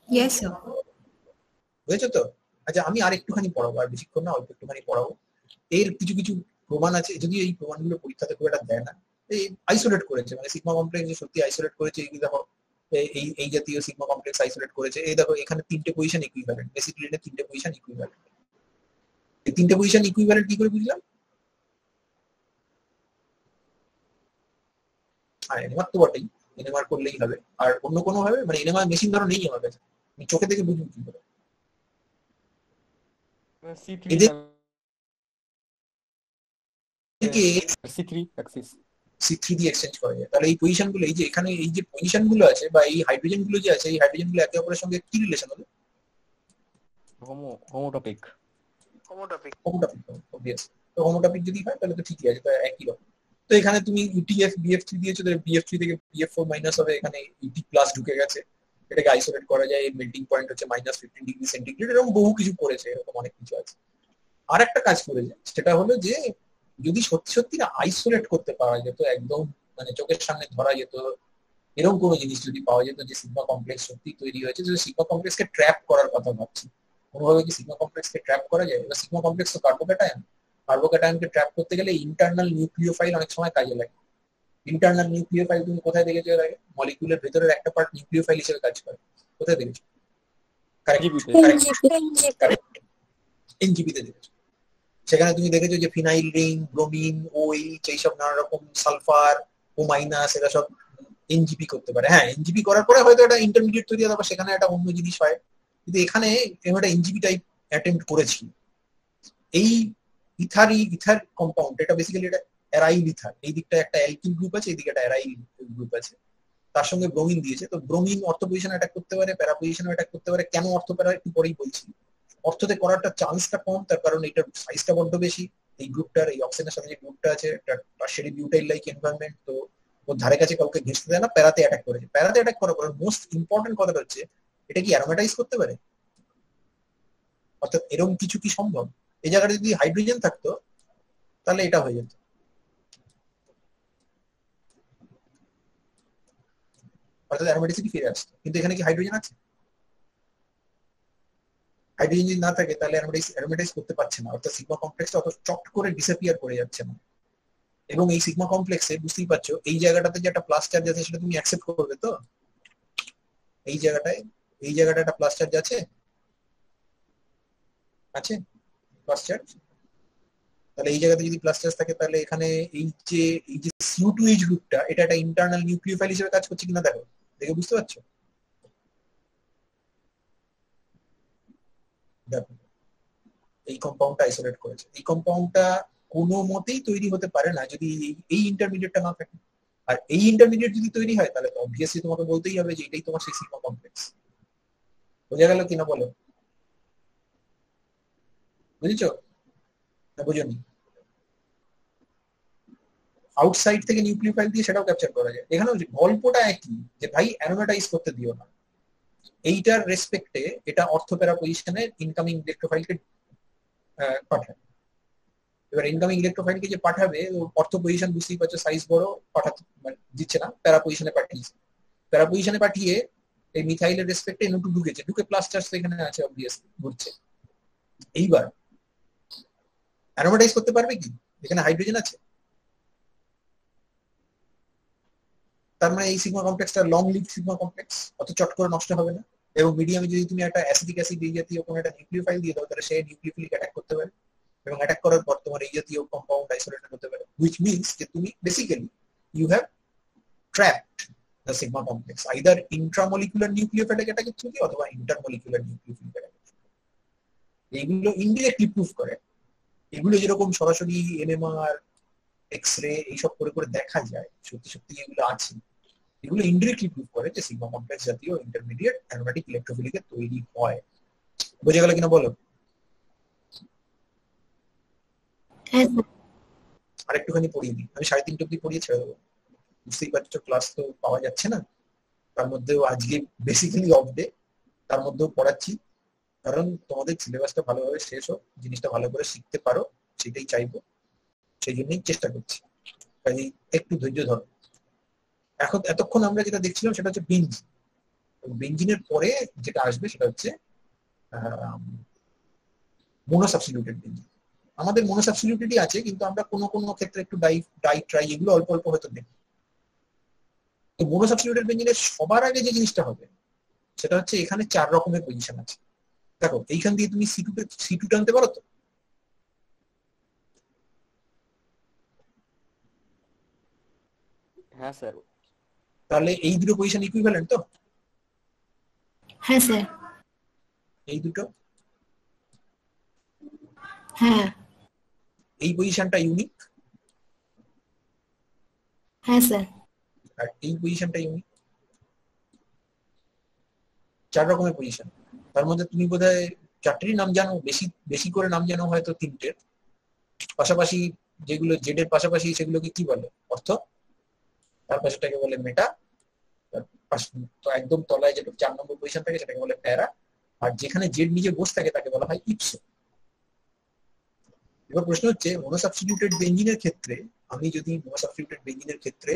Yes, sir. বুঝেছো তো? আচ্ছা, আমি আর একটুখানি পড়াবো, আর বেশিক্ষণ না, অল্প একটুখানি পড়াবো। এর কিছু কিছু প্রমাণ আছে, যদি এই প্রমাণগুলো পরীক্ষাতে খুব একটা দেয় না, এই আইসোলেট করেছে, মানে সিগমা কমপ্লেক্স সত্যি আইসোলেট করেছে। এই দেখো এই এই জাতীয় সিগমা কমপ্লেক্স আইসোলেট করেছে। এই দেখো এখানে তিনটে পজিশন ইকুইভ্যালেন্ট, বেসিক্যালি এটা তিনটে পজিশন ইকুইভ্যালেন্ট। এই তিনটে পজিশন ইকুইভ্যালেন্ট কি করে বুঝলাম? হ্যাঁ, এনএমআর তো বটেই, এনএমআর করলেই হবে। আর অন্য কোনো ভাবে, মানে এনএমআর মেশিন ধরো নেই আমার কাছে, আমি চোখে দেখে বুঝবো কি করে? C3 এদের C3 অ্যাক্সিস C3 দিয়ে এক্সচেঞ্জ করা যায়। তাহলে এই পজিশন গুলো, এই যে এখানে এই যে পজিশন গুলো আছে বা এই হাইড্রোজেন গুলো যে আছে, এই হাইড্রোজেন গুলো একে অপরের সঙ্গে কি রিলেশন হবে? হোমোটপিক। হোমোটপিক। হোমোটপিক, অবভিয়াস। তো হোমোটপিক যদি হয় তাহলে তো ঠিকই আছে, তো একই রকম। তো এখানে তুমি ইউটিএফ BF3 দিয়েছো, তাহলে BF3 থেকে BF4 মাইনাস হবে, এখানে ইটি প্লাস ঢুকে গেছে, এটাকে আইসোলেট করা যায়। মেল্টিং পয়েন্ট হচ্ছে -15°C, এরকম বহু কিছু করেছে, এরকম অনেক কিছু আছে। আর একটা কাজ করেছে, সেটা হলো যে যদি সত্যি সত্যি না আইসোলেট করতে পারা যেত, একদম মানে চোখের সামনে ধরা যেত, এরকম কোনো জিনিস যদি পাওয়া যেত যে সিগমা কমপ্লেক্স সত্যি তৈরি হয়েছে, যদি সিগমা কমপ্লেক্সকে ট্র্যাপ করার কথা ভাবছি, কোনোভাবে কি সিগমা কমপ্লেক্সকে ট্র্যাপ করা যায়? এবার সিগমা কমপ্লেক্স তো কার্বোক্যাটায়ন, কার্বোক্যাটায়নকে ট্র্যাপ করতে গেলে ইন্টারনাল নিউক্লিওফাইল অনেক সময় কাজে লাগে। ইন্টারনাল নিউক্লিওফাইল তুমি কোথায় দেখেছো এর আগে? মলিকিউলের ভেতরের একটা পার্ট নিউক্লিওফাইল হিসেবে কাজ করে, কোথায় দেখেছো? কারেক্ট, এনজিপিতে দেখেছো। সেখানে তুমি দেখেছো যে ফিনাইল রিং, ব্রোমিন, OH, এইসব নানা রকম সালফার, O মাইনাস, এরা সব এনজিপি করতে পারে। হ্যাঁ, এনজিপি করার পরে হয়তো একটা ইন্টারমিডিয়েট তৈরি হয়, তারপর সেখানে একটা অন্য জিনিস হয়। কিন্তু এখানে একটা এনজিপি টাইপ অ্যাটেম্প্ট করেছি। এই ইথার কম্পাউন্ড, এটা বেসিক্যালি এটা অ্যারাইল ইথার, এই দিকটা একটা অ্যালকিল গ্রুপ আছে, এই দিকে একটা অ্যারাইল গ্রুপ আছে, তার সঙ্গে ব্রোমিন দিয়েছে। তো ব্রোমিন অর্থ পজিশনে অ্যাটাক করতে পারে, প্যারা পজিশনে অ্যাটাক করতে পারে। কেন অর্থ প্যারা একটু পরেই বলছি। অর্থতে করারটা চান্সটা কম, তার কারণ এটার সাইজটা বড্ড বেশি। এই গ্রুপটার, এই অক্সিজেনের সাথে যে গ্রুপটা আছে, টারশিয়ারি বিউটাইল লাইক এনভায়রনমেন্ট, তো ওর ধারে কাছে কাউকে ঘেঁষতে দেয় না, প্যারাতে অ্যাটাক করেছে। প্যারাতে অ্যাটাক করার পর মোস্ট ইম্পর্টেন্ট কথাটা হচ্ছে, এটা কি অ্যারোমেটাইজ করতে পারে? অর্থাৎ এরকম কিছু কি সম্ভব? এই জায়গাটা যদি হাইড্রোজেন থাকতো তাহলে এটা হয়ে যেত, অর্থাৎ অ্যারোমেটিসিটি ফিরে আসতো। কিন্তু এখানে কি হাইড্রোজেন আছে? হাইড্রোজেন যদি না থাকে তাহলে অ্যারোমেটাইজ করতে পারছে না, অর্থাৎ সিগমা কমপ্লেক্সটা অত চট করে ডিসঅ্যাপিয়ার করে যাচ্ছে না। এবং এই সিগমা কমপ্লেক্সে বুঝতেই পারছো, এই জায়গাটাতে যে একটা প্লাস চার্জ আছে সেটা তুমি অ্যাকসেপ্ট করবে তো? এই জায়গাটা একটা প্লাস চার্জ আছে, আছে প্লাস চার্জ। তাহলে এই জায়গাতে যদি প্লাস চার্জ থাকে, তাহলে এখানে এই যে CO2H গ্রুপটা, এটা একটা ইন্টারনাল নিউক্লিওফাইল হিসেবে কাজ করছে কিনা দেখো, দেখে বুঝতে পারছো? দেখো, এই কম্পাউন্ডটা আইসোলেট করেছে। এই কম্পাউন্ডটা কোনো মতেই তৈরি হতে পারে না যদি এই ইন্টারমিডিয়েটটা না থাকে। আর এই ইন্টারমিডিয়েট যদি তৈরি হয়, তাহলে অবভিয়াসলি তোমাকে বলতেই হবে যে এটাই তোমার সেই সিগমা কমপ্লেক্স। বোঝা গেল কিনা বলো? বুঝেছো না বুঝোনি? আউটসাইড থেকে নিউক্লিওফাইল দিয়ে সেটাও ক্যাপচার করা যায়। এখানেও গল্পটা একই, যে ভাই অ্যারোমেটাইজ করতে দিও না। এইটার রেসপেক্টে এটা অর্থোপ্যারা পজিশনে ইনকামিং ইলেকট্রোফাইলকে পাঠায়। এবার ইনকামিং ইলেকট্রোফাইলকে যে পাঠাবে, অর্থ পজিশন বুঝতেই পারছো, সাইজ বড়, পাঠাতে দিচ্ছে না, প্যারা পজিশনে পাঠিয়েছে। প্যারা পজিশনে পাঠিয়ে এই মিথাইলের রেসপেক্টে NO2 ঢুকেছে, ঢুকে প্লাস চার্জ এখানে আছে, অবভিয়াসলি ঘুরছে। এইবার অ্যারোমেটাইজ করতে পারবে কি? এখানে হাইড্রোজেন আছে, তার মানে এই সিগমা কমপ্লেক্সটা লং লিভ সিগমা কমপ্লেক্স, অত চট করে নষ্ট হবে না। এবং মিডিয়ামে যদি তুমি একটা অ্যাসিডিক অ্যাসিড এই জাতীয় কোনো একটা নিউক্লিওফাইল দিয়ে দাও, তাহলে সে নিউক্লিওফিলিক অ্যাটাক করতে পারে। এবং অ্যাটাক করার পর তোমার এই জাতীয় কম্পাউন্ড আইসোলেটেড হতে পারে, হুইচ মিনস যে তুমি basically you have trapped the sigma complex either intramolecular nucleophilic অ্যাটাকের থ্রু দিয়ে অথবা ইন্টারমলিকুলার নিউক্লিওফিলিক অ্যাটাক। এইগুলো ইনডিরেক্টলি প্রুফ করে। এগুলো যেরকম সরাসরি এনএমআর, এক্স-রে এইসব করে করে দেখা যায় সত্যি সত্যি এগুলো আছে, এগুলো ইনডিরেক্টলি প্রুফ করে যে সিগমা কমপ্লেক্স জাতীয় ইন্টারমিডিয়েট অ্যারোমেটিক ইলেকট্রোফিলিকের তৈরি হয়। বোঝা গেল কিনা বলো? হ্যাঁ স্যার। আর একটুখানি পড়িয়ে দিই, আমি 3:30 অব্দি পড়িয়ে ছেড়ে দেবো, বুঝতেই পারছো ক্লাস তো পাওয়া যাচ্ছে না, তার মধ্যেও আজকে বেসিক্যালি অফ ডে, তার মধ্যেও পড়াচ্ছি কারণ তোমাদের সিলেবাসটা ভালোভাবে শেষ হোক, জিনিসটা ভালো করে শিখতে পারো, সেটাই চাইবো, সেই জন্যই চেষ্টা করছি। কাজে একটু ধৈর্য ধরো। এখন এতক্ষণ আমরা যেটা দেখছিলাম সেটা হচ্ছে বেঞ্জিন। বেঞ্জিনের পরে যেটা আসবে সেটা হচ্ছে মোনোসাবস্টিটিউটেড বেঞ্জিন। আমাদের মোনোসাবস্টিটিউটেডই আছে, কিন্তু আমরা কোনো কোনো ক্ষেত্রে একটু ডাই ট্রাই এগুলো অল্প অল্প হয়তো দেখি। তো মোনোসাবস্টিটিউটেড বেঞ্জিনের সবার আগে যে জিনিসটা হবে সেটা হচ্ছে এখানে 4 রকমের পজিশন আছে। দেখো এইখান দিয়ে তুমি সি টু টানতে পারো তো? হ্যাঁ স্যার। তাহলে এই দুটো পজিশন ইকুইভ্যালেন্ট তো? হ্যাঁ স্যার। এই দুটো, হ্যাঁ। এই পজিশনটা ইউনিক হ্যাঁ স্যার। আর এই পজিশনটা ইউনিক। 4 রকমের পজিশন, তার মধ্যে তুমি বোধহয় 4টেরই নাম জানো, বেশি বেশি করে নাম জানো হয়তো 3টের। পাশাপাশি যেগুলো জেড এর পাশাপাশি সেগুলোকে কি বলে? অর্থ। তার পাশেটাকে বলে মেটা, তো একদম তলায় যেটা 4 নম্বর পজিশন থাকে সেটাকে বলে প্যারা, আর যেখানে জেড নিজে বসে থাকে তাকে বলা হয় ইপসো। এবার প্রশ্ন হচ্ছে মোনোসাবস্টিটিউটেড বেঞ্জিনের ক্ষেত্রে আমি যদি মোনোসাবস্টিটিউটেড বেঞ্জিনের ক্ষেত্রে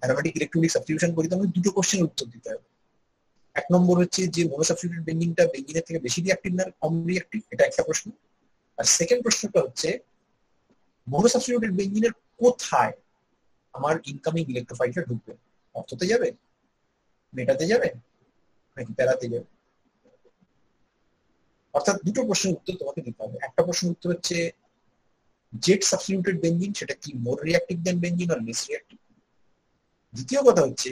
অ্যারোমেটিক ইলেকট্রোলিক সাবস্টিটিউশন করি তো আমাকে দুটো কোশ্চেন উত্তর দিতে হবে। 1 নম্বর হচ্ছে যে মোনোসাবস্টিটিউটেড বেঞ্জিনটা বেঞ্জিনের থেকে বেশি রিঅ্যাক্টিভ না কম রিঅ্যাক্টিভ, এটা একটা প্রশ্ন। আর সেকেন্ড প্রশ্নটা হচ্ছে মোনোসাবস্টিটিউটেড বেঞ্জিনের কোথায় আমার ইনকামিং ইলেকট্রোফাইলটা ঢুকবে? অর্থতে যাবে, মেটাতে যাবে, নাকি প্যারাতে যাবে? অর্থাৎ দুটো প্রশ্নের উত্তর তোমাকে দিতে হবে। একটা প্রশ্নের উত্তর হচ্ছে জেড সাবস্টিটিউটেড বেঞ্জিন সেটা কি মোর রিঅ্যাক্টিভ দেন বেঞ্জিন আর লেস রিঅ্যাক্টিভ? দ্বিতীয় কথা হচ্ছে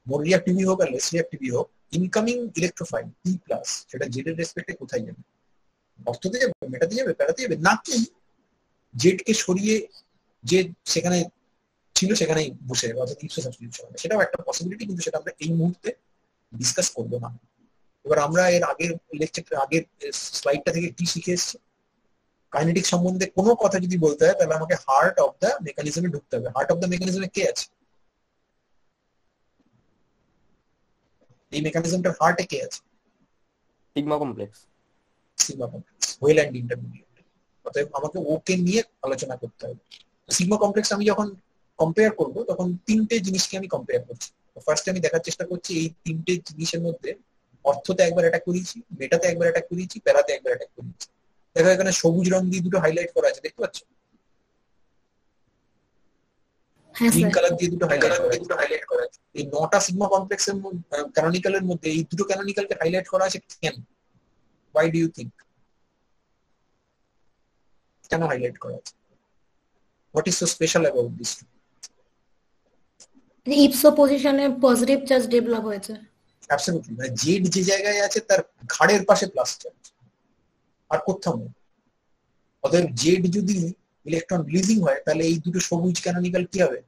মোর রিঅ্যাক্টিভই হোক আর লেস রিঅ্যাক্টিভই হোক, ইনকামিং ইলেকট্রোফাইল পি প্লাস সেটা জেড এর রেসপেক্টে কোথায় যাবে? অর্থতে যাবে, মেটাতে যাবে, প্যারাতে যাবে, নাকি জেড কে সরিয়ে যে সেখানে ছিল সেখানেই বসে অর্থাৎ ইপসো সাবস্টিটিউশন হবে? সেটাও একটা পসিবিলিটি, কিন্তু সেটা আমরা এই মুহূর্তে ডিসকাস করবো না। এবার আমরা এর আগের লেকচার আগের স্লাইডটা থেকে কি শিখে এসেছি? কাইনেটিক সম্বন্ধে কোনো কথা যদি বলতে হয় তাহলে আমাকে হার্ট অফ দ্য মেকানিজমে ঢুকতে হবে। হার্ট অফ দ্য মেকানিজমে কে আছে? এই মেকানিজমটার হার্টে কে আছে? Sigma complex. Sigma complex, well and intermediate. অতএব আমাকে ওকে নিয়ে আলোচনা করতে হবে। সিগমা কমপ্লেক্স আমি যখন কম্পেয়ার করব তখন 3টে জিনিসকে আমি কম্পেয়ার করছি। ফার্স্টে আমি দেখার চেষ্টা করছি এই 3টে জিনিসের মধ্যে অর্থতে একবার অ্যাটাক করিয়েছি, মেটাতে একবার অ্যাটাক করিয়েছি, প্যারাতে একবার অ্যাটাক করিয়েছি। দেখো এখানে সবুজ রং দিয়ে দুটো হাইলাইট করা আছে, দেখতে পাচ্ছ? হ্যাঁ গ্রিন স্যার। কালার দিয়ে দুটো হাইলাইট করা আছে। এই 9টা সিগমা কমপ্লেক্সের ক্যানোনিক্যালের মধ্যে এই দুটো ক্যানোনিক্যালকে হাইলাইট করা আছে কেন? Why do you think? কেন হাইলাইট করা আছে? What is so special about this? Ipso পজিশনে পজিটিভ চার্জ ডেভেলপ হয়েছে। অ্যাবসলিউটলি, মানে জেড যে জায়গায় আছে তার ঘাড়ের পাশে প্লাস চার্জ, আর কোথাও নেই। অতএব জেড যদি ইলেকট্রন রিলিজিং হয় তাহলে এই দুটো সবুজ ক্যানোনিক্যাল কি হবে?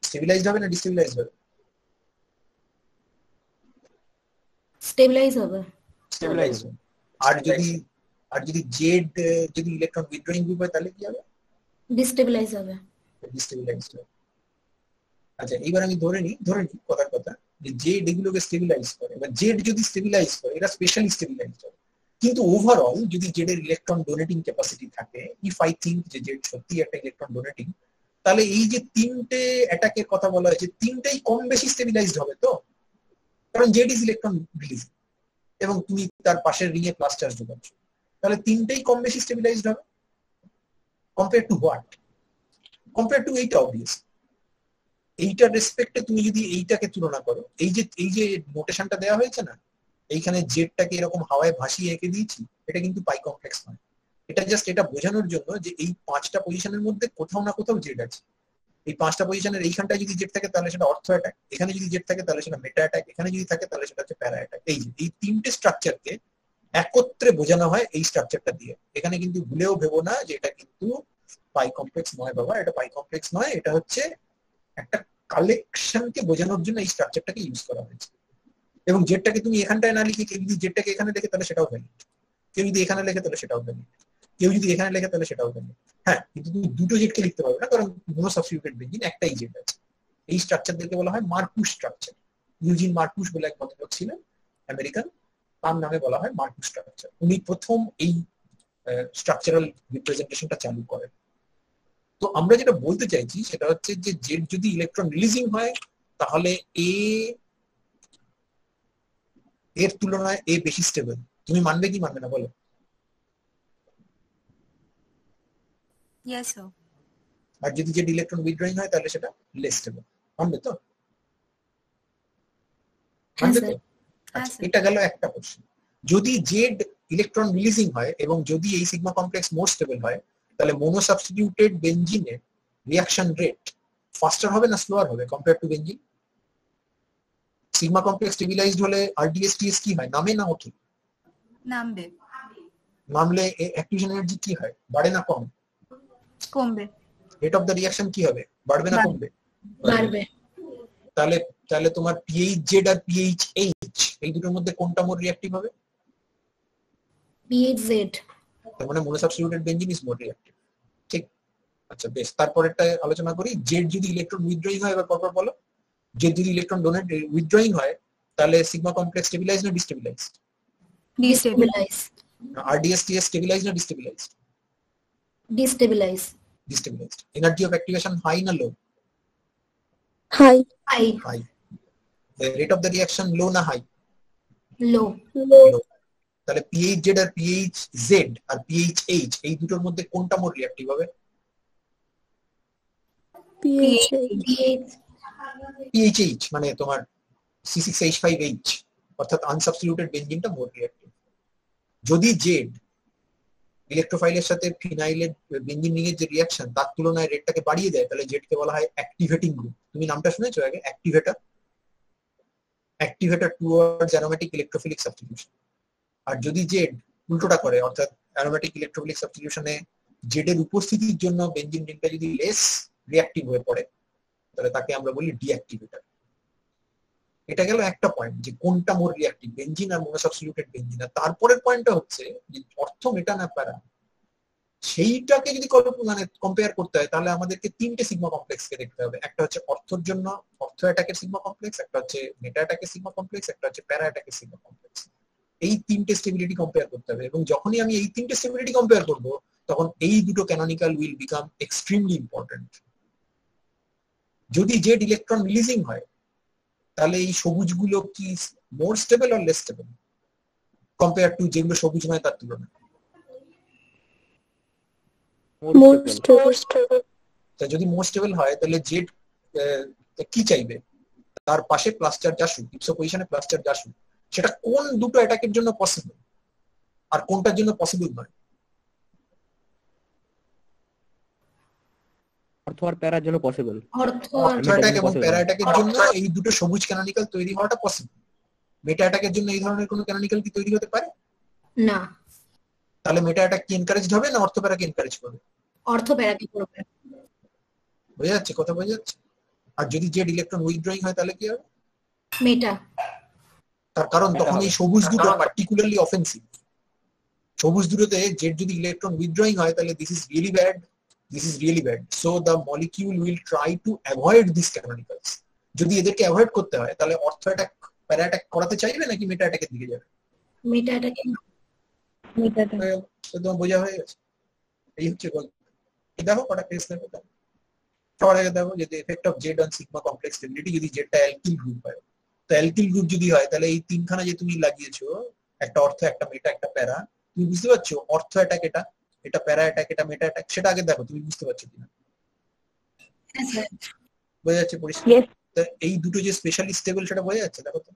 স্টেবিলাইজড হবে না ডিস্টেবিলাইজড হবে? স্টেবিলাইজ হবে। স্টেবিলাইজ। আর যদি জেড যদি ইলেকট্রন উইথড্রয়িং গ্রুপ হয় তাহলে কি হবে? ডিস্টেবিলাইজ হবে। ডিস্টেবিলাইজড হবে। আচ্ছা এইবার আমি ধরে নিই কথার কথা যে জেড এগুলোকে স্টেবিলাইজ করে। এবার জেড যদি স্টেবিলাইজ করে এরা স্পেশালি স্টেবিলাইজড হবে, কিন্তু ওভারঅল যদি জেড এর ইলেকট্রন ডোনেটিং ক্যাপাসিটি থাকে, ইফ আই থিঙ্ক যে জেড সত্যি একটা ইলেকট্রন ডোনেটিং, তাহলে এই যে 3টে অ্যাটাকের কথা বলা হয়েছে 3টেই কম বেশি স্টেবিলাইজড হবে তো, কারণ জেড ইজ ইলেকট্রন রিলিজিং এবং তুমি তার পাশের রিং এ প্লাস চার্জ ঢোকাচ্ছ, তাহলে 3টেই কম বেশি স্টেবিলাইজড হবে। Compare two what? Compare to এইটা অবভিয়াস। এইটার রেসপেক্টে তুমি যদি এইটাকে তুলনা করো, এই যে নোটেশনটা দেওয়া হয়েছে না, এইখানে জেডটাকে এরকম হাওয়ায় ভাসিয়ে এঁকে দিয়েছি, এটা কিন্তু পাই কমপ্লেক্স নয়, এটা জাস্ট এটা বোঝানোর জন্য যে এই 5টা পজিশনের মধ্যে কোথাও না কোথাও জেড আছে। এই 5টা পজিশনের এইখানটায় যদি জেড থাকে তাহলে সেটা অর্থ অ্যাটাক, এখানে যদি জেড থাকে তাহলে সেটা মেটা অ্যাটাক, এখানে যদি থাকে তাহলে সেটা হচ্ছে প্যারা অ্যাটাক। এই 3টে স্ট্রাকচারকে একত্রে বোঝানো হয় এই স্ট্রাকচারটা দিয়ে। এখানে কিন্তু ভুলেও ভেবো না যে এটা কিন্তু পাই কমপ্লেক্স নয় বাবা, এটা পাই কমপ্লেক্স নয়, এটা হচ্ছে একটা কালেকশনকে বোঝানোর জন্য এই স্ট্রাকচারটাকে ইউজ করা হয়েছে। এবং জেডটাকে তুমি এখানটায় না লিখে কেউ যদি জেডটাকে এখানে লেখে তাহলে সেটাও ভ্যালিড, কেউ যদি এখানে লেখে তাহলে সেটাও ভ্যালিড, কেউ যদি এখানে লেখে তাহলে সেটাও ভ্যালিড। হ্যাঁ, কিন্তু তুমি দুটো জেডকে লিখতে পারবে না, কারণ মোনো সাবস্টিটিউটেড বেঞ্জিন একটাই জেড আছে। এই স্ট্রাকচারদেরকে বলা হয় মার্কুস স্ট্রাকচার। ইউজিন মার্কুস বলে এক ভদ্রলোক ছিলেন আমেরিকান, তার নামে বলা হয় মার্কুস স্ট্রাকচার। উনি প্রথম এই স্ট্রাকচারাল রিপ্রেজেন্টেশনটা চালু করেন। তো আমরা যেটা বলতে চাইছি সেটা হচ্ছে যে জেড যদি ইলেকট্রন রিলিজিং হয় তাহলে এর তুলনায় এ বেশি স্টেবল। তুমি মানবে কি মানবে না বলো? Yes, sir. আর যদি জেড ইলেকট্রন উইথড্রয়িং হয় তাহলে সেটা লেস স্টেবল। মানবে তো? মানবে তো? আচ্ছা, এটা গেল একটা কোশ্চেন। যদি জেড ইলেকট্রন রিলিজিং হয় এবং যদি এই সিগমা কমপ্লেক্স মোর স্টেবল হয় তাহলে মোনো সাবস্টিটিউটেড বেনজিনের রিঅ্যাকশন রেট ফাস্টার হবে না স্লোয়ার হবে compare to benzene? Sigma complex stabilised হলে আরডিএস টিএস কি হয়, নামে না ওঠে? নামবে। নামলে অ্যাক্টিভেশন এনার্জি কি হয়, বাড়ে না কম? কমবে। রেট অফ দ্য রিঅ্যাকশন কি হবে, বাড়বে না কমবে? বাড়বে। তাহলে তাহলে তোমার pH Z R PH H এই দুটোর মধ্যে কোনটা মোর রিঅ্যাক্টিভ হবে? PH Z. তার মানে mono substituted benzene is more reactive. ঠিক। আচ্ছা বেশ, তারপরেরটা আলোচনা করি। জেড যদি ইলেকট্রন উইথড্রয়িং হয়, এবার পরপর বলো। জেড যদি ইলেকট্রন ডোনেট উইথড্রয়িং হয় তাহলে সিগমা কমপ্লেক্স স্টেবিলাইজড না destabilised? Destabilise. RDS TS stabilised না destabilised? Destabilise. Destabilised. Energy of activation high না low? High. High. High. Rate of the reaction low না হাই? লো। লো। তাহলে PH Z R PH Z R PH H এই দুটোর মধ্যে কোনটা more reactive হবে? PH. PHH মানে তোমার C6H5H অর্থাৎ আনসাবস্টিটিউটেড বেনজিনটা মোর রিঅ্যাক্টিভ। যদি জেড ইলেকট্রোফাইলের সাথে ফিনাইলের বেনজিন রিং এর যে রিঅ্যাকশন তার তুলনায় রেটটাকে বাড়িয়ে দেয় তাহলে জেড কে বলা হয় অ্যাক্টিভেটিং গ্রুপ। তুমি নামটা শুনেছো আগে, activator? Activator towards aromatic electrophilic substitution. আর যদি জেড উল্টোটা করে অর্থাৎ অ্যারোমেটিক ইলেকট্রোফিলিক সাবস্টিটিউশনে জেড এর উপস্থিতির জন্য বেনজিন রিংটা যদি লেস রিঅ্যাক্টিভ হয়ে পড়ে তাহলে তাকে আমরা বলি ডিঅ্যাক্টিভেটর। এটা গেল একটা পয়েন্ট যে কোনটা মোর রিঅ্যাক্টিভ, বেনজিন আর মোনো সাবস্টিটিউটেড বেনজিন। আর তারপরের পয়েন্টটা হচ্ছে যে অর্থ মেটা না প্যারা, সেইটাকে যদি মানে কম্পেয়ার করতে হয় তাহলে আমাদেরকে 3টে সিগমা কমপ্লেক্সকে দেখতে হবে। একটা হচ্ছে অর্থর জন্য অর্থ অ্যাটাকের সিগমা কমপ্লেক্স, একটা হচ্ছে মেটা অ্যাটাকের সিগমা কমপ্লেক্স, একটা হচ্ছে প্যারা অ্যাটাকের সিগমা কমপ্লেক্স। এই 3টে স্টেবিলিটি কম্পেয়ার করতে হবে এবং যখনই আমি এই 3টে স্টেবিলিটি কম্পেয়ার করব তখন এই দুটো canonical will become extremely important. যদি জেড ইলেকট্রন রিলিজিং হয় তাহলে এই সবুজগুলো কি মোর stable or less stable compare to যেগুলো সবুজ নয় তার তুলনায়? মোর স্টেবল। তা যদি মোর স্টেবল হয় তাহলে জেড কি চাইবে, তার পাশে প্লাস চার্জ আসুক, ইপসো পজিশনে প্লাস চার্জ আসুক। সেটা কোন দুটো অ্যাটাকের জন্য পসিবল আর কোনটার জন্য পসিবল নয়? অর্থ আর প্যারার জন্য পসিবল। অর্থ অর্থ অ্যাটাক এবং প্যারা অ্যাটাকের জন্য এই দুটো সবুজ ক্যানোনিক্যাল তৈরি হওয়াটা পসিবল। মেটা অ্যাটাকের জন্য এই ধরনের কোনো ক্যানোনিক্যাল কি তৈরি হতে পারে না। তাহলে মেটা অ্যাটাক কি এনকারেজড হবে না অর্থ প্যারাকে এনকারেজ করবে? অর্থ প্যারাকে করবে। বোঝা যাচ্ছে কথা, বোঝা যাচ্ছে? আর যদি জেড ইলেকট্রন উইথড্রয়িং হয় তাহলে কি হবে? মেটা। তার কারণ তখন এই সবুজ দুটো পার্টিকুলারলি অফেন্সিভ। সবুজ দুটোতে জেড যদি ইলেকট্রন উইথড্রয়িং হয় তাহলে this is really bad, this is really bad, so the molecule will try to avoid these canonicals. যদি এদেরকে অ্যাভয়েড করতে হয় তাহলে অর্থ অ্যাটাক প্যারা অ্যাটাক করাতে চাইবে নাকি মেটা অ্যাটাকের দিকে যাবে? মেটা অ্যাটাকে। মেটা অ্যাটাক। তোমার বোঝা হয়ে গেছে? এই হচ্ছে গল্প। দেখো কটা কেস দেখো। সবার আগে দেখো যে effect of Z on sigma complex stability. যদি জেডটা অ্যালকিল গ্রুপ হয়, তো অ্যালকিল গ্রুপ যদি হয় তাহলে এই তিনখানা যে তুমি লাগিয়েছো, একটা অর্থ, একটা মেটা, একটা প্যারা, তুমি বুঝতে পারছো অর্থ অ্যাটাক এটা, এটা প্যারা অ্যাটাক, এটা মেটা অ্যাটাক, সেটা আগে দেখো তুমি বুঝতে পারছো কিনা। বোঝা যাচ্ছে পরিষ্কার? এই দুটো যে স্পেশালি স্টেবল সেটা বোঝা যাচ্ছে দেখো তো।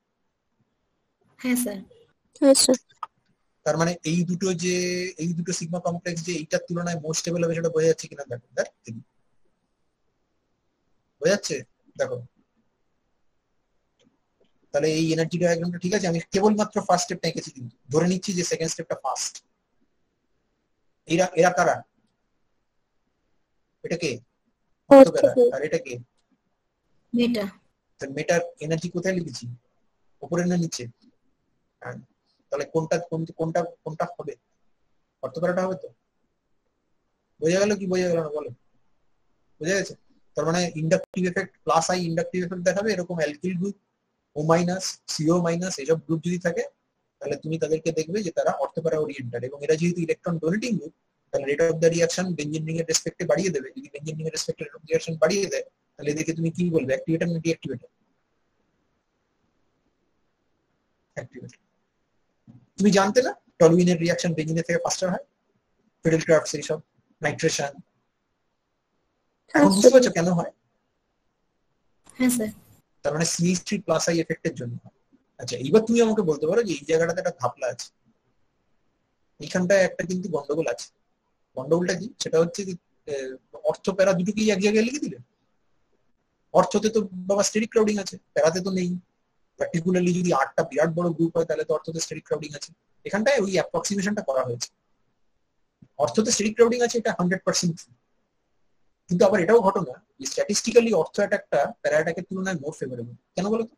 হ্যাঁ স্যার। হ্যাঁ স্যার। তার মানে এই দুটো সিগমা কমপ্লেক্স যে এইটার তুলনায় মোর স্টেবল হবে সেটা বোঝা যাচ্ছে কিনা দেখো, বোঝা যাচ্ছে? দেখো তাহলে এই এনার্জি ডায়াগ্রামটা ঠিক আছে, আমি কেবলমাত্র ফার্স্ট স্টেপটা এঁকেছি, কিন্তু ধরে নিচ্ছি যে সেকেন্ড স্টেপটা ফার্স্ট। এরা এরা কারা? এটা কে? অর্থোপ্যারা। আর এটা কে? মেটা। মেটার এনার্জি কোথায় লিখেছি, উপরে না নিচে? হ্যাঁ, তাহলে কোনটা কোনটা কোনটা হবে? অর্থোপ্যারাটা হবে তো? বোঝা গেল কি বোঝা গেল না বলো? বোঝা গেছে? তার মানে inductive effect plus I inductive effect দেখাবে, এরকম alkyl group O minus CO minus এসব গ্রুপ যদি থাকে তাহলে তুমি তাদেরকে দেখবে যে তারা অর্থোপ্যারা ওরিয়েন্টেড, এবং এরা যেহেতু ইলেকট্রন ডোনেটিং গ্রুপ তাহলে rate of the reaction benzene ring এর রেসপেক্টে বাড়িয়ে দেবে। যদি বেঞ্জিন রিং এর রেসপেক্টে রেট অফ দ্য রিঅ্যাকশন বাড়িয়ে দেয় তাহলে এদেরকে তুমি কি বলবে, অ্যাক্টিভেটর না ডিঅ্যাক্টিভেটর? অ্যাক্টিভেটর। তুমি জানতে না টলুইনের রিঅ্যাকশন বেঞ্জিনের থেকে ফাস্টার হয়, ফিডেল ক্রাফটস এইসব, নাইট্রেশন। এখন বুঝতে পারছো কেন হয়? হ্যাঁ স্যার। তার মানে CH3 প্লাস আই এফেক্টের জন্য। আচ্ছা এইবার তুমি আমাকে বলতে পারো যে এই জায়গাটাতে একটা ঘাপলা আছে, এইখানটায় একটা কিন্তু গন্ডগোল আছে। গন্ডগোলটা কি? সেটা হচ্ছে যে অর্থ প্যারা দুটোকেই এক জায়গায় লিখে দিলে। অর্থতে তো বাবা স্টেরিক ক্রাউডিং আছে, প্যারাতে তো নেই। পার্টিকুলারলি যদি 8টা বিরাট বড় গ্রুপ হয় তাহলে তো অর্থতে স্টেরিক ক্রাউডিং আছে। এখানটায় ওই অ্যাপ্রক্সিমেশনটা করা হয়েছে। অর্থতে স্টেরিক ক্রাউডিং আছে, এটা 100%। কিন্তু আবার এটাও ঘটনা যে স্ট্যাটিস্টিক্যালি অর্থ অ্যাটাকটা প্যারা অ্যাটাকের তুলনায় মোর ফেভারেবল। কেন বলো তো?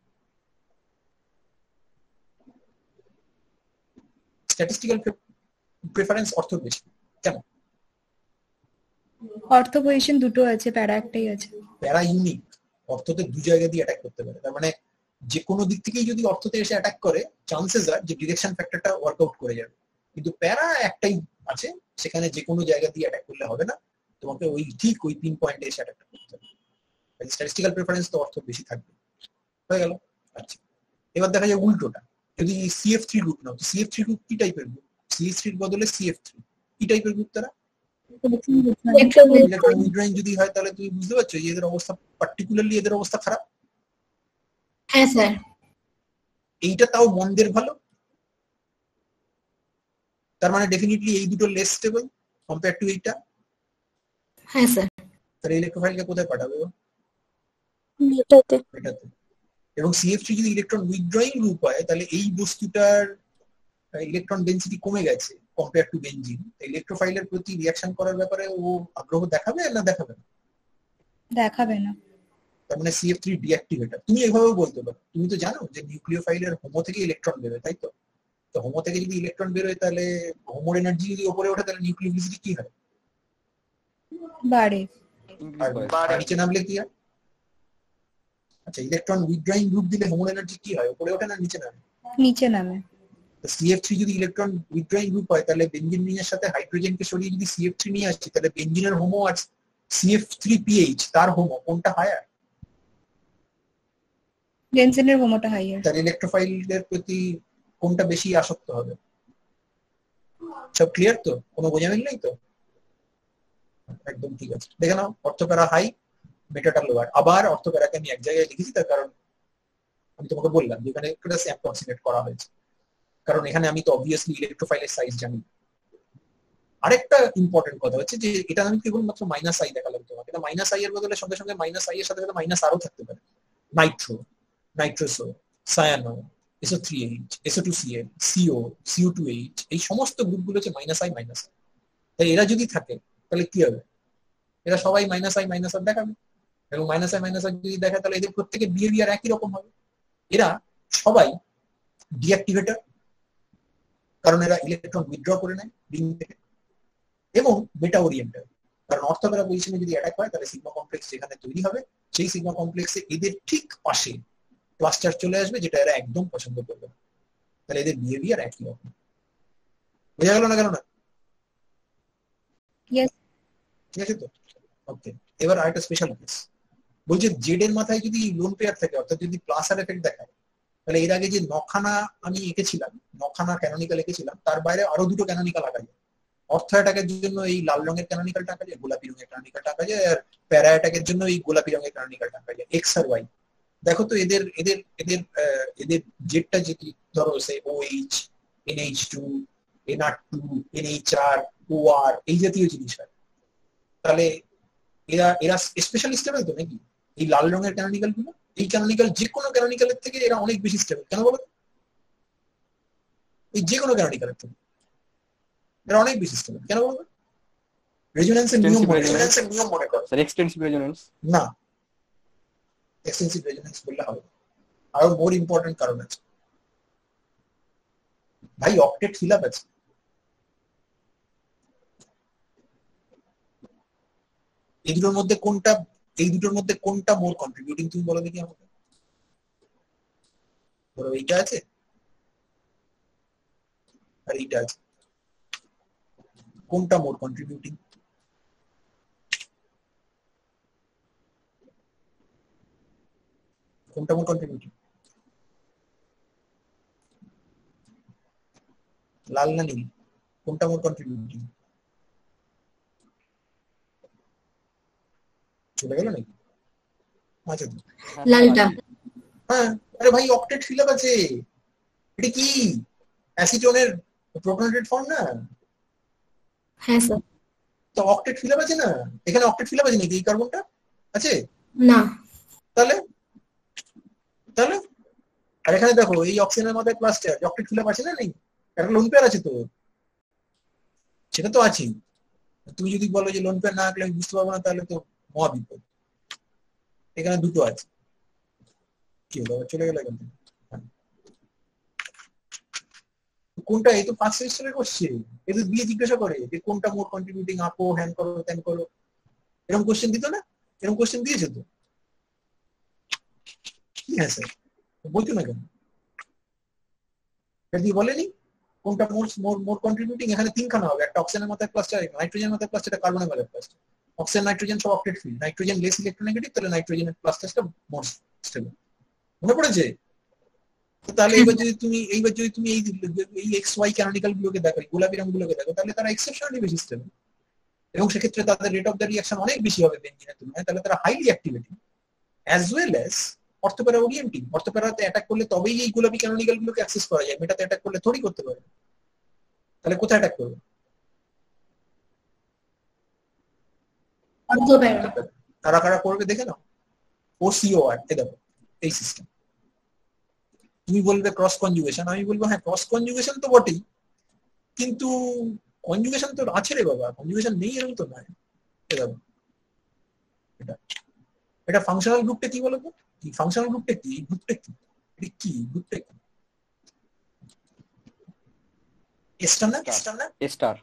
স্ট্যাটিস্টিক্যাল প্রেফারেন্স অর্থ বেশি কেন? অর্থ পজিশন দুটো আছে, প্যারা একটাই আছে। প্যারা ইউনিক, অর্থতে দু জায়গা দিয়ে অ্যাটাক করতে পারে। তার মানে যে কোনো দিক থেকেই যদি অর্থতে এসে অ্যাটাক করে চান্সেস আর যে ডিরেকশন ফ্যাক্টরটা ওয়ার্কআউট করে যাবে। কিন্তু প্যারা একটাই আছে, সেখানে যে কোনো জায়গা দিয়ে অ্যাটাক করলে হবে না, তোমাকে ওই ঠিক ওই পিন পয়েন্টে এসে অ্যাটাকটা করতে হবে। স্ট্যাটিস্টিক্যাল প্রেফারেন্স তো অর্থ বেশি থাকবে। হয়ে গেল। আচ্ছা এবার দেখা যায় উল্টোটা, যদি CF3 গ্রুপ নাও, CF3 গ্রুপ কি টাইপের গ্রুপ? CH3 এর বদলে CF3 কি টাইপের গ্রুপ তারা? ইলেকট্রন উইথড্রয়িং যদি হয় তাহলে তুমি বুঝতে পারছো যে এদের অবস্থা, পার্টিকুলারলি এদের অবস্থা খারাপ। হ্যাঁ স্যার। এইটা তাও মন্দের ভালো, তার মানে ডেফিনেটলি এই দুটো লেস স্টেবল কম্পেয়ার টু এইটা। হ্যাঁ স্যার। তাহলে ইলেকট্রোফাইলকে কোথায় পাঠাবে? মেটাতে। এটাতে। এবং CF3 যদি ইলেকট্রন উইথড্রয়িং গ্রুপ হয় তাহলে এই বস্তুটার ইলেকট্রন ডেনসিটি কমে গেছে কম্পেয়ার টু বেনজিন। ইলেকট্রোফাইলের প্রতি রিঅ্যাকশন করার ব্যাপারে ও আগ্রহ দেখাবে না দেখাবে না? দেখাবে না। তার মানে CF3 ডিঅ্যাক্টিভেটর। তুমি এভাবেও বলতে পারো, তুমি তো জানো যে নিউক্লিওফাইলের হোমো থেকে ইলেকট্রন বেরোয়, তাই তো? তো হোমো থেকে যদি ইলেকট্রন বেরোয় তাহলে হোমোর এনার্জি যদি উপরে ওঠে তাহলে নিউক্লিওফিলিসিটি কি হয়? বাড়ে। আর নিচে নামলে কি হয়? আচ্ছা ইলেকট্রন উইথড্রয়িং গ্রুপ দিলে হোমোর এনার্জি কি হয়, উপরে ওঠে না নিচে নামে? নিচে নামে। তো CF3 যদি ইলেকট্রন উইথড্রয়িং গ্রুপ হয় তাহলে বেনজিন রিং এর সাথে হাইড্রোজেনকে সরিয়ে যদি CF3 নিয়ে আসছি তাহলে বেনজিনের হোমো আর CF3PH তার হোমো কোনটা হায়ার? বেনজিনের হোমোটা হাইয়ার। তার ইলেকট্রোফাইলের প্রতি কোনটা বেশি আসক্ত হবে? সব ক্লিয়ার তো? কোনো বোঝামিল নেই তো? একদম ঠিক আছে। দেখে নাও অর্থপ্যারা হাই, মেটাটা লোয়ার। আবার অর্থপ্যারাকে আমি এক জায়গায় লিখেছি তার কারণ আমি তোমাকে বললাম যে এখানে একটা অ্যাপ্রক্সিমেট করা হয়েছে, কারণ এখানে আমি তো অবভিয়াসলি ইলেকট্রোফাইলের সাইজ জানি। আরেকটা ইম্পর্টেন্ট কথা হচ্ছে যে এটা আমি কেবলমাত্র মাইনাস আই দেখালাম তোমাকে, এটা মাইনাস আই এর বদলে সঙ্গে সঙ্গে মাইনাস আই এর সাথে সাথে মাইনাস আরও থাকতে পারে। Nitro, nitroso, cyano, SO3H, SO2Cl, CO, CO2H, এই সমস্ত গ্রুপগুলো হচ্ছে মাইনাস আই মাইনাস। তাই এরা যদি থাকে তাহলে কি হবে? এরা সবাই মাইনাস আই মাইনাস আর দেখাবে, এবং মাইনাস আই মাইনাস আর যদি দেখে তাহলে এদের প্রত্যেকের বিহেভিয়ার একই রকম হবে। এরা সবাই ডিঅ্যাক্টিভেটর, কারণ এরা ইলেকট্রন উইথড্র করে নেয় রিং থেকে, এবং বেটা ওরিয়েন্টেড, কারণ অর্থপ্যারা পজিশনে যদি অ্যাটাক হয় তাহলে সিগমা কমপ্লেক্স যেখানে তৈরি হবে সেই সিগমা কমপ্লেক্সে এদের ঠিক পাশে ক্লাস্টার চলে আসবে যেটা এরা একদম পছন্দ করবে না। তাহলে এদের বিহেভিয়ার একই রকম। বোঝা গেল না কেন না? ঠিক আছে তো? ওকে, এবার আরেকটা স্পেশাল কেস বলছে জেড এর মাথায় যদি লোন পেয়ার থাকে, অর্থাৎ যদি প্লাস আর এফেক্ট দেখায়, তাহলে এর আগে যে নখানা আমি এঁকেছিলাম, নখানা ক্যানোনিক্যাল এঁকেছিলাম, তার বাইরে আরো দুটো ক্যানোনিক্যাল আঁকা যায়। অর্থ অ্যাটাকের জন্য এই লাল রঙের ক্যানোনিক্যালটা আঁকা যায়, গোলাপি রঙের ক্যানোনিক্যালটা আঁকা যায়, আর প্যারা অ্যাটাকের জন্য এই গোলাপি রঙের ক্যানোনিক্যালটা আঁকা যায়। এক্স আর ওয়াই দেখো তো এদের এদের এদের এদের জেডটা যদি ধরো সে OH, NH2, NR2, NH4, OR এই জাতীয় জিনিস হয়, তাহলে এরা এরা স্পেশালি স্টেবল তো নাকি? এই লাল রঙের ক্যানোনিক্যাল গুলো, এই ক্যানোনিক্যাল যে কোনো ক্যানোনিক্যালের থেকে এরা অনেক বেশি স্টেবল। কেন বলো? এই যে কোনো ক্যানোনিক্যালের থেকে এরা অনেক বেশি স্টেবল। কেন বলো? রেজোনেন্সের নিয়ম মনে করো। স্যার এক্সটেন্সিভ রেজোনেন্স না, এক্সটেন্সিভ রেজোনেন্স বললে হবে না, আরো মোর ইম্পর্টেন্ট কারণ আছে ভাই। অক্টেট ফিল-আপ আছে। এই দুটোর মধ্যে কোনটা মোর কন্ট্রিবিউটিং তুমি বলো দেখি আমাকে। ধরো এইটা আছে আর এইটা আছে, কোনটা মোর কন্ট্রিবিউটিং? কোনটা মোর কন্ট্রিবিউটিং? লাল না নীল? কোনটা মোর কন্ট্রিবিউটিং? চলে গেল নাকি? আচ্ছা, লালটা। হ্যাঁ, আরে ভাই অক্টেট ফিল-আপ আছে। এটা কি অ্যাসিটোনের প্রোটনেটেড ফর্ম না? হ্যাঁ স্যার। তো অক্টেট ফিল-আপ আছে না? এখানে অক্টেট ফিল-আপ আছে নাকি? এই কার্বনটা আছে? না। তাহলে তাহলে আর এখানে দেখো এই অক্সিজেনের মাথায় ক্লাস্টার, অক্টেট ফিল-আপ আছে না নেই? একটা লোন পেয়ার আছে তো, সেটা তো আছেই। তুমি যদি বলো যে লোন পেয়ার না থাকলে আমি বুঝতে পারবো না, তাহলে তো মহা বিপদ। এখানে দুটো আছে, কি হলো? চলে গেল এখান থেকে। কোনটা? এই তো ফার্স্ট সেমিস্টারে কোশ্চেন, এদের দিয়ে জিজ্ঞাসা করে যে কোনটা মোর কন্ট্রিবিউটিং, আঁকো, হ্যান করো, ত্যান করো, এরকম কোশ্চেন দিত না? এরকম কোশ্চেন দিয়েছে তো? হ্যাঁ স্যার, বলছো না কেন? এটা দিয়ে বলেনি কোনটা মোর মোর মোর কন্ট্রিবিউটিং? এখানে তিনখানা হবে, একটা অক্সিজেনের মাথায় ক্লাস্টার, নাইট্রোজেনের মাথায় ক্লাস্টার, একটা কার্বনের মাথায় ক্লাস্টার। অক্সিজেন নাইট্রোজেন সব octet field, nitrogen less electronegative, তাহলে নাইট্রোজেনের ক্লাস্টারটা মোর স্টেবল। মনে পড়েছে? তাহলে এইবার যদি তুমি এই এক্স ওয়াই ক্যানোনিক্যাল গুলোকে দেখো, গোলাপি রঙগুলোকে দেখো, তাহলে তারা এক্সেপশনালি বেশি স্টেবল, এবং সেক্ষেত্রে তাদের রেট অফ দ্য রিঅ্যাকশন অনেক বেশি হবে বেনজিনের তুলনায়। তাহলে তারা highly activating as well as ortho para orienting. অর্থোপ্যারাতে অ্যাটাক করলে তবেই এই গোলাপি ক্যানোনিক্যাল গুলোকে অ্যাক্সেস করা যায়, মেটাতে অ্যাটাক করলে থোড়ি করতে পারে। তাহলে কোথায় অ্যাটাক করবে? অর্থোপ্যারা। কারা কারা করবে দেখে নাও। OCOR এ দেখো এই সিস্টেম। তুমি বলবে ক্রস কনজুগেশন, আমি বলবো হ্যাঁ ক্রস কনজুগেশন তো বটেই, কিন্তু কনজুগেশন তো আছে রে বাবা, কনজুগেশন নেই এরকম তো নয়। এটা ফাংশনাল গ্রুপটা কি বলতো? কি ফাংশনাল গ্রুপটা কি? গ্রুপটা কি? এটা কি গ্রুপটা কি? এস্টার না? স্টার।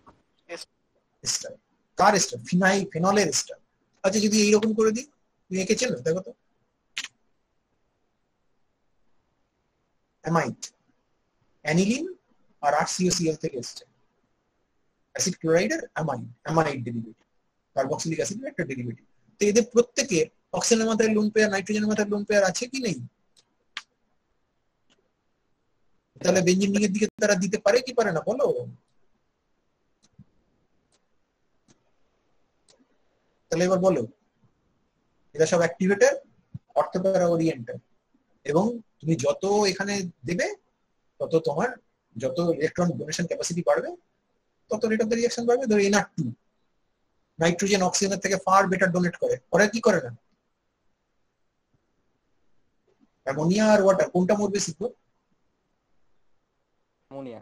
এস্টার কার এস্টার? ফিনলের এস্টার। আচ্ছা যদি এইরকম করে দিই, তুমি এঁকেছেন না, দেখো তো। অ্যামাইড, অ্যানিলিন আর RCOCl থেকে এসছে। অ্যাসিড ক্লোরাইডের অ্যামাইড ডেরিভেটিভ, কার্বক্সিলিক অ্যাসিডের একটা ডেরিভেটিভ। তো এদের প্রত্যেকে অক্সিজেনের মাথায় লোন পেয়ার, নাইট্রোজেনের মাথায় লোন পেয়ার আছে কি নেই? তাহলে বেঞ্জিন রিং এর দিকে তারা দিতে পারে কি পারে না বলো? তাহলে এবার বলো, এরা সব অ্যাক্টিভেটেড, অর্থোপ্যারা ওরিয়েন্টেড, এবং তুমি যত এখানে দেবে তত তোমার যত ইলেকট্রন ডোনেশন ক্যাপাসিটি বাড়বে, তত রেট অফ দ্য রিঅ্যাকশন বাড়বে। ধরো NR2 নাইট্রোজেন অক্সিজেনের থেকে ফার বেটার ডোনেট করে, ওরা কি করে না? অ্যামোনিয়া আর ওয়াটার কোনটা মোর বেশি? অ্যামোনিয়া।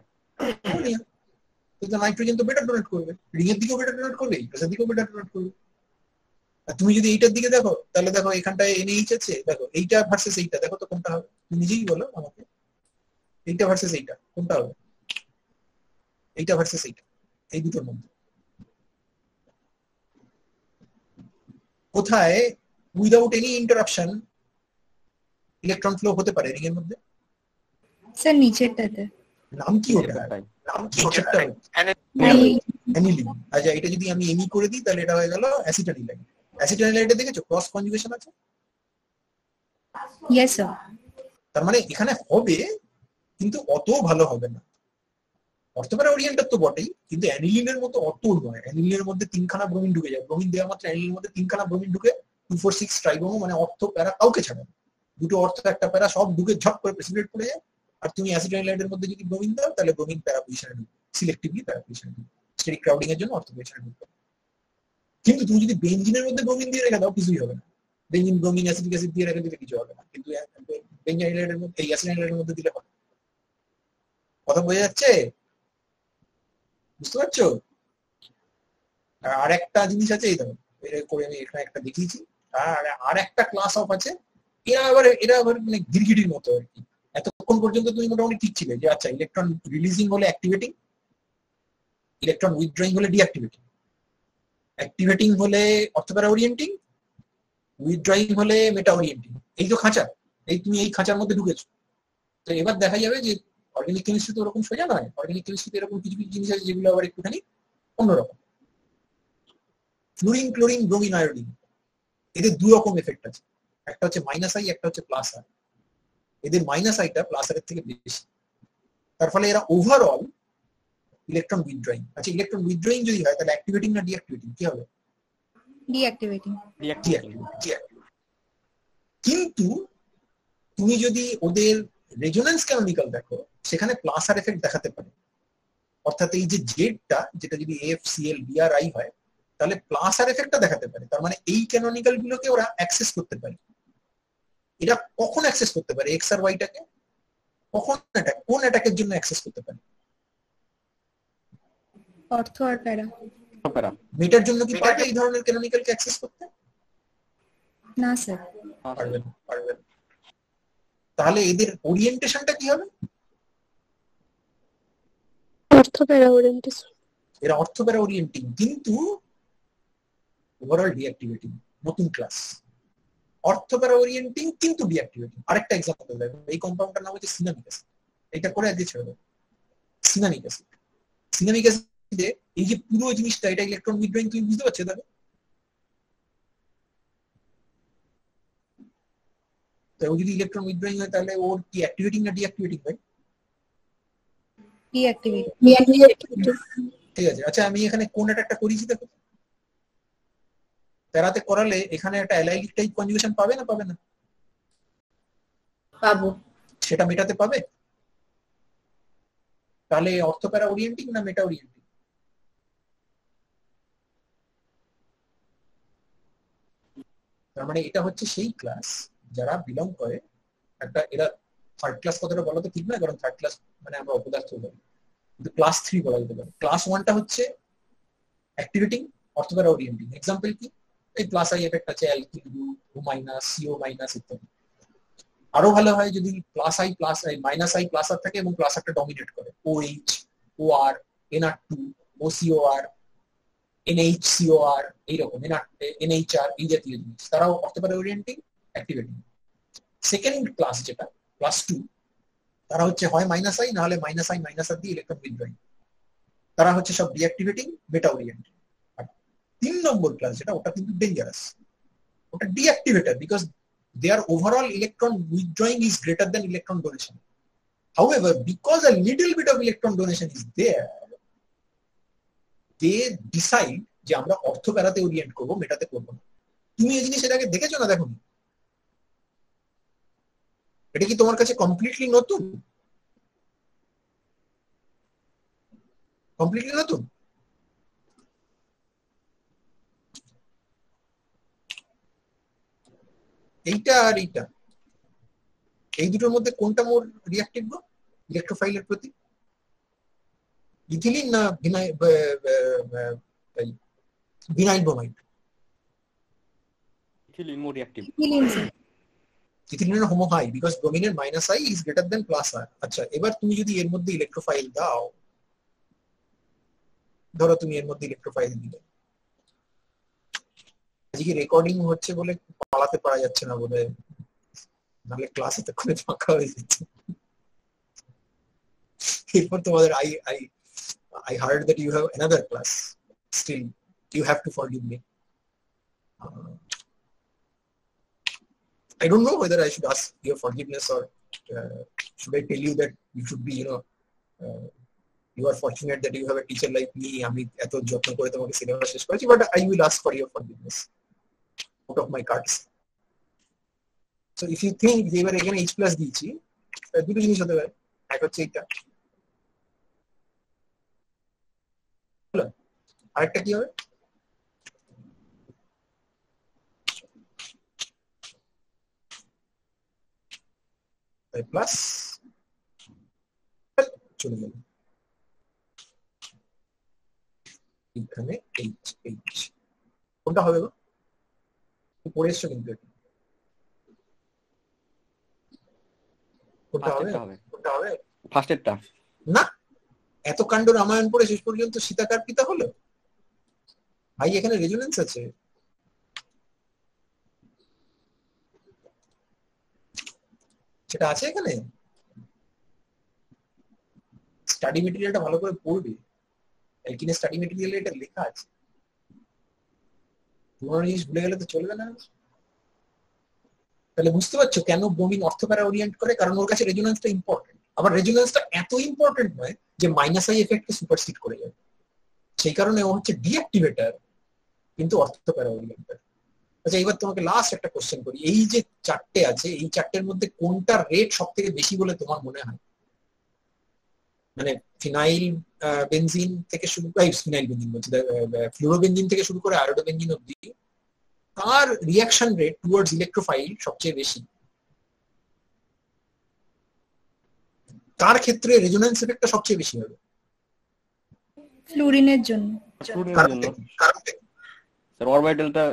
কিন্তু নাইট্রোজেন তো বেটার ডোনেট করবে, রিং এর দিকেও বেটার ডোনেট করবে, প্রেসার দিকেও বেটার ডোনেট করবে। আর তুমি যদি এইটার দিকে দেখো, তাহলে দেখো এখানটায় NH আছে, দেখো এইটা ভার্সেস এইটা, দেখো তো কোনটা হবে? তুমি নিজেই বলো আমাকে, এইটা ভার্সেস এইটা কোনটা হবে? এইটা ভার্সেস এইটা, এই দুটোর মধ্যে কোথায় without any interruption electron flow হতে পারে রিং এর মধ্যে? স্যার নিচেরটাতে। নাম কি ওটা? অ্যানিলিন। আচ্ছা এটা যদি আমি এমি করে দিই, তাহলে এটা হয়ে গেল অ্যাসিটানিলাইন। অ্যাসিটানিলাইনটা দেখেছো ক্রস কনজুগেশন আছে? Yes sir. তার মানে এখানে হবে, কিন্তু অত ভালো হবে না। অর্থোপ্যারা ওরিয়েন্টেড তো বটেই, কিন্তু অ্যানিলিনের মতো অত নয়। অ্যানিলিনের মধ্যে তিনখানা ব্রোমিন ঢুকে যায়, ব্রোমিন দেওয়া মাত্র অ্যানিলিনের মধ্যে তিনখানা ব্রোমিন ঢুকে 2,4,6 ট্রাইব্রোমো, মানে অর্থ প্যারা কাউকে ছাড়ে না, দুটো অর্থ একটা প্যারা সব ঢুকে ঝপ করে প্রেসিপিটেট করে যায়, আর তুমি অ্যাসিটাইলহাইডের মধ্যে যদি ব্রোমিন দাও তাহলে ব্রোমিন প্যারা পজিশনে ঢুকবে, সিলেক্টিভলি প্যারা পজিশনে ঢুকবে, স্টেরিক ক্রাউডিং এর জন্য অর্থো পজিশনে ঢুকবে। কিন্তু তুমি যদি বেনজিনের মধ্যে ব্রোমিন দিয়ে রেখে দাও কিছুই হবে না, বেনজিন ব্রোমিন অ্যাসিটিক অ্যাসিড দিয়ে রেখে দিলে কিছু হবে না, কিন্তু বেনজাইলহাইডের মধ্যে এই অ্যাসিটাইলহাইডের মধ্যে দিলে হবে। কথা বোঝা যাচ্ছে? বুঝতে পারছো? আর একটা জিনিস আছে, এই দেখো করে আমি এখানে একটা দেখিয়েছি, আর একটা ক্লাস অফ আছে, এরা আবার মানে গিরগিটির মতো আর কি। এতক্ষণ পর্যন্ত তুমি মোটামুটি ঠিক ছিলে যে আচ্ছা ইলেকট্রন রিলিজিং হলে অ্যাক্টিভেটিং, ইলেকট্রন উইথড্রয়িং হলে ডিঅ্যাক্টিভেটিং, অ্যাক্টিভেটিং হলে অর্থোপ্যারা ওরিয়েন্টিং, উইথড্রয়িং হলে মেটা ওরিয়েন্টিং। এই তো খাঁচা, এই তুমি এই খাঁচার মধ্যে ঢুকেছো। তো এবার দেখা যাবে যে অর্গানিক কেমিস্ট্রি তো ওরকম সোজা নয়, অর্গানিক কেমিস্ট্রিতে এরকম কিছু কিছু জিনিস আছে যেগুলো আবার একটুখানি অন্যরকম। ফ্লুরিন, ক্লোরিন, ব্রোমিন, আয়োডিন, এদের দু রকম এফেক্ট আছে, একটা হচ্ছে মাইনাস আই, একটা হচ্ছে প্লাস আই। এদের মাইনাস আইটা প্লাস আই এর থেকে বেশি, তার ফলে এরা ওভারঅল ইলেকট্রন উইথড্রয়িং। আচ্ছা ইলেকট্রন উইথড্রয়িং যদি হয় তাহলে অ্যাক্টিভেটিং না ডিঅ্যাক্টিভেটিং কি হবে? ডিঅ্যাক্টিভেটিং। কিন্তু তুমি যদি ওদের রেজোন্যান্স ক্যানোনিক্যাল দেখো সেখানে প্লাস আর এফেক্ট দেখাতে পারে। অর্থাৎ এই যে জেডটা, যেটা যদি এফ সিএল বিআর আই হয় তাহলে প্লাস আর এফেক্টটা দেখাতে পারে। তার মানে এই ক্যানোনিক্যাল গুলোকে ওরা অ্যাক্সেস করতে পারে। এটা কখন অ্যাক্সেস করতে পারে? এক্স আর ওয়াইটাকে কখন অ্যাটাক, কোন অ্যাটাকের জন্য অ্যাক্সেস করতে পারে? অর্থ আর প্যারা। মেটার জন্য কি পারবে এই ধরনের ক্যানোনিক্যালকে অ্যাক্সেস করতে? না স্যার। পারবে না, পারবে না। তাহলে এদের ওরিয়েন্টেশনটা কি হবে? অর্থোপ্যারা ওরিয়েন্টেশন। এরা অর্থোপ্যারা ওরিয়েন্টিং কিন্তু ওভারঅল ডিঅ্যাক্টিভেটিং। নতুন ক্লাস অর্থোপ্যারা ওরিয়েন্টিং কিন্তু ডিঅ্যাক্টিভেটিং। আরেকটা এক্সাম্পল দেখো, এই কম্পাউন্ডটার নাম হচ্ছে সিনামিক অ্যাসিড। এটা করে আজকে ছেড়ে দেবো। সিনামিক অ্যাসিড, সিনামিক অ্যাসিডে এই যে পুরো জিনিসটা, এটা ইলেকট্রন উইথড্রয়িং, তুমি বুঝতে পারছো? দেখো তো ও যদি ইলেকট্রন উইথড্রয়িং হয় তাহলে ওর কি অ্যাক্টিভেটিং না ডিঅ্যাক্টিভেটিং হয়? ডিঅ্যাক্টিভেটিং। ঠিক আছে। আচ্ছা আমি এখানে কোন একটা করেছি দেখো, প্যারাতে করালে এখানে একটা অ্যালাইলিক টাইপ কনজুগেশন পাবে না পাবে না? পাবো। সেটা মেটাতে পাবে। তাহলে অর্থোপ্যারা ওরিয়েন্টিং না মেটা ওরিয়েন্টিং? তার মানে এটা হচ্ছে সেই ক্লাস যারা বিলং করে একটা, এরা থার্ড ক্লাস কথাটা বলা তো ঠিক নয়, কারণ থার্ড ক্লাস মানে আমরা অপদার্থ বলি, কিন্তু ক্লাস 3 বলা যেতে পারে। ক্লাস 1টা হচ্ছে অ্যাক্টিভেটিং অর্থোপ্যারা ওরিয়েন্টিং। এক্সাম্পল কি? এই প্লাস আই এফেক্ট আছে, alkyl group, O minus, CO minus ইত্যাদি। আরো ভালো হয় যদি plus I plus I minus I plus R থাকে এবং প্লাস আরটা ডমিনেট করে, OH, OR, NR2, OCOR, NHCOR, এইরকম NHR, এই জাতীয় জিনিস, তারাও অর্থোপ্যারা ওরিয়েন্টিং, অ্যাক্টিভেটিং। সেকেন্ড ক্লাস যেটা ক্লাস 2, তারা হচ্ছে হয় মাইনাস আই না হলে মাইনাস আই মাইনাস আর দিয়ে ইলেকট্রন উইথড্রয়িং, তারা হচ্ছে সব ডিঅ্যাক্টিভেটিং, মেটা ওরিয়েন্টিং। আর 3 নম্বর ক্লাস যেটা, ওটা কিন্তু ডেঞ্জারাস, ওটা ডিঅ্যাক্টিভেটর, because their overall electron withdrawing is greater than electron donation. However, because a little bit of electron donation is there, they decide যে আমরা অর্থোপ্যারাতে ওরিয়েন্ট করবো, মেটাতে করবো না। তুমি এই জিনিস এর আগে দেখেছো না দেখোনি? এটা কি তোমার কাছে কমপ্লিটলি নতুন? কমপ্লিটলি নতুন? এইটা আর এইটা, এই দুটোর মধ্যে কোনটা মোর রিঅ্যাক্টিভ গো ইলেকট্রোফাইলের প্রতি? ইথিলিন না vinyl bromide? Ethylene more reactive. ইথিলিনের হোমো হাই, বিকজ ব্রোমিনের minus I is greater than plus I. আচ্ছা এবার তুমি যদি এর মধ্যে ইলেকট্রোফাইল দাও, ধরো তুমি এর মধ্যে ইলেকট্রোফাইল দিলে, আজকে রেকর্ডিং হচ্ছে বলে পালাতে পারা যাচ্ছে না বলে, নাহলে ক্লাস এতক্ষণে ফাঁকা হয়ে যাচ্ছে। এরপর তোমাদের I heard that you have another class. Still, you have to forgive me. I don't know whether I should ask your forgiveness or should I tell you that you should be, you are fortunate that you have a teacher like me. আমি এত যত্ন করে তোমাকে syllabus শেষ করেছি, but I will ask for your forgiveness out of my cards. So if you think যে এবার এখানে H+ দিয়েছি, দুটো জিনিস হতে পারে। এক হচ্ছে এইটা, হলো? আরেকটা কি হবে? প্লাস চলে গেল এখানে এইচ এইচ। কোনটা হবে গো? পড়ে এসছো কিন্তু এটা। কোনটা হবে? ফার্স্টেরটা হবে, কোনটা হবে? ফার্স্টেরটা। না, এত কাণ্ড রামায়ণ পড়ে শেষ পর্যন্ত সীতা কার পিতা হলো? ভাই এখানে রেজোনেন্স আছে। সেটা আছে এখানে। স্টাডি মেটেরিয়ালটা ভালো করে পড়বে, এখানে স্টাডি মেটেরিয়ালে এটা লেখা আছে। পুরোনো জিনিস ভুলে গেলে তো চলবে না। তাহলে বুঝতে পারছো কেন বোমিন অর্থকারা ওরিয়েন্ট করে? কারণ ওর কাছে রেজোনেন্সটা ইম্পর্টেন্ট। আবার রেজোনেন্সটা এত ইম্পর্টেন্ট নয় যে মাইনাস আই এফেক্টকে সুপারসিড করে যাবে, সেই কারণে ও হচ্ছে ডিঅ্যাক্টিভেটর কিন্তু অর্থকারা ওরিয়েন্টেড। আচ্ছা এবার তোমাকে লাস্ট একটা কোশ্চেন করি, এই যে চারটে আছে এই চারটের মধ্যে কোনটার রেট সব থেকে বেশি বলে তোমার মনে হয়? মানে ফিনাইল বেনজিন থেকে শুরু করে, ফিনাইল বেনজিন বলছি, ফ্লুরোবেনজিন থেকে শুরু করে আয়োডোবেনজিন অব্দি, কার রিঅ্যাকশন রেট টুয়ার্ডস ইলেকট্রোফাইল সবচেয়ে বেশি? কার ক্ষেত্রে রেজোনেন্স এফেক্টটা সবচেয়ে বেশি হবে? ফ্লুরিনের জন্য। ফ্লুরিনের কারণটা জন্য কি? কারণটা কি? স্যার অরবিটালটা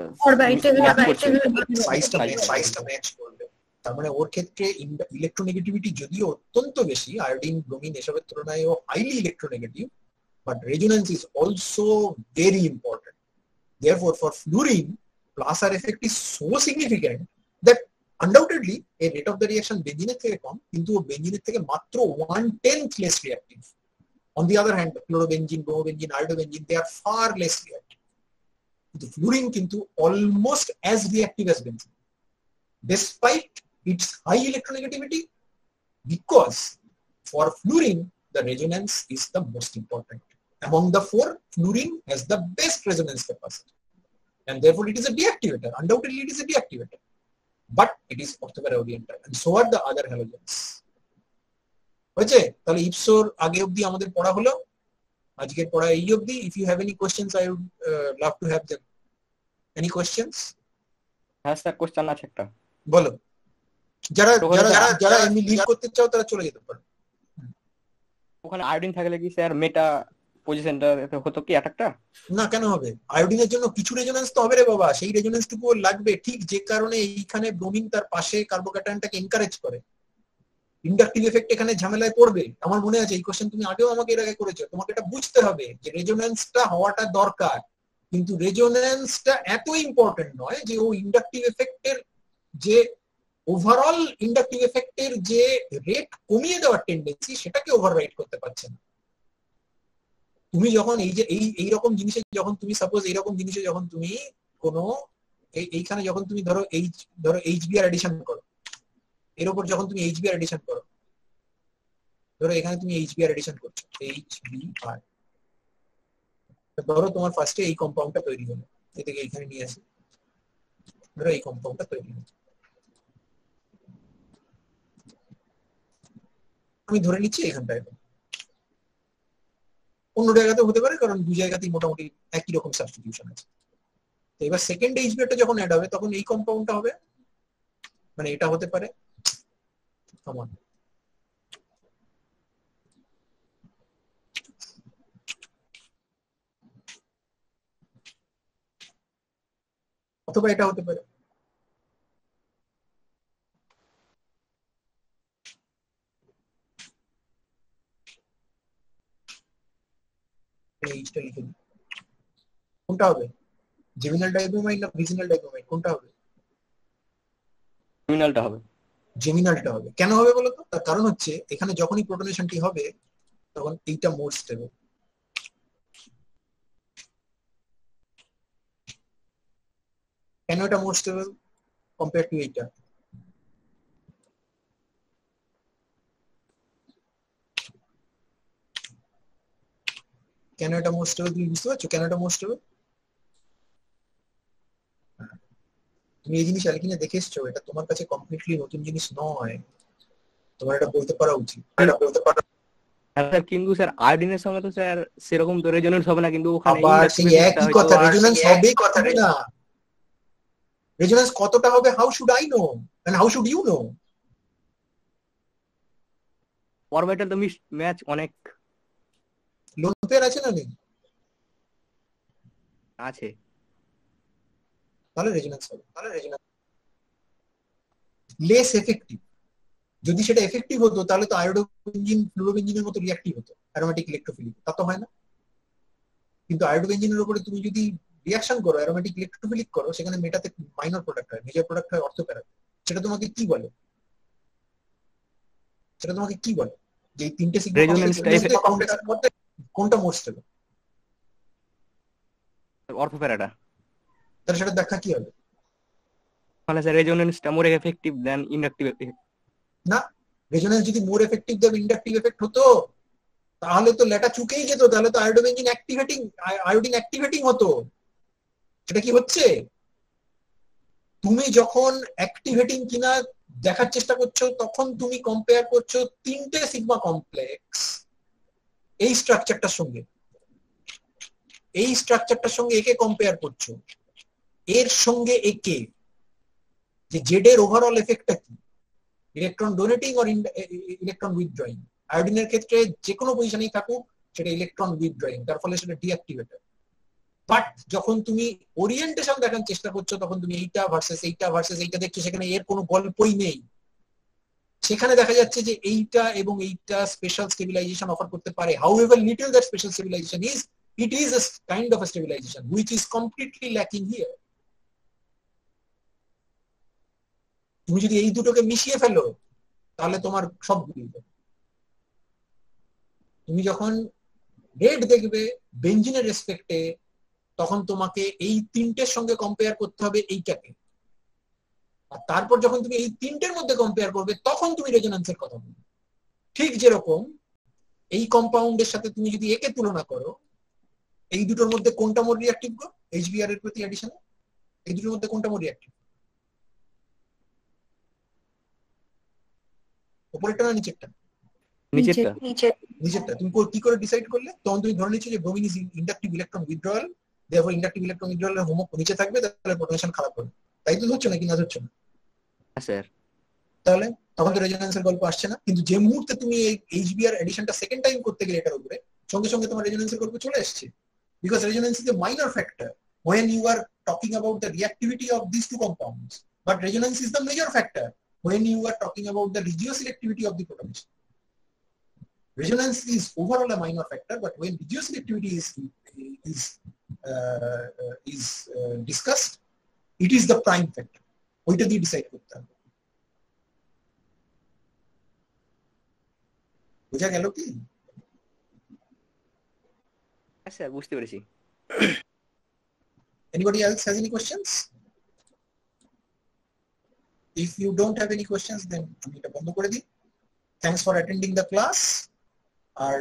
সাইজটা ম্যাচ করবে। তার মানে ওর ক্ষেত্রে ইলেকট্রোনেগেটিভিটি যদিও অত্যন্ত বেশি, আয়োডিন ব্রোমিন এসবের তুলনায় ও highly electronegative, but resonance is also very important. Therefore, for fluorine, plasar effect is so significant that undoubtedly a rate of the reaction benzene থেকে কম, কিন্তু benzene থেকে মাত্র 1/10 less reactive. On the other hand, chlorobenzene, bromobenzene, iodobenzene, they are far less reactive. The fluorine কিন্তু almost as reactive as benzene, despite its high electronegativity, because for fluorine the resonance is the most important. Among the four, fluorine has the best resonance capacity, and therefore it is a deactivator. Undoubtedly, it is a deactivator, but it is orthopara oriented, and so are the other halogens. হয়েছে? তাহলে ইপসোর আগে অবধি আমাদের পড়া হলো, আজকের পড়া এই অবধি। If you have any questions, I would love to have them. Any questions? হ্যাঁ স্যার, কোশ্চেন আছে একটা। বলো। যারা যারা যারা এমনি লিভ করতে চাও তারা চলে যেতে পারো। ওখানে আয়োডিন থাকলে কি স্যার মেটা পজিশনটা হতো কি অ্যাটাকটা? না, কেন হবে? আয়োডিনের জন্য কিছু রেজোনেন্স তো হবে রে বাবা, সেই রেজোনেন্সটুকু লাগবে, ঠিক যে কারণে এইখানে ব্রোমিন তার পাশে কার্বোক্যাটায়নটাকে এনকারেজ করে। ইন্ডাকটিভ এফেক্ট এখানে ঝামেলায় পড়বে। আমার মনে আছে এই কোশ্চেন তুমি আগেও আমাকে এর আগে করেছো। তোমাকে এটা বুঝতে হবে যে রেজোনেন্সটা হওয়াটা দরকার, কিন্তু রেজোনেন্সটা এত ইম্পর্টেন্ট নয় যে ও ইন্ডাকটিভ এফেক্টের যে ওভারঅল ইন্ডাকটিভ এফেক্টের যে রেট কমিয়ে দেওয়ার টেন্ডেন্সি সেটাকে ওভাররাইড করতে পারছে না। তুমি যখন এই যে এইরকম জিনিসে যখন তুমি সাপোজ এইরকম জিনিসে যখন তুমি কোনো এইখানে যখন তুমি ধরো এইচবিআর এডিশন করো, এর উপর যখন তুমি এইচবিআর এডিশন করো, ধরো এখানে তুমি এইচবিআর এডিশন করছো, এইচবিআর, ধরো তোমার ফার্স্টে এই কম্পাউন্ডটা তৈরি হলো, এ থেকে এইখানে নিয়ে আসি, ধরো এই কম্পাউন্ডটা তৈরি হলো, আমি ধরে নিচ্ছি এখানটায়, অন্য জায়গাতে হতে পারে কারণ দু জায়গাতেই মোটামুটি একই রকম সাবস্টিটিউশন আছে। তো এবার সেকেন্ড এইচবিআরটা যখন অ্যাড হবে তখন এই কম্পাউন্ডটা হবে, মানে এটা হতে পারে, কেমন অথবা এটা হতে পারে, এইচটা লিখে দিই। কোনটা হবে? জেমিনাল ডাইব্রোমাইড না ভিজিনাল ডাইব্রোমাইড, কোনটা হবে? জেমিনালটা হবে। জেমিনালটা হবে। কেন হবে বলো তো? তার কারণ হচ্ছে এখানে যখনই প্রোটনেশনটি হবে তখন এইটা মোর স্টেবল। কেন এটা মোর স্টেবল কম্পেয়ার টু এইটা? কেন এটা মোর স্টেবল তুমি বুঝতে পারছো? কেন এটা মোর স্টেবল? তুমি এই জিনিস অ্যালকিনে দেখে এসছো, এটা তোমার কাছে কমপ্লিটলি নতুন জিনিস নয়। তোমার এটা বলতে পারা উচিত, এটা বলতে পারা। স্যার কিন্তু স্যার আয়োডিনের সঙ্গে তো স্যার সেরকম তো রেজোনেন্স হবে না, কিন্তু ওখানে আবার সেই একই কথা, রেজোনেন্স হবে কথা না, রেজোনেন্স কতটা হবে how should I know and how should you know? Orbital তো ম্যাচ অনেক লোন পেয়ার আছে না নেই? আছে, তাহলে রেজোনেন্স হবে, তাহলে রেজোনেন্স লেস এফেক্টিভ। যদি সেটা এফেক্টিভ হতো তাহলে তো আয়োডোবেনজিন ফ্লুরোবেনজিনের মতো রিঅ্যাক্টিভ হতো অ্যারোমেটিক ইলেকট্রোফিলিক, তা তো হয় না। কিন্তু আয়োডোবেনজিনের উপরে তুমি যদি রিঅ্যাকশন করো, অ্যারোমেটিক ইলেকট্রোফিলিক করো, সেখানে মেটাতে মাইনর প্রোডাক্ট হয়, মেজর প্রোডাক্ট হয় অর্থোপ্যারা। সেটা তোমাকে কি বলে? সেটা তোমাকে কি বলে যে এই তিনটে সিগমা কমপ্লেক্সের মধ্যে কোনটা মোর স্টেবল? অর্থোপ্যারাটা। তাহলে সেটা ব্যাখ্যা কি হবে? মানে স্যার রেজোনেন্সটা মোর এফেক্টিভ দেন ইন্ডাকটিভ। না, রেজোনেন্স যদি মোর এফেক্টিভ দেন ইন্ডাকটিভ এফেক্ট হতো তাহলে তো লেটা চুকেই যেত, তাহলে তো আয়োডোবেনজিন অ্যাক্টিভেটিং, আয়োডিন অ্যাক্টিভেটিং হতো। সেটা কি হচ্ছে? তুমি যখন অ্যাক্টিভেটিং কিনা দেখার চেষ্টা করছো তখন তুমি কম্পেয়ার করছো তিনটে সিগমা কমপ্লেক্স এই স্ট্রাকচারটার সঙ্গে, এই স্ট্রাকচারটার সঙ্গে একে কম্পেয়ার করছো, এর সঙ্গে একে, যে জেড এর ওভারঅল এফেক্টটা কি, electron donating or electron withdrawing. আয়োডিনের ক্ষেত্রে যে কোনো পজিশনেই থাকুক সেটা ইলেকট্রন উইথড্রয়িং, তার ফলে সেটা ডিঅ্যাক্টিভেটর। বাট যখন তুমি ওরিয়েন্টেশন দেখার চেষ্টা করছো তখন তুমি এইটা ভার্সেস এইটা দেখছো, সেখানে এর কোনো গল্পই নেই। সেখানে দেখা যাচ্ছে যে এইটা এবং এইটা স্পেশাল স্টেবিলাইজেশন অফার করতে পারে, however little that special stabilization is, it is a kind of a stabilization which is completely lacking here. তুমি যদি এই দুটোকে মিশিয়ে ফেলো তাহলে তোমার সব গুলিয়ে যাবে। তুমি যখন রেড দেখবে বেনজিনের রেসপেক্টে তখন তোমাকে এই তিনটের সঙ্গে কম্পেয়ার করতে হবে এইটাকে, আর তারপর যখন তুমি এই তিনটের মধ্যে কম্পেয়ার করবে তখন তুমি রেজোনেন্সের কথা বলবে। ঠিক যেরকম এই কম্পাউন্ডের সাথে তুমি যদি একে তুলনা করো, এই দুটোর মধ্যে কোনটা মোর রিঅ্যাক্টিভ গো এইচবিআর এর প্রতি অ্যাডিশনে? এই দুটোর মধ্যে কোনটা মোর রিঅ্যাক্টিভ? উপরেরটা না নিচেরটা? নিচেরটা। নিচেরটা। তুমি কি করে ডিসাইড করলে? তখন তুমি ধরে নিচ্ছ যে bromine is inductive electron withdrawal, therefore inductive electron উইথড্রয়ালের হোমো নিচে থাকবে, তাহলে পোটেনশিয়াল খারাপ হবে। তাই তো ধরছো নাকি না ধরছো না? স্যার তাহলে তখন তো রেজোনেন্সের গল্প আসছে না। কিন্তু যে মুহূর্তে তুমি এই এইচবিআর এডিশনটা সেকেন্ড টাইম করতে গেলে এটার উপরে, সঙ্গে সঙ্গে তোমার রেজোনেন্সের গল্প চলে আসছে। Because resonance is a minor factor when you are talking about the reactivity of these two compounds, but resonance is the major factor when you are talking about the regioselectivity of the potential. Resonance is overall a minor factor, but when regioselectivity is discussed, it is the prime factor. ওইটা দিয়ে decide করতে হবে। বোঝা গেল কি? Sir বুঝতে পেরেছি। Anybody else has any questions? If you don't have any questions, then আমি এটা বন্ধ করে দিই। Thanks for attending the class. R